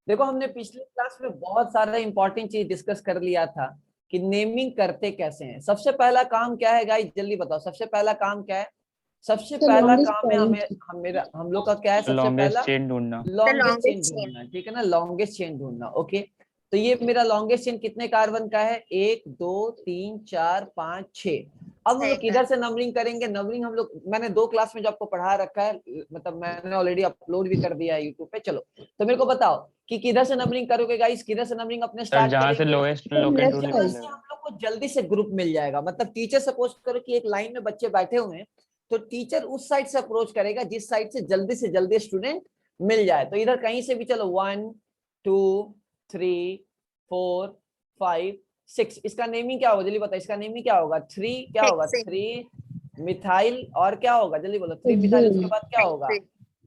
देखो हमने पिछले क्लास में बहुत सारा इंपॉर्टेंट चीज डिस्कस कर लिया था कि नेमिंग करते कैसे हैं। सबसे पहला काम क्या है गाइस, जल्दी बताओ, सबसे पहला काम क्या है? सबसे The पहला longest काम है parent हमें हम लोग का क्या है? सबसे लॉन्गेस्ट पहला चेन ढूंढना। the longest chain longest chain. ढूंढना है, ठीक है ना, लॉन्गेस्ट चेन ढूंढना। ओके, तो ये मेरा लॉन्गेस्ट चेन कितने कार्बन का है? 1 2 3 4 5 6। अब हम लोग किधर से नंबरिंग करेंगे? नंबरिंग हम लोग, मैंने 2 क्लास में जो आपको पढ़ा रखा है, मतलब मैंने ऑलरेडी अपलोड भी कर दिया है यूट्यूब पे। चलो तो मेरे को बताओ कि किधर से नंबरिंग करोगे गाइस? किधर से नंबरिंग अपने सर स्टार्ट जहाँ से करेंगे? Lowest From locate left rule यहाँ side. से हम लोग को जल्दी से ग्रुप मिल जाएगा। मतलब टीचर सपोज करो कि एक लाइन में बच्चे बैठे हुए हैं, तो टीचर उस साइड से अप्रोच करेगा जिस साइड से जल्दी स्टूडेंट मिल जाए। तो इधर कहीं से भी चलो, 1 2 3 4 5 6। इसका नेमिंग क्या होगा जल्दी बताओ? इसका नेमिंग क्या होगा? 3 क्या होगा? 3 मिथाइल, और क्या होगा जल्दी बोलो? 3 मिथाइल, उसके बाद क्या होगा?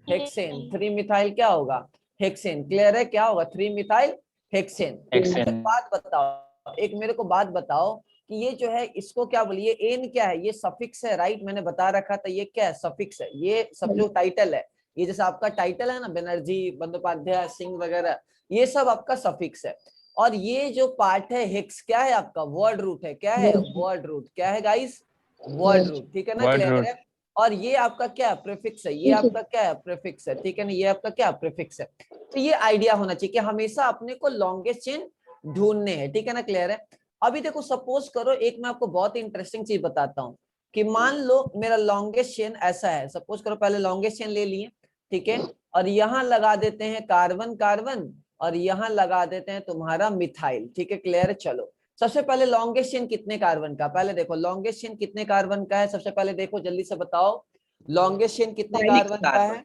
हेक्सेन। 3 मिथाइल क्या होगा? हेक्सेन। क्लियर है? क्या होगा? 3 मिथाइल हेक्सेन। अच्छा बात बताओ, एक मेरे को बात बताओ कि ये जो है इसको क्या बोलिए? एन क्या है? ये सफिक्स है, राइट? मैंने बता रखा था ये क्या है? सफिक्स है। ये सब जो टाइटल है, ये जैसे आपका टाइटल है ना, बनर्जी, बंदोपाध्याय, सिंह वगैरह, ये सब आपका सफिक्स है। और ये जो पार्ट है हेक्स, क्या है आपका? वर्ड रूट है। क्या है? Word root. क्या है गाइस? वर्ड रूट, ठीक है ना? Word clear root. है? और ये आपका क्या है? प्रीफिक्स है। ये आपका क्या है? प्रीफिक्स है, ठीक है ना? ये आपका क्या? प्रीफिक्स है। तो ये आइडिया होना चाहिए कि हमेशा अपने को लॉन्गेस्ट चेन ढूंढने हैं, ठीक है ना? क्लियर है? अभी देखो सपोज करो, एक मैं आपको बहुत ही इंटरेस्टिंग चीज बताता हूँ कि मान लो मेरा लॉन्गेस्ट चेन ऐसा है। सपोज करो पहले लॉन्गेस्ट चेन ले लिए, ठीक है, और यहाँ लगा देते हैं कार्बन कार्बन, और यहाँ लगा देते हैं तुम्हारा मिथाइल, ठीक है? क्लियर है? चलो सबसे पहले लॉन्गेस्ट चेन कितने कार्बन का? पहले देखो लॉन्गेस्ट चेन कितने कार्बन का है, सबसे पहले देखो, जल्दी से बताओ लॉन्गेस्ट चेन कितने कार्बन का है?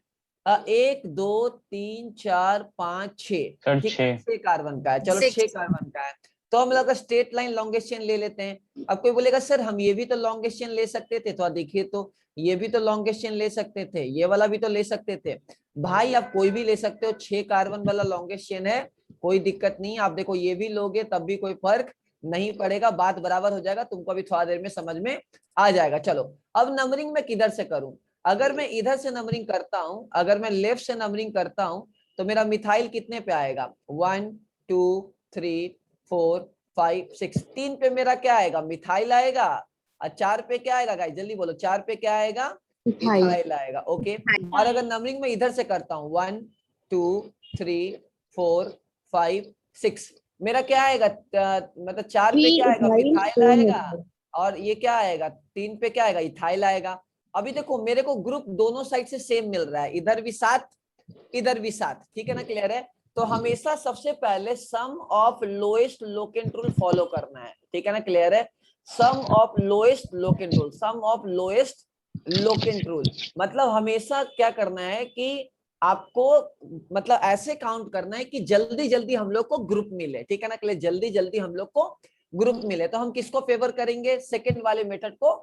1 2 3 4 5 6, सर ठीक है, 6। 6 कार्बन का है। चलो 6 कार्बन का है, तो हम लोग स्ट्रेट लाइन लॉन्गेस्ट चेन ले लेते हैं। अब कोई बोलेगा सर हम ये भी तो लॉन्गेस्ट चेन ले सकते थे, तो देखिए, तो ये भी तो लॉन्गेस्ट चेन ले सकते थे, ये वाला भी तो ले सकते थे। भाई आप कोई भी ले सकते हो, 6 कार्बन वाला लॉन्गेस्ट चेन है, कोई दिक्कत नहीं। आप देखो ये भी लोगे तब भी कोई फर्क नहीं पड़ेगा, बात बराबर हो जाएगा, तुमको अभी थोड़ा देर में समझ में आ जाएगा। चलो अब नंबरिंग में किधर से करूं? अगर मैं इधर से नंबरिंग करता हूं, अगर मैं लेफ्ट से नंबरिंग करता हूं, तो मेरा मिथाइल कितने पे आएगा? 1 2 3 4 5 6। 3 पे मेरा क्या आएगा? मिथाइल आएगा। और 4 पे क्या आएगा गाइस? जल्दी बोलो, 4 पे क्या आएगा? इथाइल आएगा। ओके, और अगर नंबरिंग में इधर से करता हूँ 1 2 3 4 5 6, मेरा क्या आएगा? मतलब 4 पे क्या आएगा? मिथाइल आएगा। और ये क्या आएगा? 3 पे क्या आएगा? इथाइल आएगा। अभी देखो मेरे को ग्रुप दोनों साइड से सेम मिल रहा है, इधर भी 7 इधर भी 7, ठीक है ना? क्लियर है? तो हमेशा सबसे पहले sum of lowest locant rule follow करना है, ठीक है ना? क्लियर है? Sum of lowest locant rule, sum of lowest locant rule, मतलब हमेशा क्या करना है कि आपको, मतलब ऐसे काउंट करना है कि जल्दी जल्दी हम लोग को ग्रुप मिले, ठीक है ना? क्लियर? जल्दी जल्दी हम लोग को ग्रुप मिले, तो हम किसको फेवर करेंगे? सेकेंड वाले मेथड को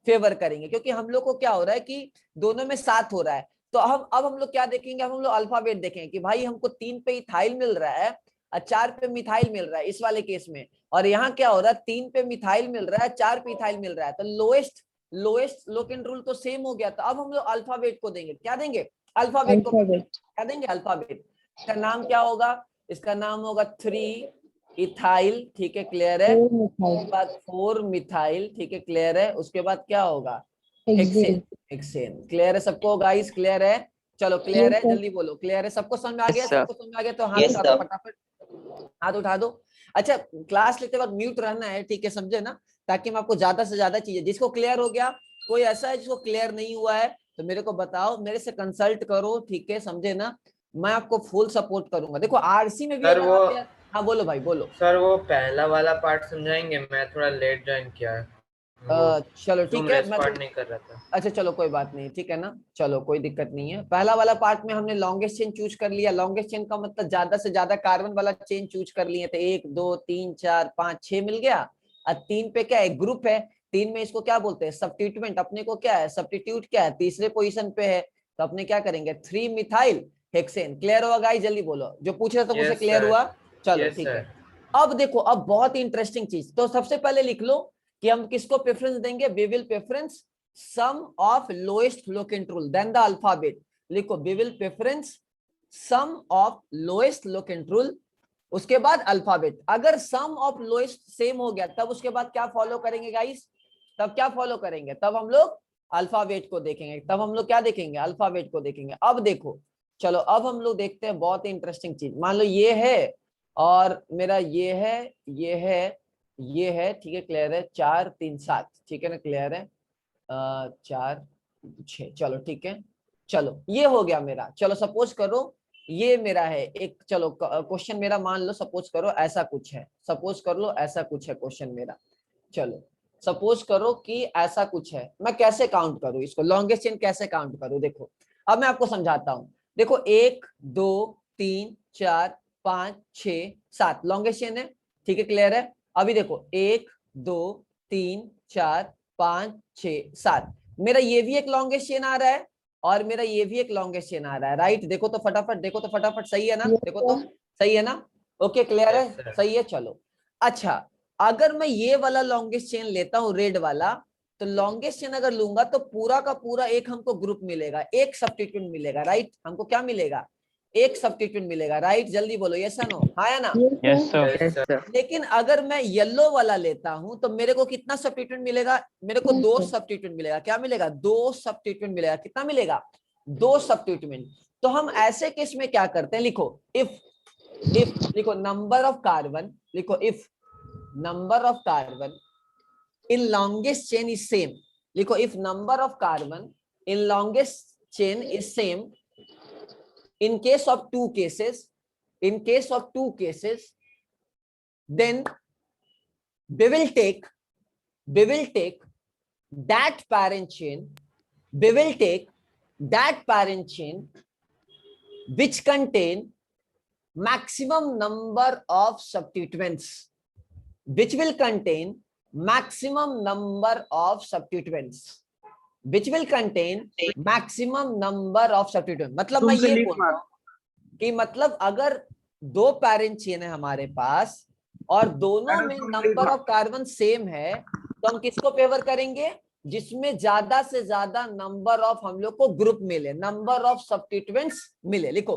फेवर करेंगे, क्योंकि हम लोग को क्या हो रहा है कि दोनों में 7 हो रहा है। तो अब हम लोग क्या देखेंगे? हम लोग अल्फाबेट देखेंगे कि भाई हमको 3 पे इथाइल मिल रहा है और 4 पे मिथाइल मिल रहा है इस वाले केस में, और यहाँ क्या हो रहा है? 3 पे मिथाइल मिल रहा है, 4 पे इथाइल मिल रहा है, तो लोएस्ट लोएस्ट लोकेंट रूल तो सेम हो गया। तो अब हम लोग अल्फाबेट को देंगे, क्या देंगे? अल्फाबेट को क्या देंगे? अल्फाबेट। इसका नाम क्या होगा? इसका नाम होगा 3 इथाइल, ठीक है? क्लियर है? उसके बाद 4 मिथाइल, ठीक है? क्लियर है? उसके बाद क्या होगा? हेक्सेन। हेक्सेन। क्लियर है सबको गाइस? क्लियर है? चलो क्लियर है? जल्दी बोलो क्लियर है? सबको समझ में आ गया? सबको समझ में आ गया तो हाथ उठा दो फटाफट, हाथ उठा दो। अच्छा क्लास लेते वक्त म्यूट रहना है, ठीक है? समझे ना? ताकि मैं आपको ज्यादा से ज्यादा चीजें, जिसको क्लियर हो गया, कोई ऐसा है जिसको क्लियर नहीं हुआ है तो मेरे को बताओ, मेरे से कंसल्ट करो, ठीक है? समझे ना? मैं आपको फुल सपोर्ट करूंगा। देखो आरसी में भी सर अगर वो आप यार, हाँ बोलो भाई बोलो। सर वो पहला वाला पार्ट समझाएंगे, मैं थोड़ा लेट ज्वाइन किया है, वो चलो जूम ठीक है, मैं रेस्पॉन्ड नहीं कर रहा था। अच्छा चलो कोई बात नहीं, ठीक है ना? चलो कोई दिक्कत नहीं है। पहला वाला पार्ट में हमने लॉन्गेस्ट चेन चूज कर लिया। लॉन्गेस्ट चेन का मतलब ज्यादा से ज्यादा कार्बन वाला चेन चूज कर लिए थे। 1 2 3 4 5 6 मिल गया। और 3 पे क्या है? ग्रुप है। 3 में इसको क्या बोलते हैं? सब्स्टिट्यूएंट। अपने को क्या है? सब्स्टिट्यूट क्या है? तीसरे पोजीशन पे है, तो अपने क्या करेंगे? 3 मिथाइल हेक्सेन। क्लियर हुआ गाइस? जल्दी बोलो, जो पूछ रहे थे मुझसे यस क्लियर सर, हुआ? चलो यस ठीक है। सर। अब देखो, अब बहुत ही इंटरेस्टिंग चीज, तो सबसे पहले लिख लो कि हम किसको प्रेफरेंस देंगे? We will preference sum of lowest locant rule, then the alphabet. लिखो we will preference sum of lowest locant rule, उसके बाद अल्फाबेट। अगर सम ऑफ लोएस्ट सेम हो गया तब उसके बाद क्या फॉलो करेंगे गाइस? तब क्या फॉलो करेंगे? तब हम लोग अल्फाबेट को देखेंगे। तब हम लोग क्या देखेंगे? अल्फाबेट को देखेंगे। अब देखो, चलो अब हम लोग देखते हैं बहुत ही इंटरेस्टिंग चीज। मान लो ये है और मेरा ये है, ये है, ये है, ठीक है, क्लियर है, 4 3 7, ठीक है ना, क्लियर है, 4 6, चलो ठीक है। चलो ये हो गया मेरा। चलो सपोज करो ये मेरा है एक, चलो क्वेश्चन मेरा मान लो, सपोज करो ऐसा कुछ है, सपोज कर लो ऐसा कुछ है क्वेश्चन मेरा। चलो सपोज करो कि ऐसा कुछ है, मैं कैसे काउंट करूं इसको, लॉन्गेस्ट चेन कैसे काउंट करूं? देखो अब मैं आपको समझाता हूं। देखो 1 2 3 4 5 6 7 लॉन्गेस्ट चेन है, ठीक है, क्लियर है। अभी देखो 1 2 3 4 5 6 7, मेरा ये भी एक लॉन्गेस्ट चेन आ रहा है और मेरा ये भी एक लॉन्गेस्ट चेन आ रहा है, राइट? देखो तो फटाफट, देखो तो फटाफट, सही है ना? देखो तो सही है ना? ओके, क्लियर है, Yes, sir. सही है। चलो अच्छा, अगर मैं ये वाला लॉन्गेस्ट चेन लेता हूँ रेड वाला, तो लॉन्गेस्ट चेन अगर लूंगा तो पूरा का पूरा एक हमको ग्रुप मिलेगा, एक सब्स्टिट्यूट मिलेगा, राइट? हमको क्या मिलेगा? एक सब्स्टिट्यूट मिलेगा, राइट? जल्दी बोलो यस या नो, हाँ या ना? Yes sir. Yes, sir. लेकिन अगर मैं येलो वाला लेता हूं तो मेरे को कितना सब्स्टिट्यूट मिलेगा? मेरे को 2 सब्स्टिट्यूट मिलेगा। क्या मिलेगा? 2 सब्स्टिट्यूट मिलेगा। कितना मिलेगा? 2 सब्स्टिट्यूट। तो हम ऐसे केस में क्या करते हैं, लिखो इफ लिखो नंबर ऑफ कार्बन, लिखो if number of carbon in longest chain is same, लिखो if number of carbon in longest chain is same in case of two cases, then we will take that parent chain which contain maximum number of substituents, which will contain maximum number of substituents, मतलब मैं ये बोल रहा हूं कि मतलब अगर 2 parent chain है हमारे पास और दोनों में नंबर ऑफ कार्बन सेम है, तो हम किसको फेवर करेंगे? जिसमें ज्यादा से ज्यादा नंबर ऑफ हम लोग को ग्रुप मिले, नंबर ऑफ सब्स्टिट्यूएंट्स मिले। लिखो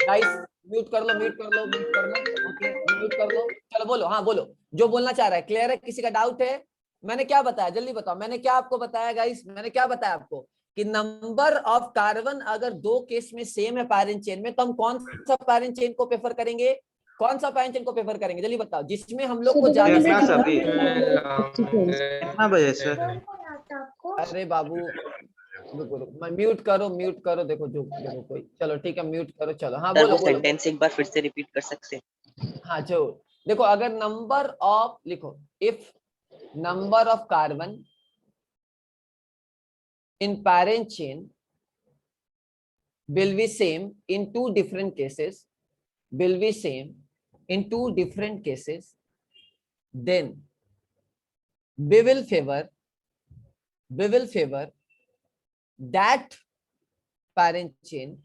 गाइस, म्यूट कर लो, ओके म्यूट कर लो। चलो बोलो, हाँ बोलो जो बोलना चाह रहा है। क्लियर है? किसी का डाउट है? मैंने क्या बताया, जल्दी बताओ, मैंने क्या आपको बताया गाइस? मैंने क्या बताया आपको कि नंबर ऑफ कार्बन अगर 2 केस में सेम है पैरेंट चेन में, तो हम कौन सा पैरेंट चेन को प्रेफर करेंगे? कौन सा पैरेंट चेन को प्रेफर करेंगे? जल्दी बताओ, जिसमें हम लोग को ज्यादा से ज्यादा। कितना बजे सर? अरे बाबू रुको रुको, म्यूट करो, देखो जो देखो कोई, चलो ठीक है म्यूट करो, चलो हाँ सर बोलो वो बोलो। सेंटेंस एक बार फिर से रिपीट कर सकते हैं? हाँ जो देखो, अगर नंबर ऑफ, लिखो if number of carbon in parent chain will be same in 2 different cases, then we will favor that parent chain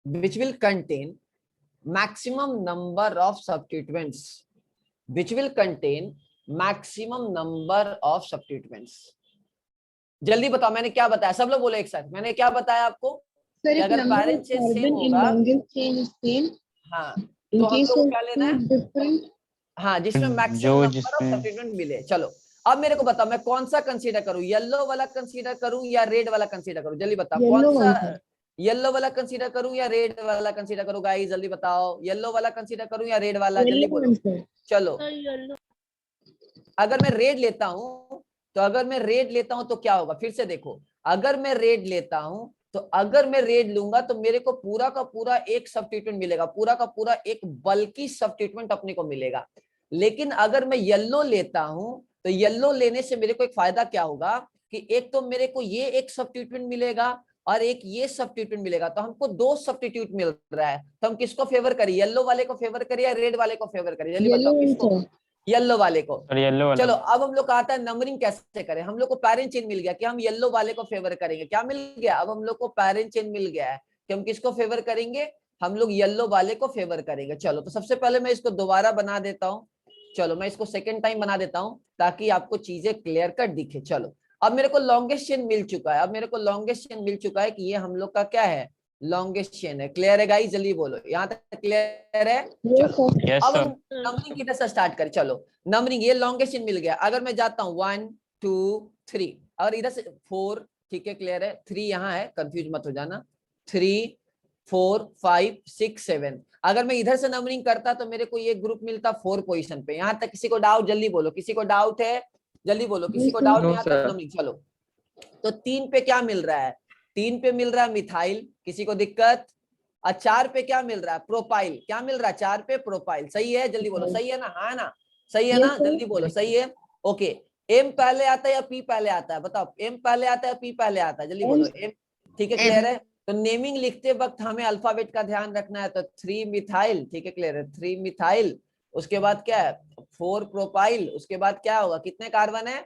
which will contain maximum number of substituents, जल्दी बताओ मैंने क्या बताया? सब लोग बोलो एक साथ, मैंने क्या बताया आपको? Sir, if अगर number parent of chain same carbon in होगा, longest chain is same, हाँ in तो हम case लोग को of क्या लेना है? two different, हाँ जिसमें मैक्सिमम नंबर ऑफ सब्स्टिट्यूएंट मिले। चलो अब मेरे को बताओ मैं कौन सा कंसीडर करूं, येलो वाला कंसीडर करूं या रेड वाला कंसीडर करूं? जल्दी बताओ Yellow कौन सा, one, sir. येलो वाला कंसीडर करूं या रेड वाला कंसीडर करूं? गाइस जल्दी बताओ, येलो वाला कंसीडर करूं या रेड वाला? जल्दी yellow बोलो। one, sir. चलो अगर मैं रेड लेता हूं तो क्या होगा? फिर से देखो, अगर मैं रेड लेता हूं तो अगर मैं रेड लूंगा तो मेरे को पूरा का पूरा एक सब्स्टिट्यूएंट मिलेगा, पूरा का पूरा एक बल्कि सब्स्टिट्यूएंट अपने को मिलेगा। लेकिन अगर मैं येलो लेता हूं तो येलो लेने से मेरे को एक फायदा क्या होगा कि एक तो मेरे को ये एक सब्स्टिट्यूएंट मिलेगा और एक ये सब्स्टिट्यूएंट मिलेगा, तो हमको 2 सब्स्टिट्यूट मिल रहा है। तो हम किसको फेवर करें? येलो वाले को फेवर करें या रेड वाले को फेवर करें? जल्दी Yellow बताओ one, किसको? sir. येलो वाले को। येलो वाला। चलो अब हम लोग का आता है नंबरिंग कैसे करें। हम लोग को पैरेंट चेन मिल गया कि हम येलो वाले को फेवर करेंगे। क्या मिल गया? अब हम लोग को पैरेंट चेन मिल गया है कि हम किसको फेवर करेंगे? हम लोग येलो वाले को फेवर करेंगे। चलो तो सबसे पहले मैं इसको दोबारा बना देता हूं। चलो मैं इसको सेकेंड टाइम बना देता हूं ताकि आपको चीजें क्लियर कट दिखे। चलो अब मेरे को लॉन्गेस्ट चेन मिल चुका है, अब मेरे को लॉन्गेस्ट चेन मिल चुका है कि ये हम लोग का क्या है, लॉन्गेस्ट चेन है। क्लियर है गाइस, जल्दी बोलो, यहाँ तक क्लियर है? चलो अब हम नंबरिंग किधर से स्टार्ट करें, चलो नंबरिंग, ये लॉन्गेस्ट चेन मिल गया। अगर मैं जाता हूँ 1 2 3 और इधर से 4, ठीक है क्लियर है, 3 यहाँ है, कंफ्यूज मत हो जाना, 3 4 5 6 7। अगर मैं इधर से नंबरिंग करता तो मेरे को ये ग्रुप मिलता 4 पोजीशन पे। यहाँ तक किसी को डाउट, जल्दी बोलो, किसी को डाउट है, जल्दी बोलो, किसी को डाउट है यहाँ तक नंबरिंग? चलो तो 3 पे क्या मिल रहा है, 3 पे मिल रहा है मिथाइल, किसी को दिक्कत? और 4 पे क्या मिल रहा है, प्रोपाइल, क्या मिल रहा है 4 पे, प्रोपाइल। सही है, जल्दी बोलो, सही है ना? हाँ ना, सही है ना, जल्दी बोलो, सही है। ओके, एम पहले आता है या पी पहले आता है, बताओ, एम पहले आता है या पी पहले आता है, जल्दी बोलो, एम। ठीक है क्लियर है। तो नेमिंग लिखते वक्त हमें अल्फाबेट का ध्यान रखना है, तो 3 मिथाइल, ठीक है क्लियर है, 3 मिथाइल, उसके बाद क्या है 4 प्रोपाइल, उसके बाद क्या होगा, कितने कार्बन है,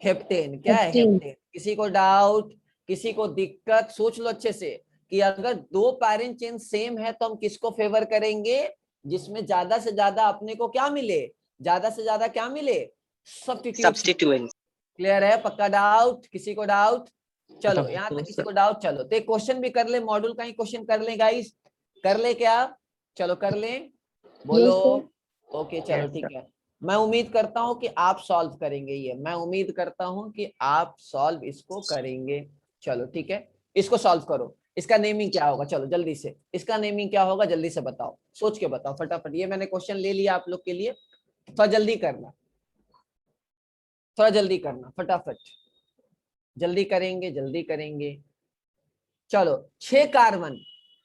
हेप्टेन, क्या है, हेप्टेन। किसी को डाउट, किसी को दिक्कत? सोच लो अच्छे से कि अगर 2 पैरेंट चेन सेम है तो हम किसको फेवर करेंगे, जिसमें ज्यादा से ज्यादा अपने को क्या मिले, ज्यादा से ज्यादा क्या मिले, सब्स्टिट्यूएंट। क्लियर है, पक्का डाउट, किसी को डाउट? चलो यहाँ तक किसी को डाउट? चलो तो एक क्वेश्चन भी कर ले, मॉड्यूल का ही क्वेश्चन कर ले गाइस, कर ले क्या? चलो कर ले, बोलो। ओके चलो ठीक है, मैं उम्मीद करता हूँ कि आप सॉल्व करेंगे ये, मैं उम्मीद करता हूँ कि आप सॉल्व इसको करेंगे। चलो ठीक है, इसको सॉल्व करो। इसका नेमिंग क्या होगा, चलो जल्दी से, इसका नेमिंग क्या होगा जल्दी से बताओ, सोच के बताओ फटाफट। ये मैंने क्वेश्चन ले लिया आप लोग के लिए, थोड़ा जल्दी करना, थोड़ा जल्दी करना फटाफट, जल्दी करेंगे, जल्दी करेंगे। चलो 6 कार्बन,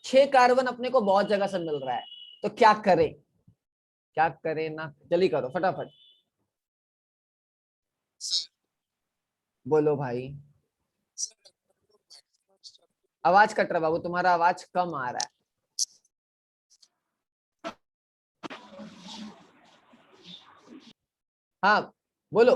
6 कार्बन अपने को बहुत जगह से मिल रहा है, तो क्या करें, क्या करें ना, जल्दी करो फटाफट, बोलो भाई। आवाज कट रहा बाबू, तुम्हारा आवाज कम आ रहा है। हाँ बोलो,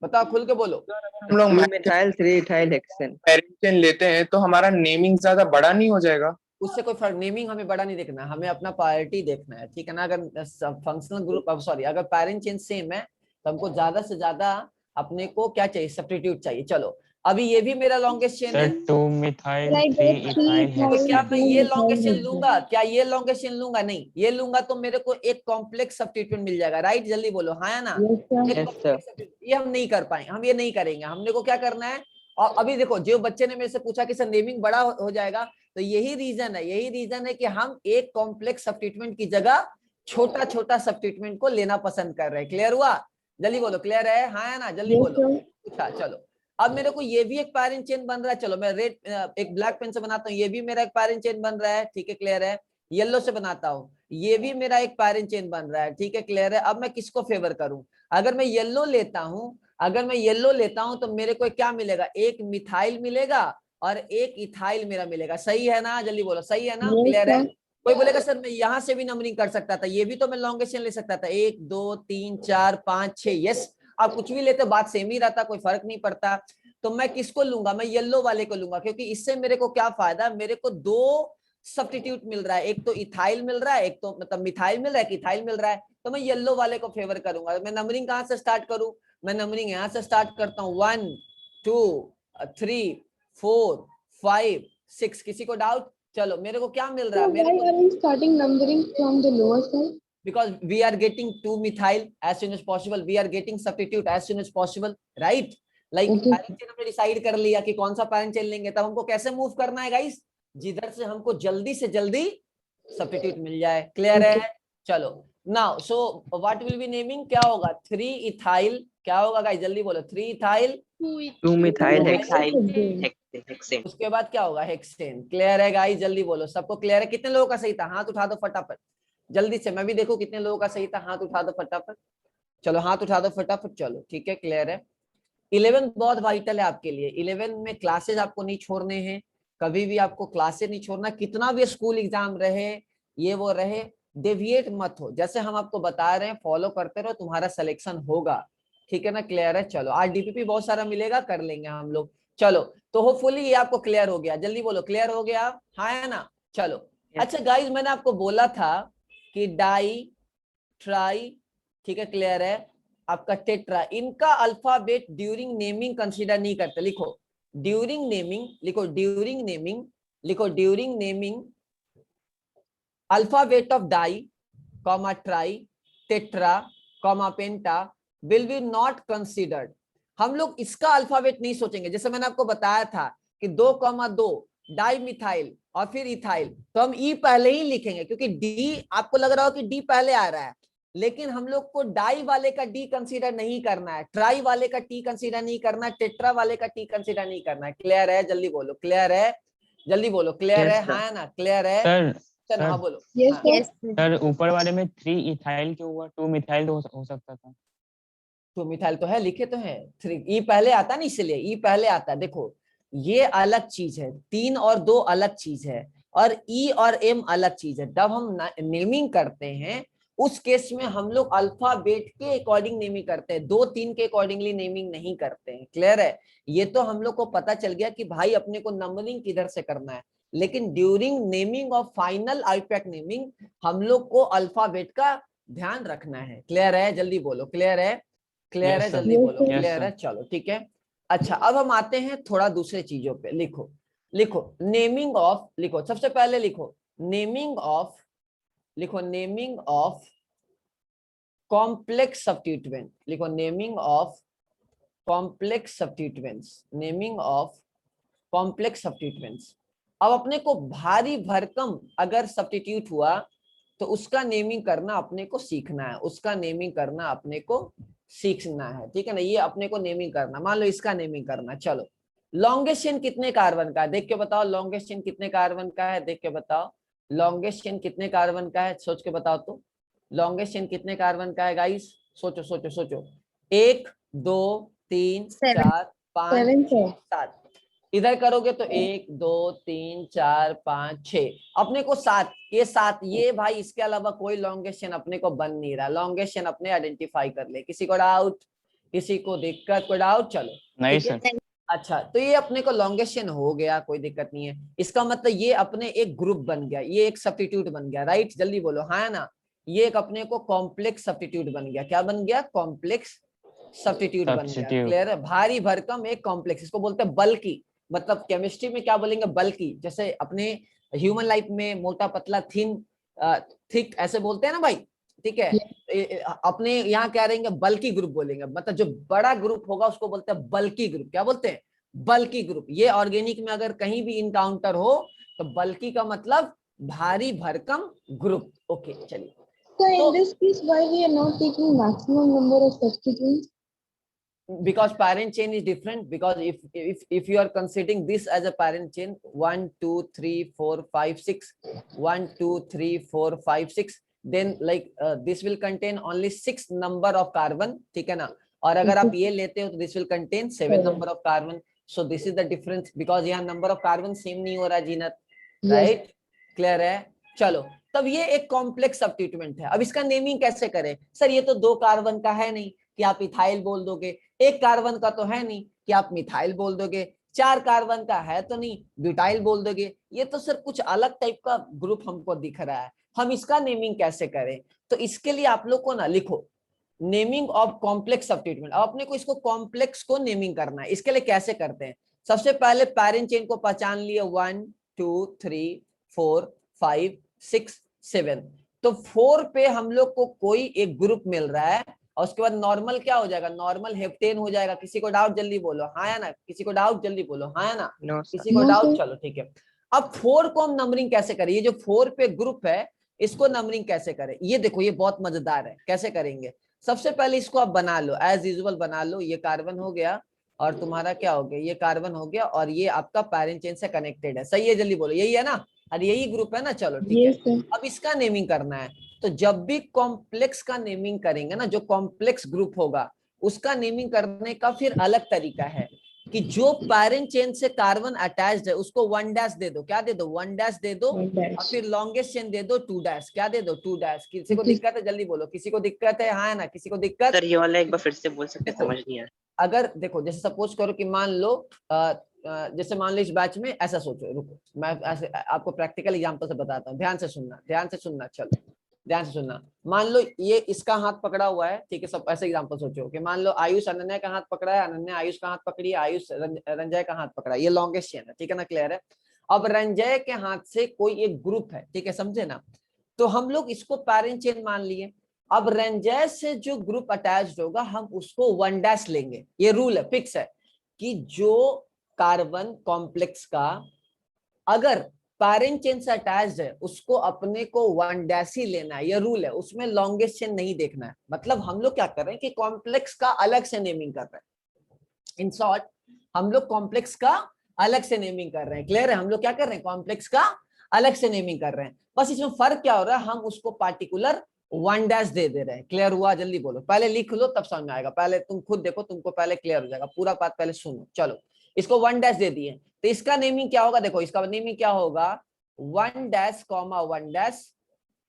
बताओ, खुल के बोलो। हम लोग 2 methyl 3 ethyl hexane parent chain लेते हैं तो हमारा नेमिंग ज्यादा बड़ा नहीं हो जाएगा? उससे कोई फर्क, नेमिंग हमें बड़ा नहीं देखना, हमें अपना प्रायोरिटी देखना है, ठीक है ना। अगर फंक्शनल ग्रुप, सॉरी, अगर पैरेंट चेन सेम है तो हमको ज्यादा से ज्यादा अपने को क्या चाहिए, सब्स्टिट्यूट चाहिए। चलो अभी ये भी मेरा लॉन्गेस्ट चेन है, 2 मिथाइल 3 इथाइल तो क्या मैं ये हेक्सेन। लॉन्गेस्ट चेन लूंगा, क्या ये लॉन्गेस्ट चेन लूंगा? नहीं, ये लूंगा तो मेरे को एक कॉम्प्लेक्स सब्स्टिट्यूट मिल जाएगा, राइट? जल्दी बोलो, हाँ या ना? एक Yes, sir. complex substitute, ये हम नहीं कर पाए, हम ये नहीं करेंगे। हमने को क्या करना है, और अभी देखो जो बच्चे ने मेरे से पूछा कि सर नेमिंग बड़ा हो जाएगा, तो यही रीजन है, यही रीजन है कि हम एक कॉम्प्लेक्स सब्स्टिट्यूट की जगह छोटा छोटा सब्स्टिट्यूट को लेना पसंद कर रहे हैं। क्लियर हुआ? जल्दी बोलो, क्लियर है, हाँ या ना? जल्दी बोलो। अच्छा चलो, अब मेरे को ये भी एक पैरेंट चेन बन रहा है, चलो मैं रेड एक ब्लैक पेन से बनाता हूँ, ये भी मेरा एक पैरेंट चेन बन रहा है, ठीक है क्लियर है। येलो से बनाता हूँ, ये भी मेरा एक पैरेंट चेन बन रहा है, ठीक है क्लियर है। अब मैं किसको फेवर करूं, अगर मैं येलो लेता हूं, अगर मैं येलो लेता हूं तो मेरे को क्या मिलेगा, एक मिथाइल मिलेगा और एक इथाइल मेरा मिलेगा। सही है ना? जल्दी बोलो, सही है ना? क्लियर है? कोई बोलेगा सर मैं यहाँ से भी नंबरिंग कर सकता था, ये भी तो मैं लॉन्गेस्ट चेन ले सकता था, 1 2 3 4 5 6, यस आप कुछ भी लेते बात सेम ही रहता, कोई फर्क नहीं पड़ता। तो मैं किसको लूंगा, मैं येलो वाले को लूंगा, क्योंकि इससे मेरे को क्या फायदा, मेरे को 2 सब्स्टिट्यूट मिल रहा है, एक तो इथाइल मिल रहा है, एक तो मतलब मिथाइल मिल रहा है, एक इथाइल मिल रहा है, तो मैं येलो वाले को फेवर करूंगा। मैं नंबरिंग कहां से स्टार्ट करूं, मैं नंबरिंग यहां से स्टार्ट करता हूं, 1 2 3 4 5 6। किसी को डाउट? चलो मेरे को क्या मिल रहा है, मेरे को, Why are you starting numbering from the lower side? because we are getting 2 methyl as soon as possible, we are getting substitute as soon as possible, right? Like parent chain हमने decide कर लिया कि कौन सा parent chain लेंगे, तब हमको कैसे मूव करना है गाइस, जिधर से हमको जल्दी से जल्दी सब्स्टिट्यूट मिल जाए। क्लियर है? चलो now so what will be naming, क्या होगा, 3 इथाइल, क्या होगा गाइस जल्दी बोलो, 3 इथाइल 2 मिथाइल Hexane. हेक्सेन उसके बाद क्या होगा, हेक्सेन। क्लियर है गाइस? जल्दी बोलो, सबको क्लियर है? कितने लोगों का सही था, हाथ उठा दो फटाफट, जल्दी से, मैं भी देखो कितने लोगों का सही था, हाथ उठा दो फटाफट। चलो हाथ उठा दो फटाफट, चलो ठीक है क्लियर है। 11 बहुत वाइटल है आपके लिए, 11 में क्लासेस आपको नहीं छोड़ने हैं, कभी भी आपको क्लासेस नहीं छोड़ना, कितना भी स्कूल एग्जाम रहे, ये वो रहे, डेविएट मत हो, जैसे हम आपको बता रहे हैं फॉलो करते रहो, तुम्हारा सिलेक्शन होगा, ठीक है ना? क्लियर है? चलो आज डीपीपी बहुत सारा मिलेगा, कर लेंगे हम लोग। चलो तो होपफुली ये आपको क्लियर हो गया, जल्दी बोलो क्लियर हो गया, हाँ है ना? चलो अच्छा गाइज, मैंने आपको बोला था कि डाई ट्राई, ठीक है क्लियर है, आपका टेट्रा, इनका अल्फाबेट ड्यूरिंग नेमिंग कंसीडर नहीं करते। लिखो ड्यूरिंग नेमिंग, लिखो ड्यूरिंग नेमिंग, लिखो during naming alphabet of di comma tri tetra comma penta will be not considered. हम लोग इसका अल्फाबेट नहीं सोचेंगे। जैसे मैंने आपको बताया था कि 2,2 डाई मिथाइल और फिर इथाइल, तो हम ई पहले ही लिखेंगे क्योंकि डी आपको लग रहा हो कि डी पहले आ रहा है, लेकिन हम लोग को डाई वाले का डी कंसीडर नहीं करना है, ट्राई वाले का टी कंसीडर नहीं करना है, टेट्रा वाले का टी कंसीडर नहीं करना है। क्लियर है? जल्दी बोलो क्लियर है, जल्दी बोलो क्लियर Yes, है। sir. हाँ ना, क्लियर है? सर चलो हाँ सर बोलो। Yes, हाँ। sir. सर ऊपर वाले में 3 इथाइल क्यों हुआ? 2 मिथाइल तो हो सकता था। तो मिथाइल तो है, लिखे तो है, 3 ई पहले आता है ना, इसलिए ई पहले आता है। देखो ये अलग चीज है, 3 और 2 अलग चीज है, और ई और एम अलग चीज है। जब हम नेमिंग करते हैं उस केस में हम लोग अल्फाबेट के अकॉर्डिंग नेमिंग करते हैं, 2, 3 के अकॉर्डिंगली नेमिंग नहीं करते हैं। क्लियर है? ये तो हम लोग को पता चल गया कि भाई अपने को नंबरिंग किधर से करना है, लेकिन during naming of final IUPAC naming हम लोग को अल्फाबेट का ध्यान रखना है। क्लियर है? जल्दी बोलो क्लियर है? क्लियर Yes, है? sir. जल्दी Yes, बोलो sir. क्लियर है? चलो ठीक है। अच्छा अब हम आते हैं थोड़ा दूसरे चीजों पे। लिखो लिखो नेमिंग ऑफ, लिखो सबसे पहले लिखो नेमिंग ऑफ, लिखो नेमिंग ऑफ कॉम्प्लेक्स सब्स्टिट्यूएंट, लिखो naming of complex substituents, naming of complex substituents. अब अपने को भारी भरकम अगर सब्स्टिट्यूट हुआ तो उसका नेमिंग करना अपने को सीखना है, उसका नेमिंग करना अपने को सीखना है। ठीक है ना, ये अपने को नेमिंग करना। मान लो इसका नेमिंग करना, चलो लॉन्गेस्ट चेन कितने कार्बन का है देख के बताओ, लॉन्गेस्ट चेन कितने कार्बन का है देख के बताओ, लॉन्गेस्ट चेन कितने कार्बन का है सोच के बताओ तो, लॉन्गेस्ट चेन कितने कार्बन का है गाइस, सोचो सोचो सोचो। 1 2 3 4 5 7, sir. 7, इधर करोगे तो 1 2 3 4 5 6, अपने को 7, ये 7, ये भाई इसके अलावा कोई लॉन्गेस्ट चेन अपने को बन नहीं रहा। लॉन्गेस्ट चेन अपने आइडेंटिफाई कर ले। किसी को डाउट, किसी को दिक्कत, कोई डाउट? चलो नहीं ठीक है? सर। अच्छा तो ये अपने को लॉन्गेस्ट चेन हो गया, कोई दिक्कत नहीं है। इसका मतलब ये अपने एक ग्रुप बन गया, ये एक सब्स्टिट्यूट बन गया। राइट? जल्दी बोलो हाँ ना, ये एक अपने को कॉम्प्लेक्स सब्स्टिट्यूट बन गया। क्या बन गया? कॉम्प्लेक्स सब्स्टिट्यूट बन गया। क्लियर है? भारी भरकम एक कॉम्प्लेक्स, इसको बोलते हैं बल्कि, मतलब केमिस्ट्री में क्या बोलेंगे बल्कि, जैसे अपने ह्यूमन लाइफ में मोटा पतला थिन थिक ऐसे बोलते हैं ना भाई। ठीक है, अपने यहाँ क्या रहेंगे बल्कि ग्रुप बोलेंगे, मतलब जो बड़ा ग्रुप होगा उसको बोलते हैं बल्कि ग्रुप। क्या बोलते हैं? बल्कि ग्रुप। ये ऑर्गेनिक में अगर कहीं भी इनकाउंटर हो तो बल्कि का मतलब भारी भरकम ग्रुप। ओके चलिए। So in So- this case, why we are not taking maximum number of substituents? Because parent chain is different, because if you are considering this as a parent chain 1 2 3 4 5 6 1 2 3 4 5 6, then like this will contain only 6 number of carbon। ठीक है ना? और अगर आप ये लेते हो तो this will contain 7 number of carbon। so this is the difference, because यहाँ number of carbon same नहीं हो रहा जीनत। राइट? क्लियर है? चलो तब ये एक कॉम्प्लेक्स सब्स्टिट्यूएंट है। अब इसका नेमिंग कैसे करें? सर ये तो 2 कार्बन का है नहीं कि आप इथाइल बोल दोगे, 1 कार्बन का तो है नहीं कि आप मिथाइल बोल दोगे, 4 कार्बन का है तो नहीं ब्यूटाइल बोल दोगे। ये तो सर कुछ अलग टाइप का ग्रुप हमको दिख रहा है, हम इसका नेमिंग कैसे करें? तो इसके लिए आप लोग को ना लिखो नेमिंग ऑफ कॉम्प्लेक्स सब्स्टिट्यूएंट। अब अपने को इसको कॉम्प्लेक्स को नेमिंग करना है। इसके लिए कैसे करते हैं? सबसे पहले पैरेंट चेन को पहचान लिए 1 2 3 4 5 6 7, तो 4 पे हम लोग को कोई एक ग्रुप मिल रहा है, और उसके बाद नॉर्मल क्या हो जाएगा? नॉर्मल हेप्टेन हो जाएगा। किसी को डाउट? जल्दी बोलो हाँ या ना, किसी को डाउट? जल्दी बोलो हाँ या ना, No, sir. किसी को No, डाउट? sir. चलो ठीक है। अब 4 को हम नंबरिंग कैसे करें? ये जो 4 पे ग्रुप है इसको नंबरिंग कैसे करें? ये देखो ये बहुत मजेदार है। कैसे करेंगे? सबसे पहले इसको आप बना लो, एज यूजुअल बना लो। ये कार्बन हो गया और तुम्हारा क्या हो गया? ये कार्बन हो गया, और ये आपका पैरेंट चेन से कनेक्टेड है। सही है? जल्दी बोलो यही है ना? अरे यही ग्रुप है ना? चलो ठीक Yes, है। sir. अब इसका नेमिंग करना है, तो जब भी कॉम्प्लेक्स का नेमिंग करेंगे ना, जो कॉम्प्लेक्स ग्रुप होगा उसका नेमिंग करने का फिर अलग तरीका है कि जो पैरेंट चेन से कार्बन अटैच्ड है उसको 1 डैश दे दो। क्या दे दो? 1 डैश दे दो। One dash. और फिर लॉन्गेस्ट चेन दे दो 2 डैश। क्या दे दो? 2 डैश। किसी को Okay. दिक्कत है? जल्दी बोलो किसी को दिक्कत है? हाँ है ना? किसी को दिक्कत? सर ये वाला एक बार फिर से बोल सकते हैं, देखो, समझ नहीं आया। अगर देखो जैसे सपोज करो कि मान लो जैसे मान लो इस बैच में ऐसा सोचो, रुको मैं ऐसे आपको प्रैक्टिकल एग्जांपल से बताता हूँ, ध्यान से सुनना, ध्यान से सुनना। चलो ध्यान से सुनना। मान लो ये इसका हाथ पकड़ा हुआ है, ठीक है, सब ऐसे एग्जांपल सोचो कि मान लो आयुष अनन्या का हाथ पकड़ा है, अनन्या आयुष का हाथ पकड़ी है, आयुष रंजय का हाथ पकड़ा है, ये लॉन्गेस्ट चेन है, ठीक है ना, क्लियर है। अब रंजय के हाथ से कोई एक ग्रुप है, ठीक है, समझे ना, तो हम लोग इसको पैरेंट चेन मान लिए। अब रंजय से जो ग्रुप अटैच्ड होगा हम उसको 1' लेंगे, ये रूल है, फिक्स है कि जो कार्बन कॉम्प्लेक्स का अगर पैरेंट चेन से अटैच्ड है उसको अपने को 1' ही लेना है, ये रूल है, उसमें लॉन्गेस्ट चेन नहीं देखना है। मतलब हम लोग क्या कर रहे हैं कि कॉम्प्लेक्स का अलग से नेमिंग कर रहे हैं। इन शॉर्ट हम लोग कॉम्प्लेक्स का अलग से नेमिंग कर रहे हैं, क्लियर है, हम लोग क्या कर रहे हैं, कॉम्प्लेक्स का अलग से नेमिंग कर रहे हैं। बस इसमें फर्क क्या हो रहा है, हम उसको पार्टिकुलर 1' दे दे रहे हैं। क्लियर हुआ, जल्दी बोलो, पहले लिख लो तब समझ में आएगा, पहले तुम खुद देखो, तुमको पहले क्लियर हो जाएगा, पूरा बात पहले सुनो। चलो इसको 1' दे दिए, तो इसका नेमिंग क्या होगा, देखो इसका नेमिंग क्या होगा, 1' कॉमा 1'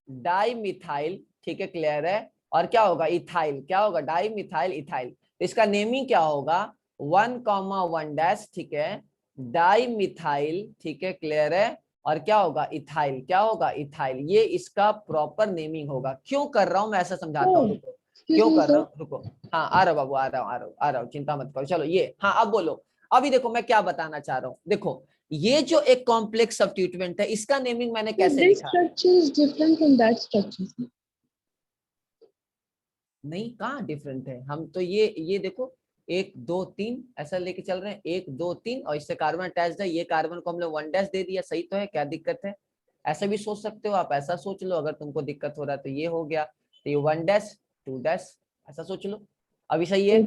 डाई मिथाइल, ठीक है, क्लियर है, और क्या होगा, इथाइल, क्या होगा, डाई मिथाइल इथाइल। इसका नेमिंग क्या होगा, 1,1', ठीक है, डाई मिथाइल, ठीक है, क्लियर है, और क्या होगा, इथाइल, क्या होगा, इथाइल। ये इसका प्रॉपर नेमिंग होगा। क्यों कर रहा हूं मैं ऐसा समझाता हूँ, रुको, क्यों कर रहा हूँ, रुको, हाँ आ रहा हूँ बाबू, आ रहा हूँ, चिंता मत करो। चलो ये, हाँ अब बोलो। अभी देखो मैं क्या बताना चाह रहा हूँ, देखो ये जो एक कॉम्प्लेक्स सब्स्टिट्यूएंट है इसका नेमिंग मैंने कैसे This लिखा, structure is different from that structure. नहीं कहाँ डिफरेंट है, हम तो ये देखो 1 2 3 ऐसा लेके चल रहे हैं, 1 2 3 और इससे कार्बन अटैच्ड है, ये कार्बन को हम लोग 1' दे दिया, सही तो है, क्या दिक्कत है। ऐसा भी सोच सकते हो आप, ऐसा सोच लो, अगर तुमको दिक्कत हो रहा है तो ये हो गया, तो ये 1' 2' ऐसा सोच लो। अभी सही है,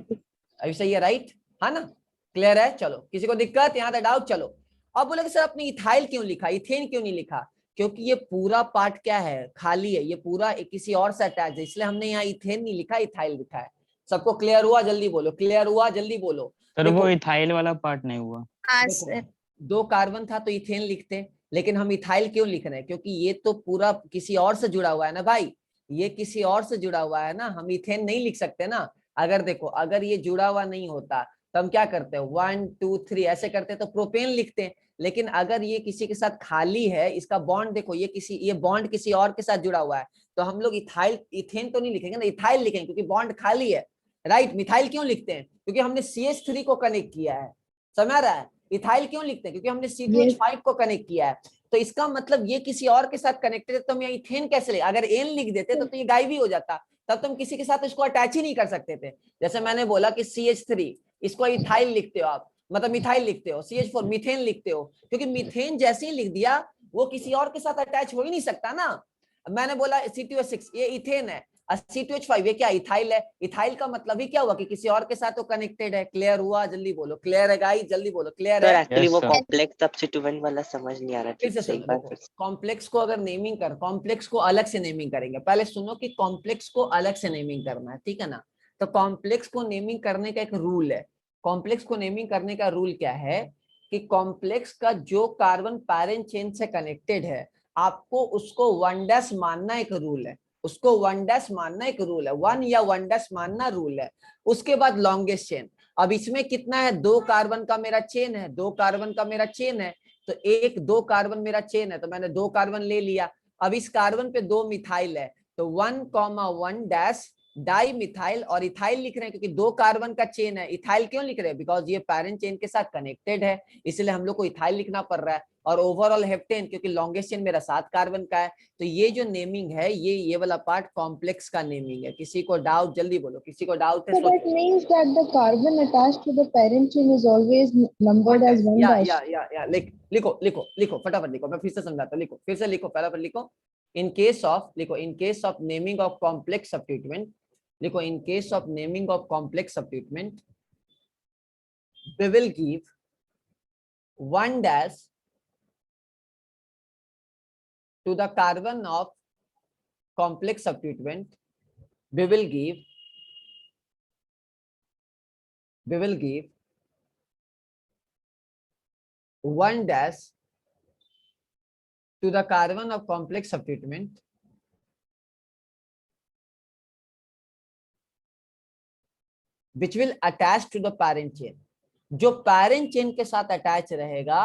अभी सही है, राइट, हाँ ना, क्लियर है। चलो किसी को दिक्कत यहाँ तक डाउट, चलो अब बोले सर आपने इथाइल क्यों लिखा, इथेन क्यों नहीं लिखा, क्योंकि ये पूरा पार्ट क्या है, खाली है, ये पूरा किसी और से अटैच है, इसलिए हमने यहाँ इथेन नहीं लिखा, इथाइल लिखा है। सबको क्लियर हुआ, जल्दी बोलो, क्लियर हुआ, जल्दी बोलो। सर देखो वो इथाइल वाला पार्ट नहीं हुआ। देखो 2 कार्बन था तो इथेन लिखते, लेकिन हम इथाइल क्यों लिख रहे हैं, क्योंकि ये तो पूरा किसी और से जुड़ा हुआ है ना भाई, ये किसी और से जुड़ा हुआ है ना, हम इथेन नहीं लिख सकते ना। अगर देखो अगर ये जुड़ा हुआ नहीं होता तो हम क्या करते हैं, 1 2 3 ऐसे करते तो प्रोपेन लिखते हैं। लेकिन अगर ये किसी के साथ खाली है, इसका बॉन्ड देखो, ये बॉन्ड किसी और के साथ जुड़ा हुआ है, तो हम लोग इथाइल इथेन तो नहीं लिखेंगे ना, इथाइल लिखेंगे, क्योंकि बॉन्ड खाली है, राइट। मिथाइल क्यों लिखते हैं, क्योंकि हमने CH3 को कनेक्ट किया है, समझ रहा है। इथाइल क्यों लिखते हैं, क्योंकि हमने C2H5 को कनेक्ट किया है, तो इसका मतलब ये किसी और के साथ कनेक्टेड है, तो हम यहाँ इथेन कैसे ले, अगर एन लिख देते तो ये गायब ही हो जाता, तब तुम किसी के साथ इसको अटैच ही नहीं कर सकते थे। जैसे मैंने बोला कि CH3 इसको इथाइल लिखते हो आप, मतलब मिथाइल लिखते हो, CH4 मीथेन लिखते हो, क्योंकि मीथेन जैसे ही लिख दिया वो किसी और के साथ अटैच हो ही नहीं सकता ना। मैंने बोला C2H6 ये इथेन है, C2H5 ये क्या, इथाइल है, इथाइल का मतलब ही क्या हुआ कि किसी और के साथ तो कनेक्टेड है। क्लियर हुआ, जल्दी बोलो, क्लियर है गाइस, जल्दी बोलो, क्लियर सर है। एक्चुअली वो sir. कॉम्प्लेक्स सब्स्टिट्यूएंट वाला समझ नहीं आ रहा फिर ठीक से से, एक सुनो, बार देखो फिर से। कॉम्प्लेक्स को अगर नेमिंग कर, कॉम्प्लेक्स को अलग से नेमिंग करेंगे, पहले सुनो कि कॉम्प्लेक्स को अलग से नेमिंग करना है, ठीक है ना। तो कॉम्प्लेक्स को नेमिंग करने का एक रूल है, कॉम्प्लेक्स को नेमिंग करने का रूल क्या है कि कॉम्प्लेक्स का जो कार्बन पैरेंट चेन से कनेक्टेड है आपको उसको 1' मानना एक रूल है, उसको 1' मानना एक रूल है, 1 या 1' मानना रूल है। उसके बाद लॉन्गेस्ट चेन, अब इसमें कितना है, 2 कार्बन का मेरा चेन है, 2 कार्बन का मेरा चेन है, तो 2 कार्बन मेरा चेन है, तो मैंने 2 कार्बन ले लिया। अब इस कार्बन पे 2 मिथाइल है, तो 1,1' डाई मिथाइल और इथाइल लिख रहे हैं, क्योंकि 2 कार्बन का चेन है। इथाइल क्यों लिख रहे हैं, बिकॉज ये पैरेंट चेन के साथ कनेक्टेड है, इसलिए हम लोग को इथाइल लिखना पड़ रहा है। और ओवरऑल हेप्टेन, क्योंकि लॉन्गेस्ट चेन मेरा 7 कार्बन का है, तो ये जो नेमिंग है ये वाला पार्ट कॉम्प्लेक्स का नेमिंग है। किसी को डाउट, जल्दी बोलो, किसी को डाउट है, So that means that the carbon attached to the parent chain is always numbered as 1'. या लिखो लिखो लिखो फटाफट लिखो, मैं फिर से समझाता हूँ, लिखो फिर से लिखो, फटाफट लिखो। In case of naming of complex substituent, लिखो in case of naming of complex substituent we will give 1' to the carbon of complex substituent. We will give 1' to the carbon of complex substituent which will attach to the parent chain. जो parent chain के साथ attach रहेगा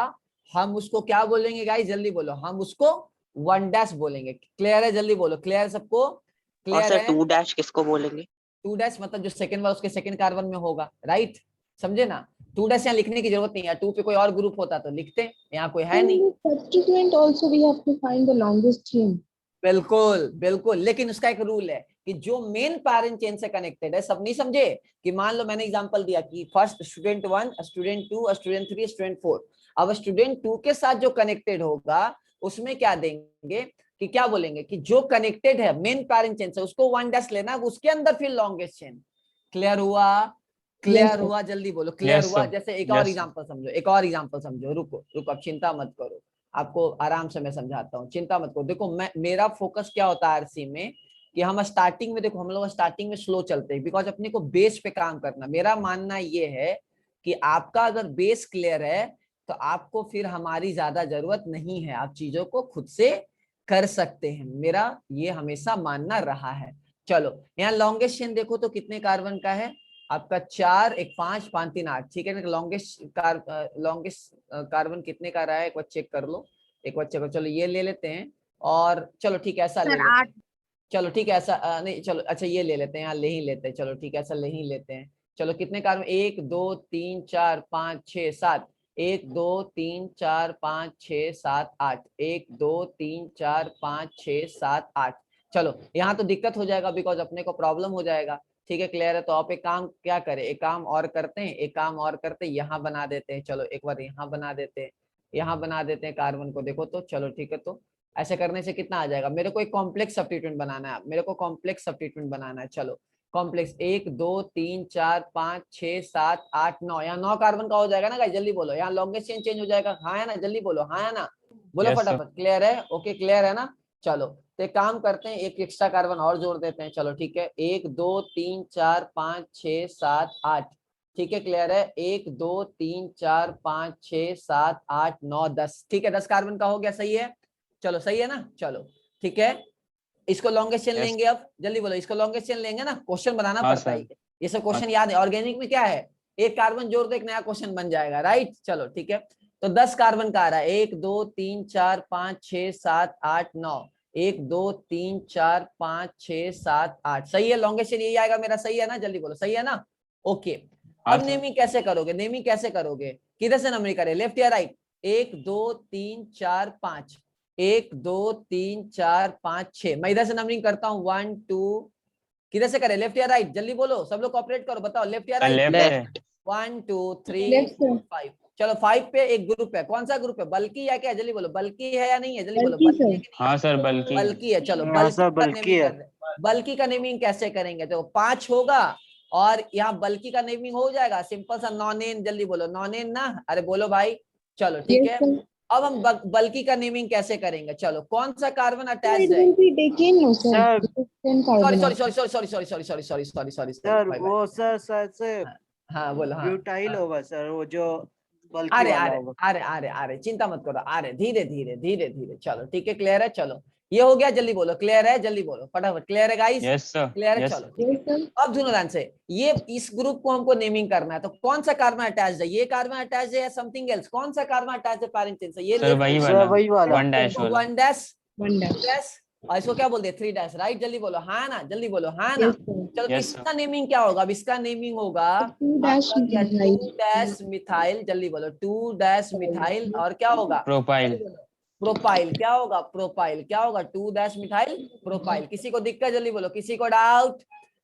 हम उसको क्या बोलेंगे guys, जल्दी बोलो, हम उसको वन डैश बोलेंगे। क्लियर है? जल्दी बोलो, क्लियर है सबको? और क्लियर सर है? 2 डैश किसको बोलेंगे? टू डैश मतलब जो सेकंड वाला उसके सेकंड कार्बन में होगा, राइट? समझे ना? टू डैश यहाँ लिखने की जरूरत नहीं है, टू पे कोई और ग्रुप होता तो लिखते, यहाँ कोई है नहीं। Substituent also we have to find the longest chain. बिल्कुल बिल्कुल, लेकिन उसका एक रूल है कि जो मेन पैरेंट चेन से कनेक्टेड है, सब नहीं समझे? कि मान लो मैंने एग्जांपल दिया कि first student 1, student 2, student 3, student 4। अब स्टूडेंट 2 के साथ जो कनेक्टेड होगा उसमें क्या देंगे कि क्या बोलेंगे कि जो कनेक्टेड है मेन पैरेंट चेन से उसको वन डैश लेना, उसके अंदर फिर लॉन्गेस्ट चेन। क्लियर हुआ? Clear Yes, sir. हुआ? जल्दी बोलो, क्लियर Yes, हुआ? sir. जैसे एक Yes, और sir. एग्जांपल समझो, एक और एग्जांपल समझो। रुको रुको, अब चिंता मत करो, आपको आराम से मैं समझाता हूँ, चिंता मत करो। देखो मेरा फोकस क्या होता है आरसी में कि हम स्टार्टिंग में, देखो हम लोग स्टार्टिंग में स्लो चलते हैं बिकॉज अपने को बेस पे काम करना। मेरा मानना ये है कि आपका अगर बेस क्लियर है तो आपको फिर हमारी ज्यादा जरूरत नहीं है, आप चीजों को खुद से कर सकते हैं। मेरा ये हमेशा मानना रहा है। चलो यहाँ लॉन्गेस्ट चेन देखो तो कितने कार्बन का है आपका? 4, 1, 5, 5, 3, 8। ठीक है, लॉन्गेस्ट कार्बन कितने का रहा है एक बार चेक कर लो, एक बार चेक करो। चलो ये ले लेते हैं, और चलो ठीक है ऐसा ले लेते हैं। चलो ठीक है ऐसा नहीं, चलो अच्छा ये ले लेते हैं, यहाँ ले ही लेते हैं। चलो ठीक है ऐसा ले ही लेते हैं। चलो कितने कार्बन? 1, 2, 3, 4, 5, 6, 7। 1, 2, 3, 4, 5, 6, 7, 8। 1, 2, 3, 4, 5, 6, 7, 8। चलो यहाँ तो दिक्कत हो जाएगा बिकॉज अपने को प्रॉब्लम हो जाएगा। ठीक है, क्लियर है? तो आप एक काम क्या करें, एक काम और करते हैं, एक काम और करते हैं, यहाँ बना देते हैं। चलो एक बार यहाँ बना देते हैं, यहाँ बना देते हैं कार्बन को। देखो तो चलो ठीक है, तो ऐसे करने से कितना आ जाएगा? मेरे को एक कॉम्प्लेक्स सब्स्टिट्यूएंट बनाना है, मेरे को कॉम्प्लेक्स सब्स्टिट्यूएंट बनाना है। चलो कॉम्प्लेक्स 1, 2, 3, 4, 5, 6, 7, 8, 9। यहाँ 9 कार्बन का हो जाएगा ना गाइस? जल्दी बोलो, यहाँ लॉन्गेस्ट चेन चेंज हो जाएगा। हाँ है ना? जल्दी बोलो, हाँ है ना? बोलो Yes, sir. फटाफट। क्लियर है? ओके क्लियर है ना? चलो तो एक काम करते हैं, एक एक्स्ट्रा कार्बन और जोड़ देते हैं। चलो ठीक है, 1, 2, 3, 4, 5, 6, 7, 8। ठीक है क्लियर है? 1, 2, 3, 4, 5, 6, 7, 8, 9, 10। ठीक है 10 कार्बन का हो गया, सही है? चलो सही है ना? चलो ठीक है, इसको लॉन्गेस्ट चेन Yes. लेंगे। अब जल्दी बोलो, इसको लॉन्गेस्ट चेन लेंगे ना? क्वेश्चन बनाना हाँ, पड़ता है, सर। ये सब क्वेश्चन याद है। ऑर्गेनिक में क्या है, एक कार्बन जोड़ दो एक नया क्वेश्चन बन जाएगा, राइट? चलो ठीक है, तो 10 कार्बन का आ रहा है। 1, 2, 3, 4, 5, 6, 7, 8, 9। 1, 2, 3, 4, 5, 6, 7, 8। सही है? लॉन्गेस्ट चेन यही आएगा मेरा, सही है ना? जल्दी बोलो, सही है ना? ओके। हाँ, अब सर। नेमिंग कैसे करोगे? नेमिंग कैसे करोगे? किधर से नंबरिंग करें, लेफ्ट या राइट? 1, 2, 3, 4, 5। 1, 2, 3, 4, 5, 6। मैं इधर से नंबरिंग करता हूँ 1, 2। किधर से करें, लेफ्ट या राइट? जल्दी बोलो, सब लोग कोऑपरेट करो, बताओ लेफ्ट या राइट? Left 1, 2, 3, Left, sir. 4, 5। चलो 5 पे एक ग्रुप है, कौन सा ग्रुप है? बल्कि या क्या? जल्दी बोलो, बल्कि है या नहीं है? जल्दी बोलो, बल्कि, बल्कि है sir. कि नहीं है? हाँ सर, बल्कि बल्कि है। चलो हाँ बल्कि सर, का बल्कि नेमिंग है। कर रहे हैं। बल्कि का नेमिंग कैसे करेंगे? तो 5 होगा और यहाँ बल्कि का नेमिंग हो जाएगा सिंपल सा नॉनेन। जल्दी बोलो, नॉनेन ना? अरे बोलो भाई। चलो ठीक Yes, है, sir. अब हम बल्कि का नेमिंग कैसे करेंगे? चलो कौन सा कार्बन Sir, अटैच्ड it है? will be decane, no, sir. Sir. Because 10 sorry carbon. Sorry sorry sorry sorry sorry sorry sorry sorry sorry sorry sir भाई वो सर शायद से हाँ बोलो। हाँ ब्यूटाइल हाँ। होगा सर, वो जो बल्कि अरे वाला अरे होगा। अरे अरे अरे चिंता मत करो, अरे धीरे धीरे धीरे धीरे। चलो ठीक है, क्लियर है? चलो ये हो गया, जल्दी बोलो क्लियर है? जल्दी बोलो फटाफट, क्लियर है गाइस? यस सर, क्लियर है? यस चलो ठीक है। Yes, sir. अब सुनो ध्यान से, ये इस ग्रुप को हमको नेमिंग करना है, तो कौन सा कार्बन अटैच्ड है? ये कार्बन अटैच्ड है या समथिंग एल्स? कौन सा कार्बन अटैच्ड है पैरेंट चेन से? ये सर वही सर वाला, वही वाला। 1 डैश वाला। 1 डैश, 1 2 dash. डैश, और इसको क्या बोलते हैं? 3 डैश, राइट? जल्दी बोलो हाँ ना? जल्दी बोलो हाँ ना? Yes, sir. चलो तो Yes, इसका नेमिंग क्या होगा? अब इसका नेमिंग होगा 2 dash आपका 2 methyl. Dash methyl. जल्दी बोलो 2 डैश मिथाइल, और क्या होगा? प्रोपाइल। प्रोपाइल। क्या होगा? प्रोपाइल। क्या होगा? 2 डैश मिथाइल प्रोपाइल। किसी को दिक्कत? जल्दी बोलो, किसी को डाउट?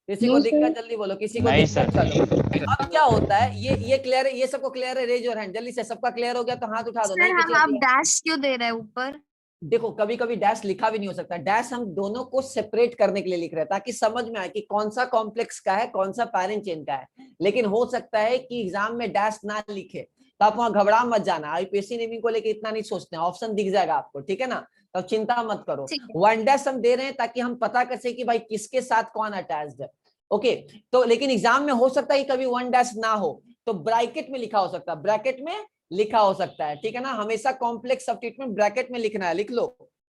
किसी को No, दिक्कत? sir. जल्दी बोलो, किसी को नहीं दिक्कत? सर। चलो अब क्या होता है, ये क्लियर है? ये सबको क्लियर है? रेज योर हैंड जल्दी से। सबका क्लियर हो गया तो हाथ उठा दो। नहीं सर किसी हम का आप clear? डैश क्यों दे रहे हैं ऊपर? देखो कभी कभी डैश लिखा भी नहीं हो सकता, डैश हम दोनों को सेपरेट करने के लिए लिख रहे हैं ताकि समझ में आए कि कौन सा कॉम्प्लेक्स का है, कौन सा पैरेंट चेन का है। लेकिन हो सकता है कि एग्जाम में डैश ना लिखे, तो आप वहां घबरा मत जाना। आईपीएससी नेमिंग को लेकर इतना नहीं सोचते हैं, ऑप्शन दिख जाएगा आपको, ठीक है ना? तो चिंता मत करो। ठीक है। 1 डैश हम दे रहे हैं ताकि हम पता कर सके कि भाई किसके साथ कौन अटैच्ड है। ओके, तो लेकिन एग्जाम में हो सकता है कि कभी 1 डैश ना हो, तो ब्रैकेट में लिखा हो सकता है, ब्रैकेट में लिखा हो सकता है, ठीक है ना? हमेशा कॉम्प्लेक्स सब्स्टिट्यूएंट ब्रैकेट में लिखना है, लिख लो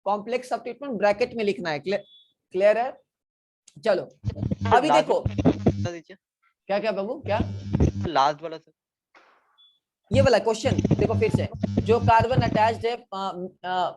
कॉम्प्लेक्स सब्स्टिट्यूएंट ब्रैकेट में लिखना है। क्लियर है? चलो अभी देखो बता दीजिए क्या क्या बाबू, क्या लास्ट वाला सर। ये वाला क्वेश्चन देखो फिर से, जो कार्बन अटैच्ड है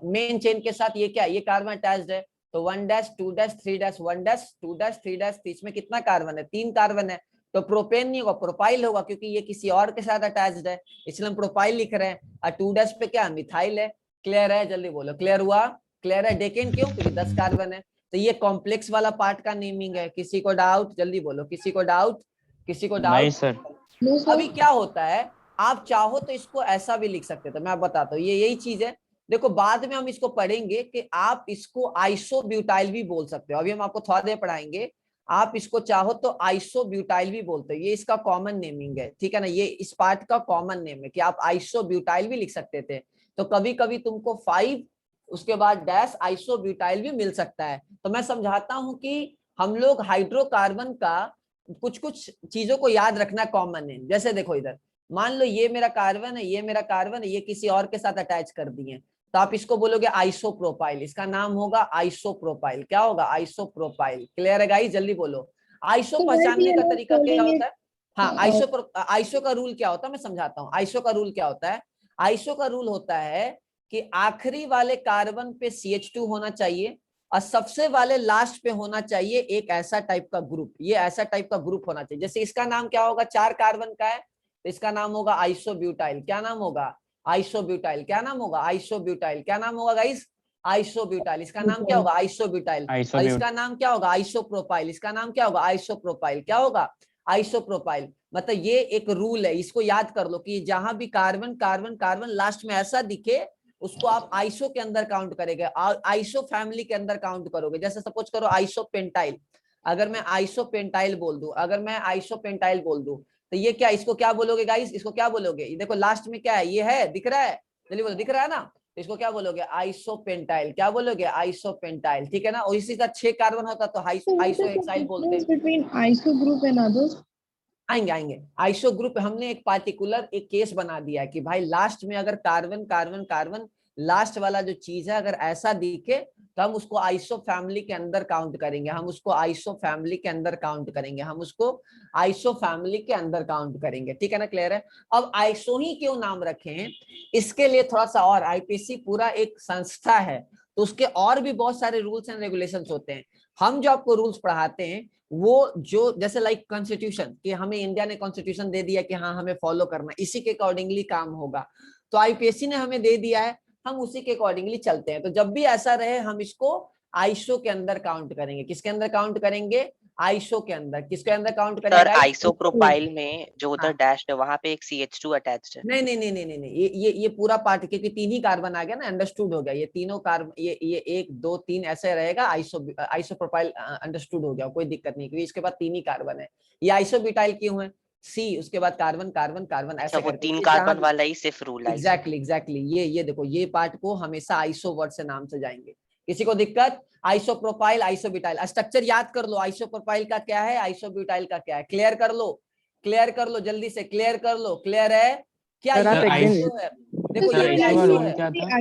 मेन चेन के साथ, ये क्या है, ये कार्बन अटैच्ड है, तो 1 dash 2 dash 3 dash 1 dash 2 dash 3 dash, इसमें कितना कार्बन है, 3 कार्बन है, तो प्रोपेन नहीं होगा, प्रोपाइल होगा, क्योंकि ये किसी और के साथ अटैच्ड है, इसलिए हम प्रोपाइल लिख रहे हैं। और 2 डैश पे क्या, मिथाइल है। क्लियर है, जल्दी बोलो, क्लियर हुआ? क्लियर है। डेकेन क्यों, क्योंकि 10 कार्बन है। तो ये कॉम्प्लेक्स वाला पार्ट का नेमिंग है। किसी को डाउट, जल्दी बोलो, किसी को डाउट, किसी को नहीं डाउट? सर। No, sir. अभी क्या होता है, आप चाहो तो इसको ऐसा भी लिख सकते थे, मैं आप बताता हूँ, ये यही चीज है। देखो बाद में हम इसको पढ़ेंगे कि आप इसको आइसोब्यूटाइल भी बोल सकते हो, अभी हम आपको थोड़ा देर पढ़ाएंगे। आप इसको चाहो तो आइसोब्यूटाइल भी बोलते हो, ये इसका कॉमन नेमिंग है, ठीक है ना, ये इस पार्ट का कॉमन नेम है कि आप आइसोब्यूटाइल भी लिख सकते थे। तो कभी कभी तुमको 5 उसके बाद डैश आइसोब्यूटाइल भी मिल सकता है। तो मैं समझाता हूं कि हम लोग हाइड्रोकार्बन का कुछ कुछ चीजों को याद रखना कॉमन है। जैसे देखो इधर, मान लो ये मेरा कार्बन है, ये मेरा कार्बन है, ये किसी और के साथ अटैच कर दिए, तो आप इसको बोलोगे आइसोप्रोपाइल, इसका नाम होगा आइसोप्रोपाइल। क्या होगा, आइसोप्रोपाइल। क्लियर है गाइस, जल्दी बोलो। आइसो So where we पहचानने are का not तरीका क्या calling होता it है? हाँ, uh, आइसो का रूल क्या होता है, मैं समझाता हूँ। आइसो का रूल क्या होता है? आइसो का रूल होता है कि आखिरी वाले कार्बन पे CH2 होना चाहिए और सबसे वाले लास्ट पे होना चाहिए एक ऐसा टाइप का ग्रुप, ये ऐसा टाइप का ग्रुप होना चाहिए। जैसे इसका नाम क्या होगा, 4 कार्बन का है, तो इसका नाम होगा आइसोब्यूटाइल। क्या नाम होगा, आइसोब्यूटाइल। क्या नाम होगा, आइसोब्यूटाइल। क्या नाम होगा गाइस, आइसोब्यूटाइल। इसका नाम क्या होगा, आइसोब्यूटाइल। और आइसोब्यूट इसका नाम क्या होगा, आइसोप्रोपाइल। इसका नाम क्या होगा, आइसोप्रोपाइल। क्या होगा, आइसोप्रोपाइल। मतलब ये एक रूल है, इसको याद कर लो कि जहां भी कार्बन कार्बन कार्बन लास्ट में ऐसा दिखे, उसको आप आइसो के अंदर काउंट करेंगे, आइसो फैमिली के अंदर काउंट करोगे। जैसे सपोज करो आइसोपेंटाइल, अगर मैं आइसोपेंटाइल बोल दूं, अगर मैं आइसोपेंटाइल बोल दूं, तो ये क्या, इसको क्या बोलोगे गाइस, इसको क्या बोलोगे? ये देखो लास्ट में क्या है, ये है, दिख रहा है, चलिए बोलो, दिख रहा है ना, तो इसको क्या बोलोगे, आइसोपेंटाइल। क्या बोलोगे, आइसोपेंटाइल, ठीक है ना। और इसी का 6 कार्बन होता तो so what iso is the hexyl बोलते difference हैं। between iso group and others? आएंगे आएंगे। आइसो ग्रुप हमने एक पार्टिकुलर एक केस बना दिया कि भाई लास्ट में अगर कार्बन कार्बन कार्बन लास्ट वाला जो चीज है अगर ऐसा दिखे, तो हम उसको आइसो फैमिली के अंदर काउंट करेंगे, हम उसको आइसो फैमिली के अंदर काउंट करेंगे, हम उसको आइसो फैमिली के अंदर काउंट करेंगे, ठीक है ना, क्लियर है। अब आइसो ही क्यों नाम रखे हैं, इसके लिए थोड़ा सा और, आईपीसी पूरा एक संस्था है, तो उसके और भी बहुत सारे रूल्स एंड रेगुलेशंस होते हैं। हम जो आपको रूल्स पढ़ाते हैं वो जो जैसे लाइक कॉन्स्टिट्यूशन, कि हमें इंडिया ने कॉन्स्टिट्यूशन दे दिया कि हाँ हमें फॉलो करना, इसी के अकॉर्डिंगली काम होगा। तो आईपीएससी ने हमें दे दिया है, हम उसी के अकॉर्डिंगली चलते हैं। तो जब भी ऐसा रहे हम इसको आइसो के अंदर काउंट करेंगे। किसके अंदर काउंट करेंगे, आइसो के अंदर। किसके अंदर काउंट सर करेंगे, आइसोप्रोपाइल में जो उधर हाँ। डैश है वहां पे एक CH2 अटैच्ड है। नहीं नहीं नहीं नहीं नहीं नहीं, ये पूरा पार्ट, क्योंकि 3 ही कार्बन आ गया ना, अंडरस्टूड हो गया, ये तीनों कार्बन, ये 1 2 3 ऐसे रहेगा, आइसोप्रोपाइल अंडरस्टूड हो गया, कोई दिक्कत नहीं, क्योंकि इसके बाद 3 ही कार्बन है। ये आइसोब्यूटाइल क्यों है, C उसके बाद कार्बन कार्बन कार्बन अच्छा, ऐसे वो करके, 3 जहां कार्बन भी वाला ही सिर्फ रूल आइसो। एग्जैक्टली एग्जैक्टली ये देखो, ये पार्ट को हमेशा आइसो वर्ड से नाम से जाएंगे। किसी को दिक्कत, आइसोप्रोपाइल आइसोब्यूटाइल, स्ट्रक्चर याद कर लो, आइसोप्रोपाइल का क्या है, आइसोब्यूटाइल का क्या है, क्लियर कर लो, क्लियर कर लो, जल्दी से क्लियर कर लो। क्लियर है क्या, सर, ये आप एक दिन आइसो है, देखो So ये सर भी आइसो का आइसो रूल है। क्या था?